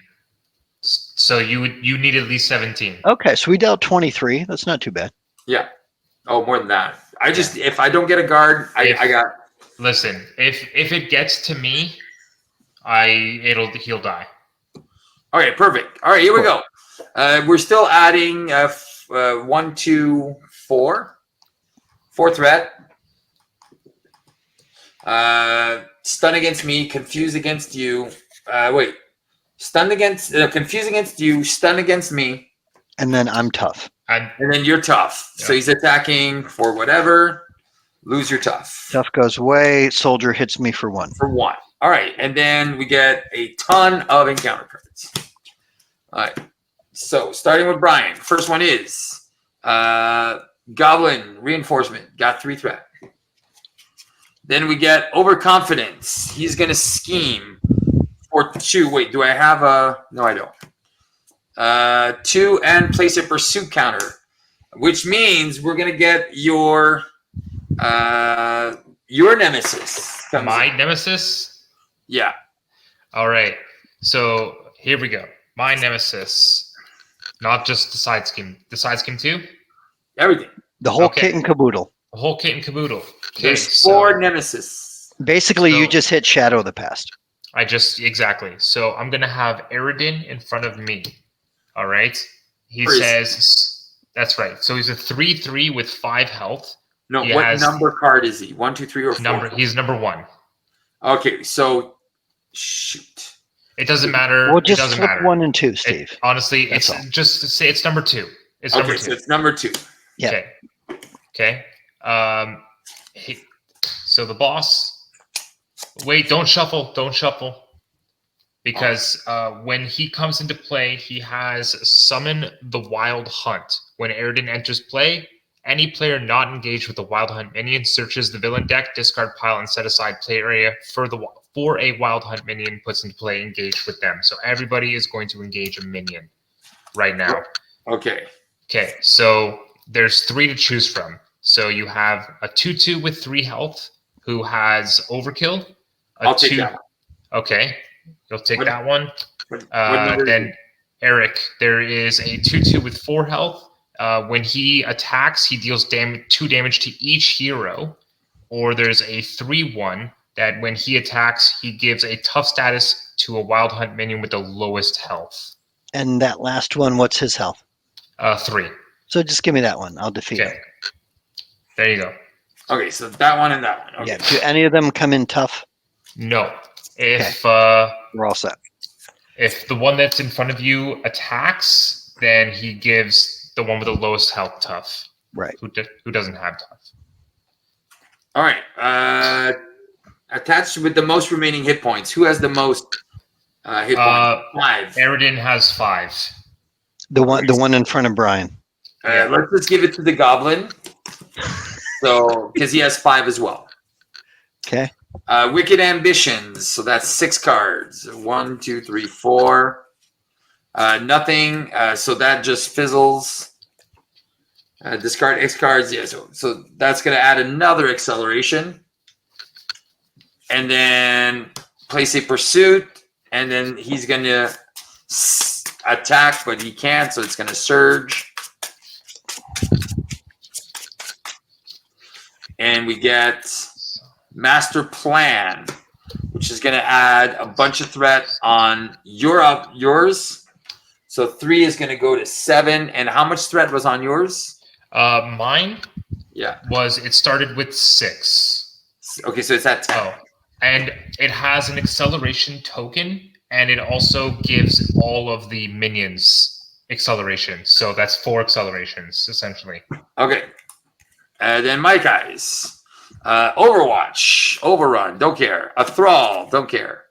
So you need at least 17. Okay, so we dealt 23. That's not too bad. Yeah. Oh, more than that. I just if I don't get a guard, I got. Listen, if it gets to me, he'll die. Okay, perfect. All right, here we go. We're still adding 1, 2, 4. 4 threat. Stun against me. Confuse against you. Wait. Stun against. Confuse against you. Stun against me. And then I'm tough. And then you're tough. Yeah. So he's attacking for whatever. Lose your tough. Tough goes away. Soldier hits me for 1. For 1. All right. And then we get a ton of encounter cards. All right. So starting with Brian. First one is Goblin Reinforcement. Got 3 threat. Then we get Overconfidence. He's going to scheme for 2. Wait, do I have a... No, I don't. 2 and place a pursuit counter, which means we're going to get your nemesis. My nemesis? Yeah. All right. So here we go. My nemesis. Not just the side scheme. The side scheme too? Everything. The whole Okay. kit and caboodle. The whole kit and caboodle. Okay, There's 4 nemesis. Basically, you So- just hit Shadow of the Past. Exactly. So I'm going to have Aridin in front of me. All right. He Where is says, that's right. So he's a 3/3 with 5 health. No, He what has- number card is he? 1, 2, 3, or 4? He's number 1. Okay, so shoot. It doesn't matter. We'll It just doesn't flip matter. 1 and 2, Steve. Honestly, That's it's all. just say it's number 2. It's Okay, number 2. so it's number 2. Yeah. Okay. So the boss. Wait, don't shuffle. Don't shuffle. Because when he comes into play, he has Summon the Wild Hunt. When Aridin enters play, any player not engaged with the Wild Hunt minion searches the villain deck, discard pile, and set aside play area for a Wild Hunt minion puts into play engaged with them. So everybody is going to engage a minion right now. Okay. Okay, so there's 3 to choose from. So you have a 2/2 with 3 health, who has Overkill. I'll take that one. Okay, you'll take that one. What number Then Eric, there is a 2/2 with 4 health. When he attacks, he deals 2 damage to each hero. Or there's a 3/1 that when he attacks, he gives a tough status to a Wild Hunt minion with the lowest health. And that last one, what's his health? 3. So just give me that one. I'll defeat Okay. him. There you go. Okay, so that one and that one. Okay. Yeah. Do any of them come in tough? No. If We're all set. if the one that's in front of you attacks, then he gives the one with the lowest health tough. Right. Who doesn't have tough. All right. Attached with the most remaining hit points. Who has the most hit points? 5. Aridin has 5. The one in front of Brian. Let's just give it to the goblin. So, because he has 5 as well. Okay. Wicked Ambitions. So that's 6 cards. 1, 2, 3, 4. Nothing. So that just fizzles. Discard X cards. Yeah. So that's going to add another acceleration. And then place a pursuit. And then he's going to attack, but he can't. So it's going to surge. And we get Master Plan, which is going to add a bunch of threat on yours. So 3 is going to go to 7. And how much threat was on yours? Mine it started with 6. Okay, so it's at 10. Oh, and it has an acceleration token, and it also gives all of the minions acceleration. So that's 4 accelerations, essentially. Okay. Then my guys. Overwatch, Overrun, don't care. A Thrall, don't care.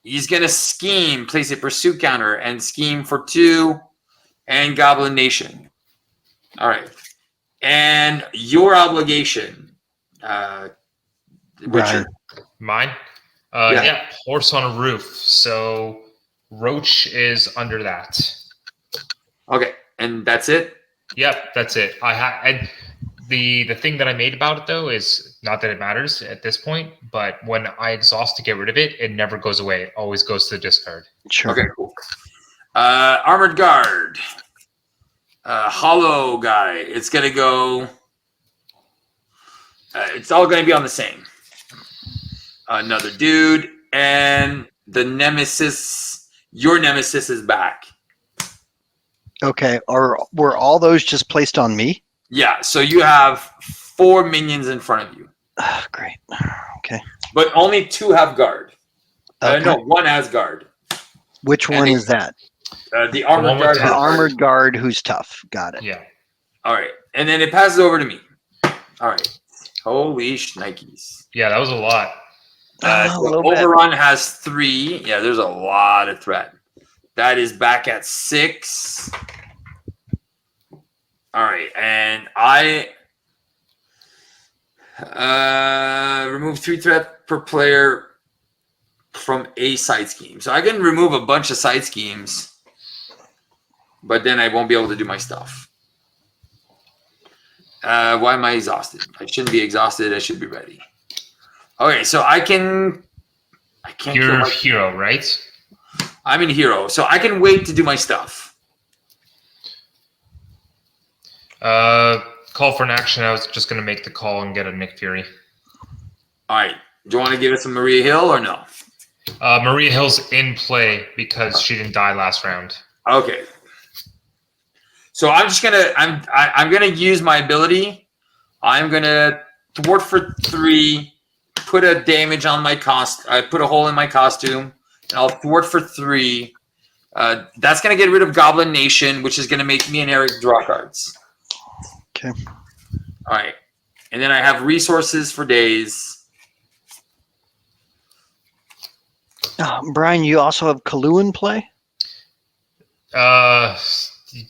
He's going to scheme, place a pursuit counter, and scheme for 2, and Goblin Nation. All right. And your obligation, Richard. Mine? Yeah. Horse on a Roof. So Roach is under that. Okay. And that's it? Yep, that's it. And the thing that I made about it, though, is not that it matters at this point, but when I exhaust to get rid of it, it never goes away. It always goes to the discard. Sure. Okay, cool. Armored Guard. Hollow guy. It's going to go... it's all going to be on the same. Another dude. And the Nemesis... Your Nemesis is back. Okay. Were all those just placed on me? Yeah, so you have 4 minions in front of you. Great. Okay. But only 2 have guard. Okay. No, 1 has guard. Which one is that? The armored guard. The armored guard who's tough. Got it. Yeah. All right. And then it passes over to me. All right. Holy shnikes. Yeah, that was a lot. So Overrun has 3. Yeah, there's a lot of threat. That is back at 6. All right. And I remove 3 threat per player from a side scheme. So I can remove a bunch of side schemes, but then I won't be able to do my stuff. Why am I exhausted? I shouldn't be exhausted. I should be ready. Okay, so I can't. You're a hero, right? I'm in hero, so I can wait to do my stuff. Call for an action. I was just going to make the call and get a Nick Fury. All right. Do you want to give us a Maria Hill or no? Maria Hill's in play because she didn't die last round. Okay. So I'm just gonna I'm gonna use my ability. I'm gonna thwart for 3, put a damage on my put a hole in my costume, and I'll thwart for 3. That's gonna get rid of Goblin Nation, which is gonna make me and Eric draw cards. Okay. All right. And then I have resources for days. Brian, you also have Kalu in play?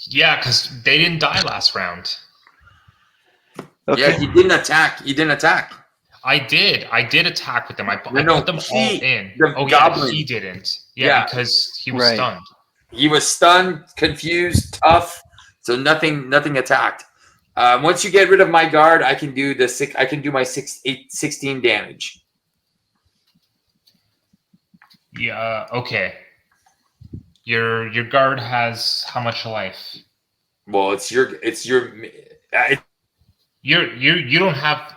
Yeah, because they didn't die last round. Okay. Yeah, he didn't attack. I did attack with them. I put them all in. Goblin. He didn't. Yeah, because he was stunned. He was stunned, confused, tough. So nothing attacked. Once you get rid of my guard, I can do my 16 damage. Yeah. Okay. Your guard has how much life? Well, You don't have.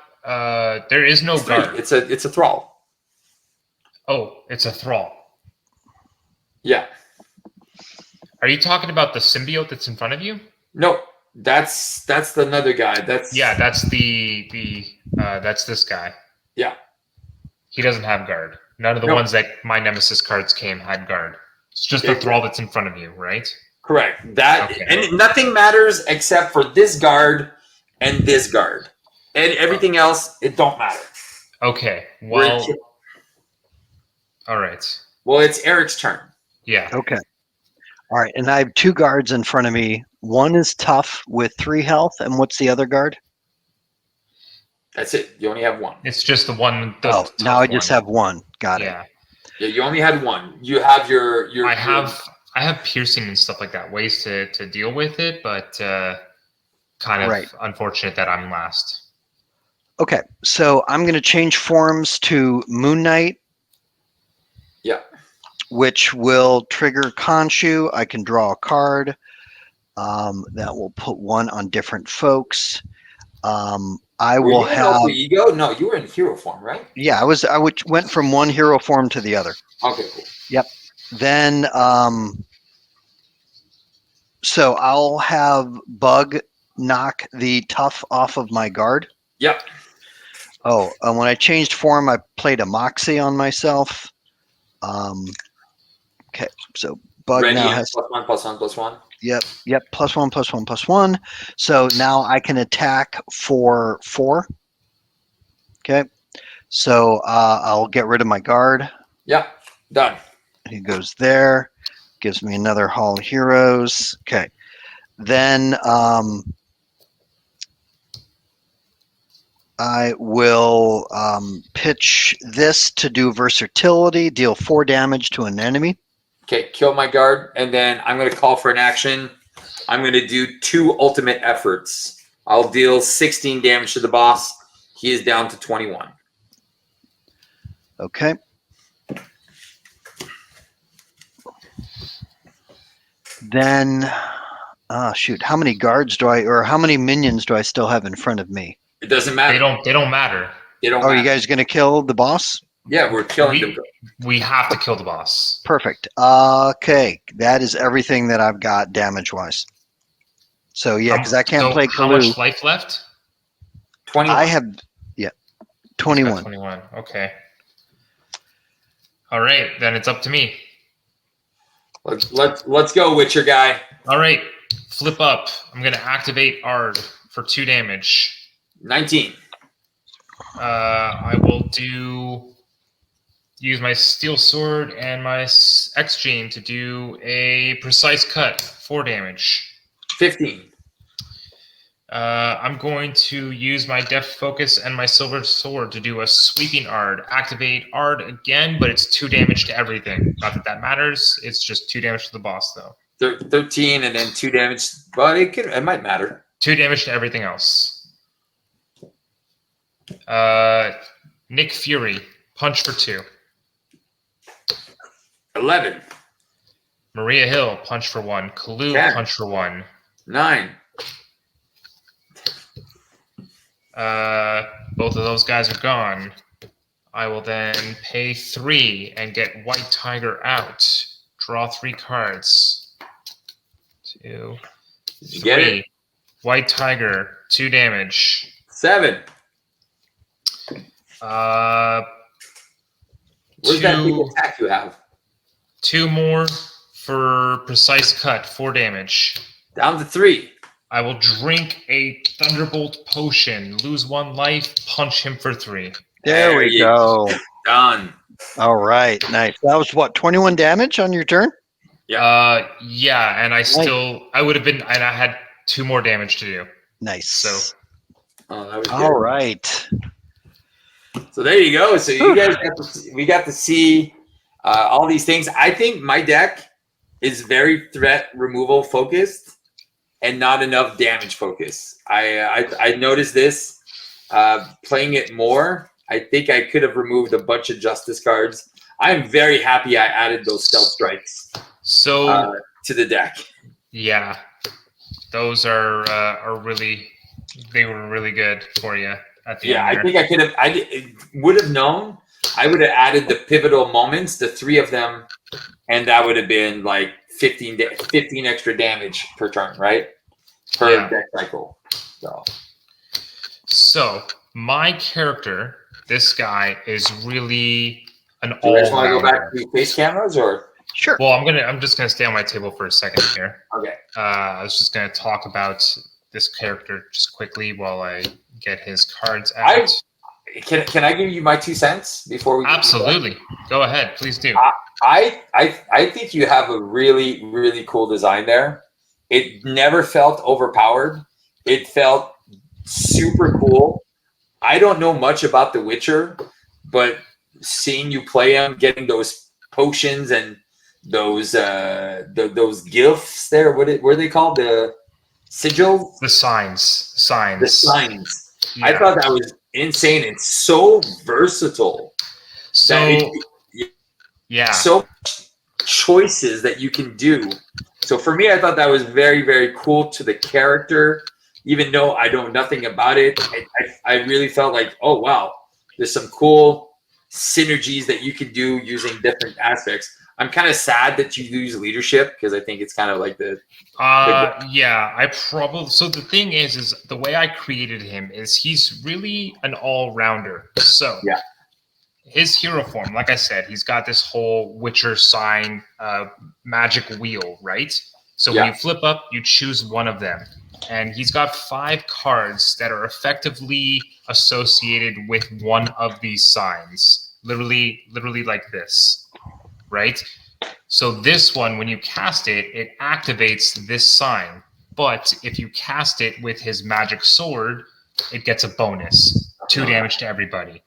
There is no guard. It's a thrall. Oh, it's a thrall. Yeah. Are you talking about the symbiote that's in front of you? No, that's another guy. That's that's that's this guy. Yeah. He doesn't have guard. None of the ones that my Nemesis cards came had guard. It's just the thrall that's in front of you, right? Correct. And nothing matters except for this guard and this guard, and everything else it don't matter. Okay. Well. All right. Well, it's Eric's turn. Yeah. Okay. All right, and I have 2 guards in front of me. One is tough with 3 health, and what's the other guard? That's it. You only have 1. It's just the one. Now I just have 1. Got it. Yeah. Yeah, you only had 1. You have your. I have piercing and stuff like that. Ways to deal with it, but kind of unfortunate that I'm last. Okay, so I'm going to change forms to Moon Knight. Yeah. Which will trigger Khonshu. I can draw a card. That will put 1 on different folks. I will have ego. No, you were in hero form, right? Yeah, I went from one hero form to the other. Okay, cool. Yep. Then, so I'll have Bug knock the tough off of my guard. Yep. Oh, and when I changed form, I played a Moxie on myself. Okay, so Bug now has +1/+1/+1. Yep, +1/+1/+1. So now I can attack for 4. Okay, so I'll get rid of my guard. Yep, done. He goes there, gives me another Hall of Heroes. Okay, then I will pitch this to do versatility, deal 4 damage to an enemy. Okay, kill my guard, and then I'm going to call for an action. I'm going to do 2 ultimate efforts. I'll deal 16 damage to the boss. He is down to 21. Okay. Then, shoot, how many guards or how many minions do I still have in front of me? It doesn't matter. They don't matter. Are you guys going to kill the boss? Yeah, we're killing them. We have to kill the boss. Perfect. Okay, that is everything that I've got damage-wise. So, yeah, because I can't play Kalu. How much life left? 21. I have, 21. 21, okay. All right, then it's up to me. Let's go, Witcher guy. All right, flip up. I'm going to activate Ard for 2 damage. 19. I will use my steel sword and my X gene to do a precise cut, 4 damage. 15. I'm going to use my deft focus and my silver sword to do a sweeping Ard. Activate Ard again, but it's 2 damage to everything. Not that that matters. It's just 2 damage to the boss, though. 13 and then 2 damage, but it might matter. 2 damage to everything else. Nick Fury, punch for 2. 11. Maria Hill, punch for 1. Kalu, 10. punch for 1. 9. Both of those guys are gone. I will then pay 3 and get White Tiger out. Draw 3 cards. 2, 3. Get it? White Tiger, 2 damage. 7. Where's that big attack you have? 2 more for precise cut, 4 damage. Down to 3. I will drink a Thunderbolt potion, lose 1 life, punch him for 3. There we go. Done. All right, nice. That was what, 21 damage on your turn? Yeah. Yeah, and I would have been, and I had 2 more damage to do. Nice. So, that was good. All right. So there you go. So you guys we got to see all these things. I think my deck is very threat removal focused. and not enough damage focus. I noticed this playing it more. I think I could have removed a bunch of justice cards. I'm very happy I added those stealth strikes to the deck. Yeah, those are really, they were really good for you at the end. I think I could have. Would have known. I would have added the pivotal moments, the 3 of them, and that would have been like 15 extra damage per turn, right? Per deck cycle. So my character, this guy is really an all-rounder. Do you guys want to go back to face cameras or? Sure. Well, I'm just gonna stay on my table for a second here. Okay. I was just gonna talk about this character just quickly while I get his cards out. Can I give you my 2 cents before we? Absolutely. Go ahead, please do. I think you have a really, really cool design there. It never felt overpowered. It felt super cool. I don't know much about The Witcher, but seeing you play him, getting those potions and those gifts there, what are they called? The sigils? The signs. The signs. Yeah. I thought that was insane. It's so versatile. So much choices that you can do. So for me, I thought that was very, very cool to the character. Even though I know nothing about it, I really felt like, oh wow, there's some cool synergies that you can do using different aspects. I'm kind of sad that you use leadership because I think it's kind of like the so the thing is the way I created him is he's really an all-rounder. So his hero form, like I said, he's got this whole Witcher sign magic wheel, right? So when you flip up, you choose one of them. And he's got 5 cards that are effectively associated with one of these signs. Literally like this, right? So this one, when you cast it, it activates this sign. But if you cast it with his magic sword, it gets a bonus, 2 damage to everybody.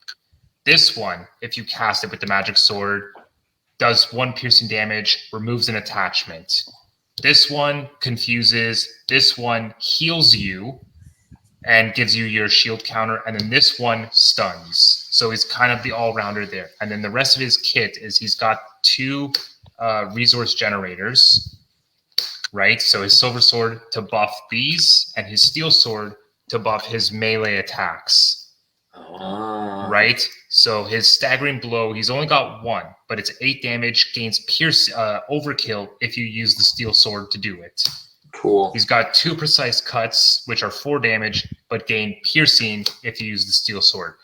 This one, if you cast it with the magic sword, does 1 piercing damage, removes an attachment. This one confuses, this one heals you and gives you your shield counter, and then this one stuns. So he's kind of the all-rounder there. And then the rest of his kit is he's got 2 resource generators, right? So his silver sword to buff these, and his steel sword to buff his melee attacks. Right? So his staggering blow, he's only got 1, but it's 8 damage, gains pierce overkill if you use the steel sword to do it. Cool. He's got 2 precise cuts, which are 4 damage, but gain piercing if you use the steel sword.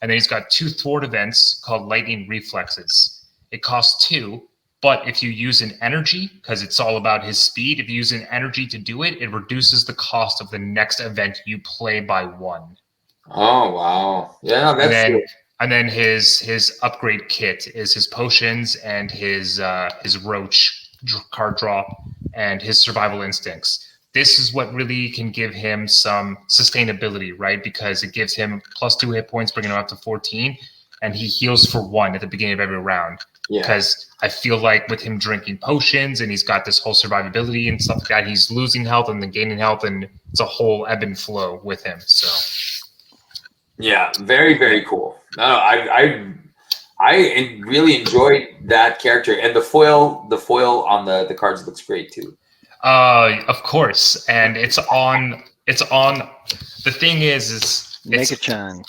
And then he's got 2 thwart events called lightning reflexes. It costs 2, but if you use an energy, because it's all about his speed, if you use an energy to do it, it reduces the cost of the next event you play by 1. Oh wow! Yeah, that's good. And then his upgrade kit is his potions and his roach card drop and his survival instincts. This is what really can give him some sustainability, right? Because it gives him +2 hit points, bringing him up to 14, and he heals for 1 at the beginning of every round. Because I feel like with him drinking potions and he's got this whole survivability and stuff like that, he's losing health and then gaining health, and it's a whole ebb and flow with him. So. Yeah, very, very cool. No, I really enjoyed that character, and the foil on the cards looks great too. Of course, and it's on. The thing is make it shine.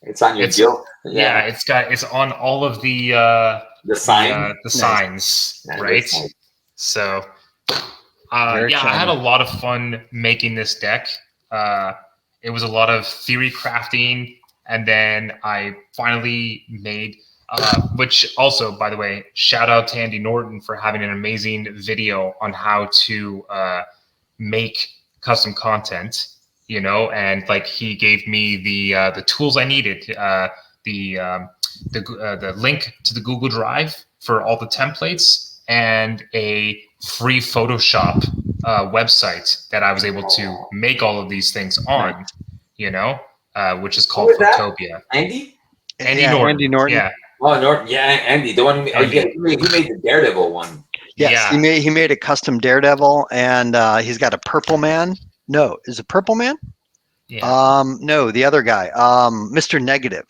It's on your guild. Yeah, it's on all of the sign, the signs, right? Nice. So, I had a lot of fun making this deck. It was a lot of theory crafting, and then I finally made, which also, by the way, shout out to Andy Norton for having an amazing video on how to make custom content, you know, and like he gave me the tools I needed, the link to the Google Drive for all the templates, and a free Photoshop website that I was able to make all of these things on, you know, which is called Photopia. Andy Norton. Andy Norton. Yeah. Oh, Norton. Yeah, Andy. The one he made the Daredevil one. Yes, Yeah. he made a custom Daredevil, and he's got a Purple Man. No, is it Purple Man? Yeah. No, the other guy, Mr. Negative.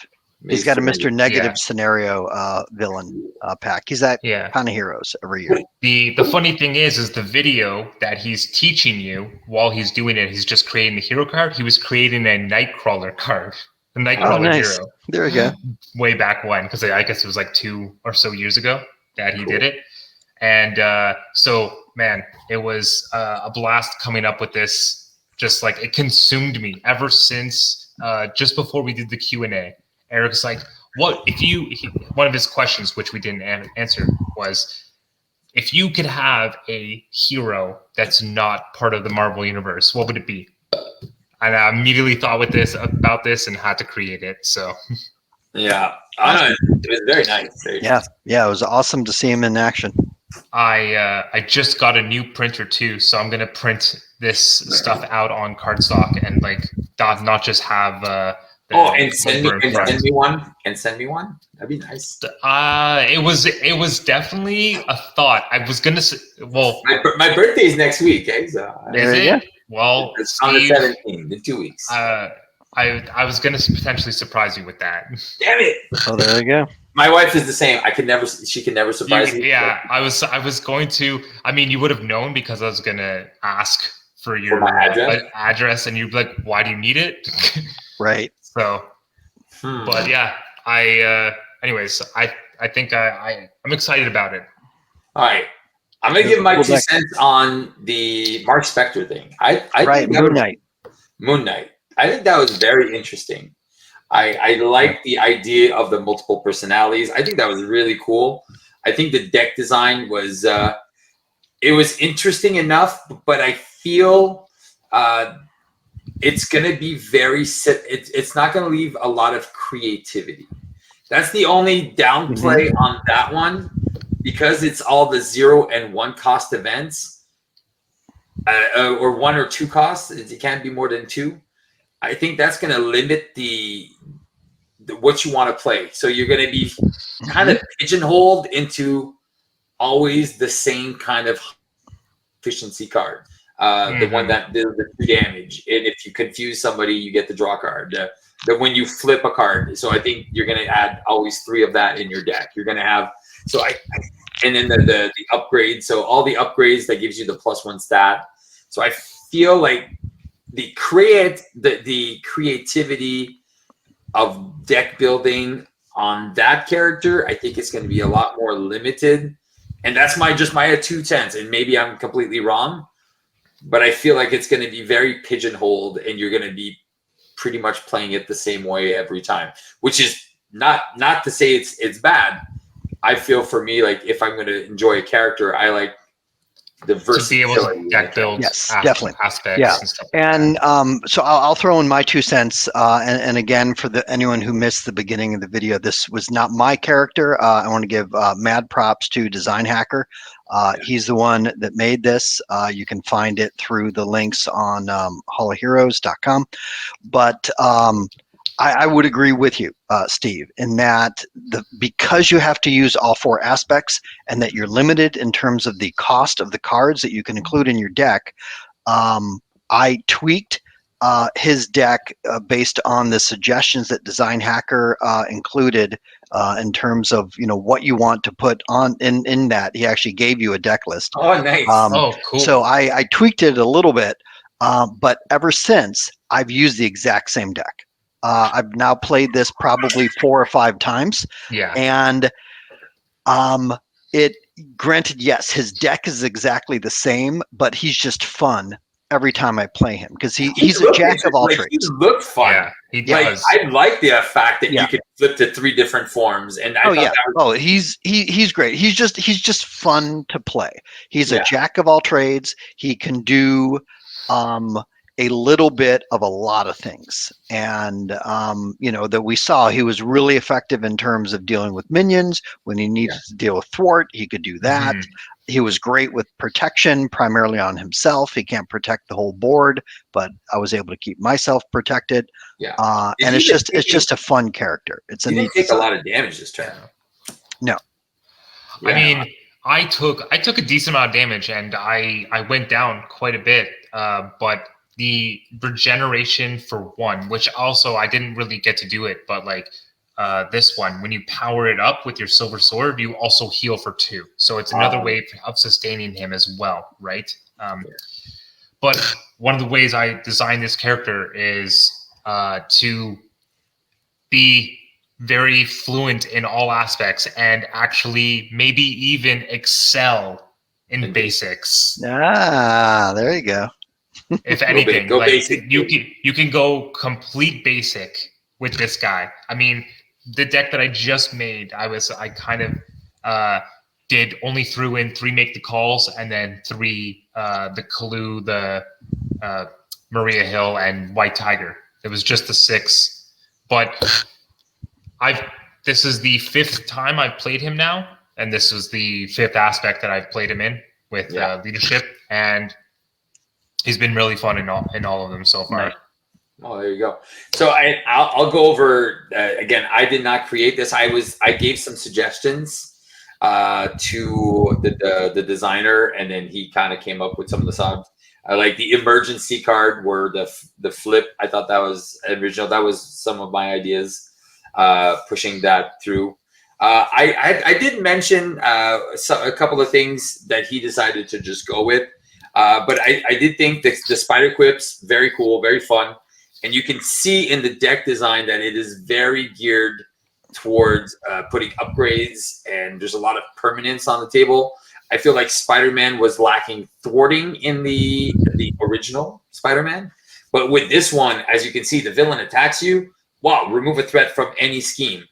He's got a Mr. Negative Yeah. scenario villain pack. He's at Yeah. Con of Heroes every year. The funny thing is the video that he's teaching you while he's doing it, he's just creating the hero card. He was creating a Nightcrawler card, a Nightcrawler nice. hero. There we go. Way back when, because I guess it was like 2 or so years ago that he did it. And so, man, it was a blast coming up with this. Just like it consumed me ever since just before we did the Q&A. Eric's like, what if you, one of his questions, which we didn't answer, was if you could have a hero that's not part of the Marvel universe, what would it be? And I immediately thought about this and had to create it. So yeah, it was very nice. Yeah, it was awesome to see him in action. I just got a new printer too, so I'm gonna print this stuff out on cardstock and like not just have. Send me one. That'd be nice. It was definitely a thought. I was gonna say, well, my birthday's next week, eh? So, is it? Well, it's on the 17th in 2 weeks. I was gonna potentially surprise you with that. Damn it! Oh, there you go. My wife is the same. She can never surprise me. Yeah, I was going to. I mean, you would have known because I was gonna ask for your address, and you'd be like, "Why do you need it?" Right. So, but yeah, anyways, I think I'm excited about it. All right, I'm gonna give my 2 cents on the Mark Spector thing. I think Moon Knight. I think that was very interesting. I like the idea of the multiple personalities. I think that was really cool. I think the deck design was it was interesting enough, but I feel it's going to be it's not going to leave a lot of creativity. That's the only downplay on that one, because it's all the 0 and 1 cost events, or 1 or 2 costs. It can't be more than 2. I think that's going to limit the what you want to play. So you're going to be kind of pigeonholed into always the same kind of efficiency card. The one that does the 2 damage. And if you confuse somebody, you get the draw card. When you flip a card. So I think you're going to add always 3 of that in your deck. You're going to have, and then the upgrade. So all the upgrades that gives you the +1 stat. So I feel like the creativity of deck building on that character, I think it's going to be a lot more limited. And that's my 2 cents. And maybe I'm completely wrong, but I feel like it's going to be very pigeonholed, and you're going to be pretty much playing it the same way every time, which is not to say it's bad. I feel for me, like if I'm going to enjoy a character, I like the versatility. To be able to deck build definitely aspects. Yeah. And stuff And so I'll throw in my 2 cents. And again, for anyone who missed the beginning of the video, this was not my character. I want to give mad props to Design Hacker. He's the one that made this. You can find it through the links on hallofheroes.com. But I would agree with you, Steve, in that because you have to use all 4 aspects and that you're limited in terms of the cost of the cards that you can include in your deck, I tweaked his deck based on the suggestions that Design Hacker included in terms of what you want to put on in that. He actually gave you a deck list. Oh, nice. Cool. So I tweaked it a little bit, but ever since I've used the exact same deck. I've now played this probably 4 or 5 times. Yeah. And granted, yes, his deck is exactly the same, but he's just fun every time I play him because he's a jack of all trades. He looked fun. Yeah, he does. I like the fact that you could flip to 3 different forms, and he's great. He's just fun to play. He's a jack of all trades. He can do a little bit of a lot of things, and that we saw he was really effective in terms of dealing with minions when he needed to deal with thwart. He could do that. He was great with protection, primarily on himself. He can't protect the whole board, but I was able to keep myself protected. And it's just a fun character. It's he didn't take a lot of damage this turn. No. I mean, I took a decent amount of damage, and I went down quite a bit. But the regeneration for 1, which also I didn't really get to do it, but like this one, when you power it up with your silver sword, you also heal for 2. So it's another way of sustaining him as well, right? But one of the ways I designed this character is to be very fluent in all aspects and actually maybe even excel in basics. There you go. If anything, go like basic. you can go complete basic with this guy. I mean, the deck that I just made, I kind of threw in 3 make the calls, and then 3 the Kalu, the Maria Hill, and White Tiger. It was just the 6, but this is the 5th time I've played him now, and this was the 5th aspect that I've played him in with leadership, and he's been really fun in all of them so far. Nice. Oh, there you go. So I'll go over again. I did not create this. I gave some suggestions to the designer, and then he kind of came up with some of the songs. Like the emergency card, where the flip. I thought that was original. That was some of my ideas. Pushing that through. I did mention a couple of things that he decided to just go with, but I did think the spider quips, very cool, very fun, and you can see in the deck design that it is very geared towards putting upgrades, and there's a lot of permanence on the table. I feel like Spider-Man was lacking thwarting in the original Spider-Man, but with this one, as you can see, the villain attacks you. Wow, remove a threat from any scheme.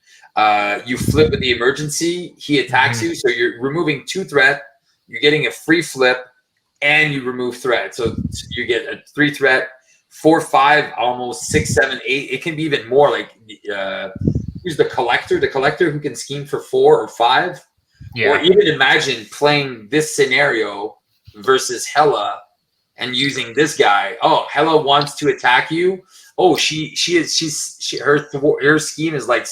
You flip with the emergency, he attacks you, so you're removing 2 threat, you're getting a free flip, and you remove threat. So you get a 3 threat, 4, 5, almost 6, 7, 8. It can be even more. Like who's the collector who can scheme for 4 or 5. Yeah. Or even imagine playing this scenario versus Hela and using this guy. Oh, Hela wants to attack you. Oh, her scheme is like,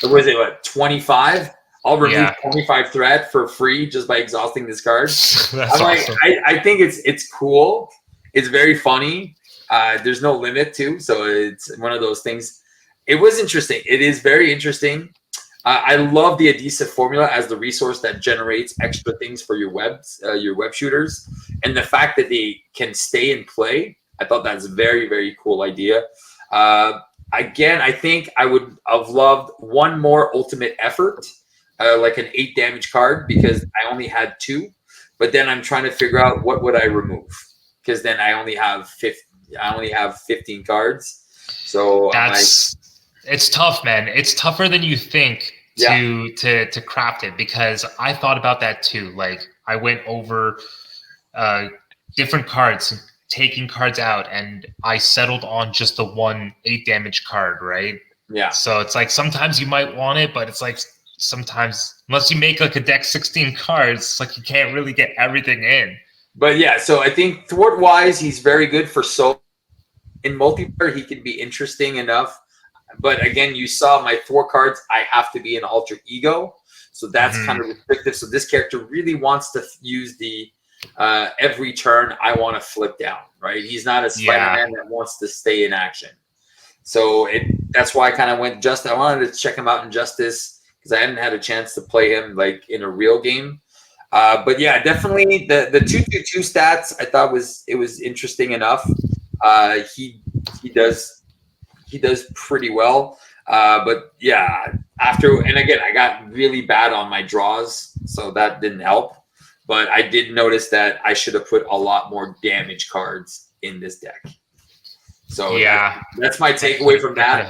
what is it, what, 25? I'll remove 25 threat for free just by exhausting this card. I'm awesome. I think it's cool. It's very funny. There's no limit too, so it's one of those things. It was interesting. It is very interesting. I love the adhesive formula as the resource that generates extra things for your web shooters, and the fact that they can stay in play. I thought that's a very, very cool idea. Again, I think I would have loved one more ultimate effort, like an 8 damage card, because I only had 2. But then I'm trying to figure out what would I remove, because then I only have 15 cards. So it's tough, man. It's tougher than you think to craft it, because I thought about that too. Like I went over different cards, taking cards out, and I settled on just the 1 8 damage card, right? Yeah. So it's like sometimes you might want it, but it's like sometimes unless you make like a deck 16 cards, it's like you can't really get everything in. But yeah, so I think thwart wise, he's very good for solo. In multiplayer, he can be interesting enough. But again, you saw my 4 cards. I have to be an alter ego, so that's kind of restrictive. So this character really wants to use the every turn I want to flip down, right? He's not a Spider-Man that wants to stay in action. So that's why I kind of went I wanted to check him out in Justice, because I hadn't had a chance to play him like in a real game. But yeah, definitely the 2/2 stats I thought was interesting enough. He does pretty well. But yeah, and again, I got really bad on my draws, so that didn't help. But I did notice that I should have put a lot more damage cards in this deck. So yeah, that's my takeaway from that.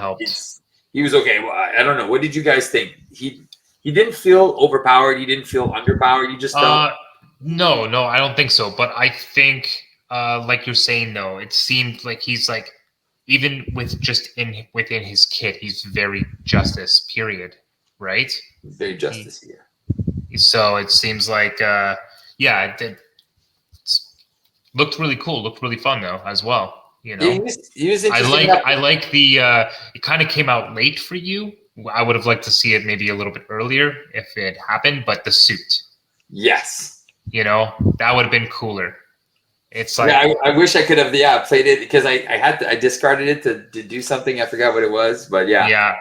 He was okay. Well, I don't know. What did you guys think? He didn't feel overpowered. He didn't feel underpowered. He just felt. No, I don't think so. But I think, like you're saying, though, it seemed like he's like, even with just within his kit, he's very Justice. Period. Right. Very Justice here. So it seems like, it looked really cool. Looked really fun though, as well. You know, he was interesting. I like the. It kind of came out late for you. I would have liked to see it maybe a little bit earlier if it happened, but the suit. Yes. You know, that would have been cooler. It's like, Yeah, I wish I could have played it because I discarded it to do something. I forgot what it was, but yeah.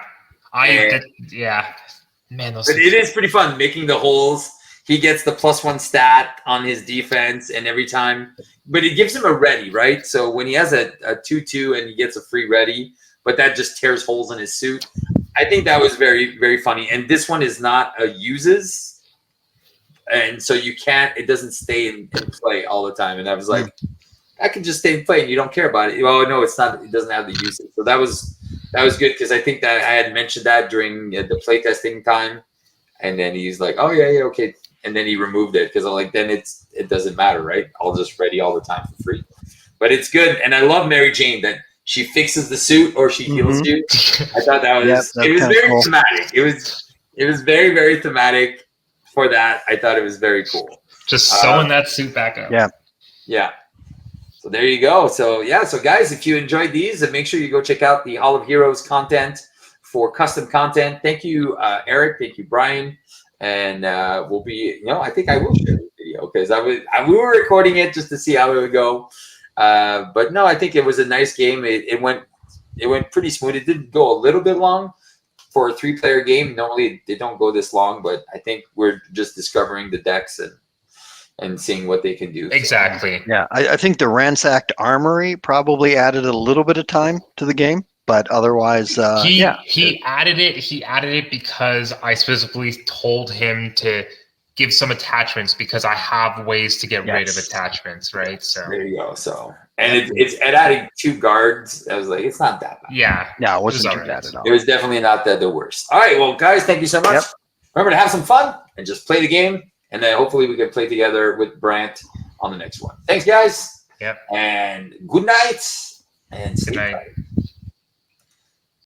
Man, those But it is pretty fun making the holes. He gets the +1 stat on his defense, and every time, but it gives him a ready, right? So when he has a 2/2 and he gets a free ready, but that just tears holes in his suit. I think that was very, very funny. And this one is not a uses, and so you can't. It doesn't stay in play all the time. And I was like, I can just stay in play, and you don't care about it. Well, no, it's not. It doesn't have the usage. So that was good because I think that I had mentioned that during the playtesting time, and then he's like, "Oh yeah, okay." And then he removed it because I'm like, then it doesn't matter, right? I'll just ready all the time for free. But it's good, and I love Mary Jane that she fixes the suit or she heals you. I thought that was it was very cool. Thematic. It was very, very thematic for that. I thought it was very cool. Just sewing that suit back up. Yeah. So there you go. So guys, if you enjoyed these, make sure you go check out the Hall of Heroes content for custom content. Thank you, Eric. Thank you, Brian. And we'll be, I think I will share the video because we were recording it just to see how it would go. But no, I think it was a nice game. It went pretty smooth. It did go a little bit long for a 3-player game. Normally they don't go this long, but I think we're just discovering the decks and seeing what they can do. Exactly. So, yeah, I think the ransacked armory probably added a little bit of time to the game. But otherwise, he added it. He added it because I specifically told him to give some attachments because I have ways to get rid of attachments, right? So there you go. So and it's adding 2 guards. I was like, it's not that bad. Yeah, no, it wasn't too bad at all. It was definitely not the worst. All right, well, guys, thank you so much. Remember to have some fun and just play the game, and then hopefully we can play together with Brant on the next one. Thanks, guys. Yep. And good night and sleep tight.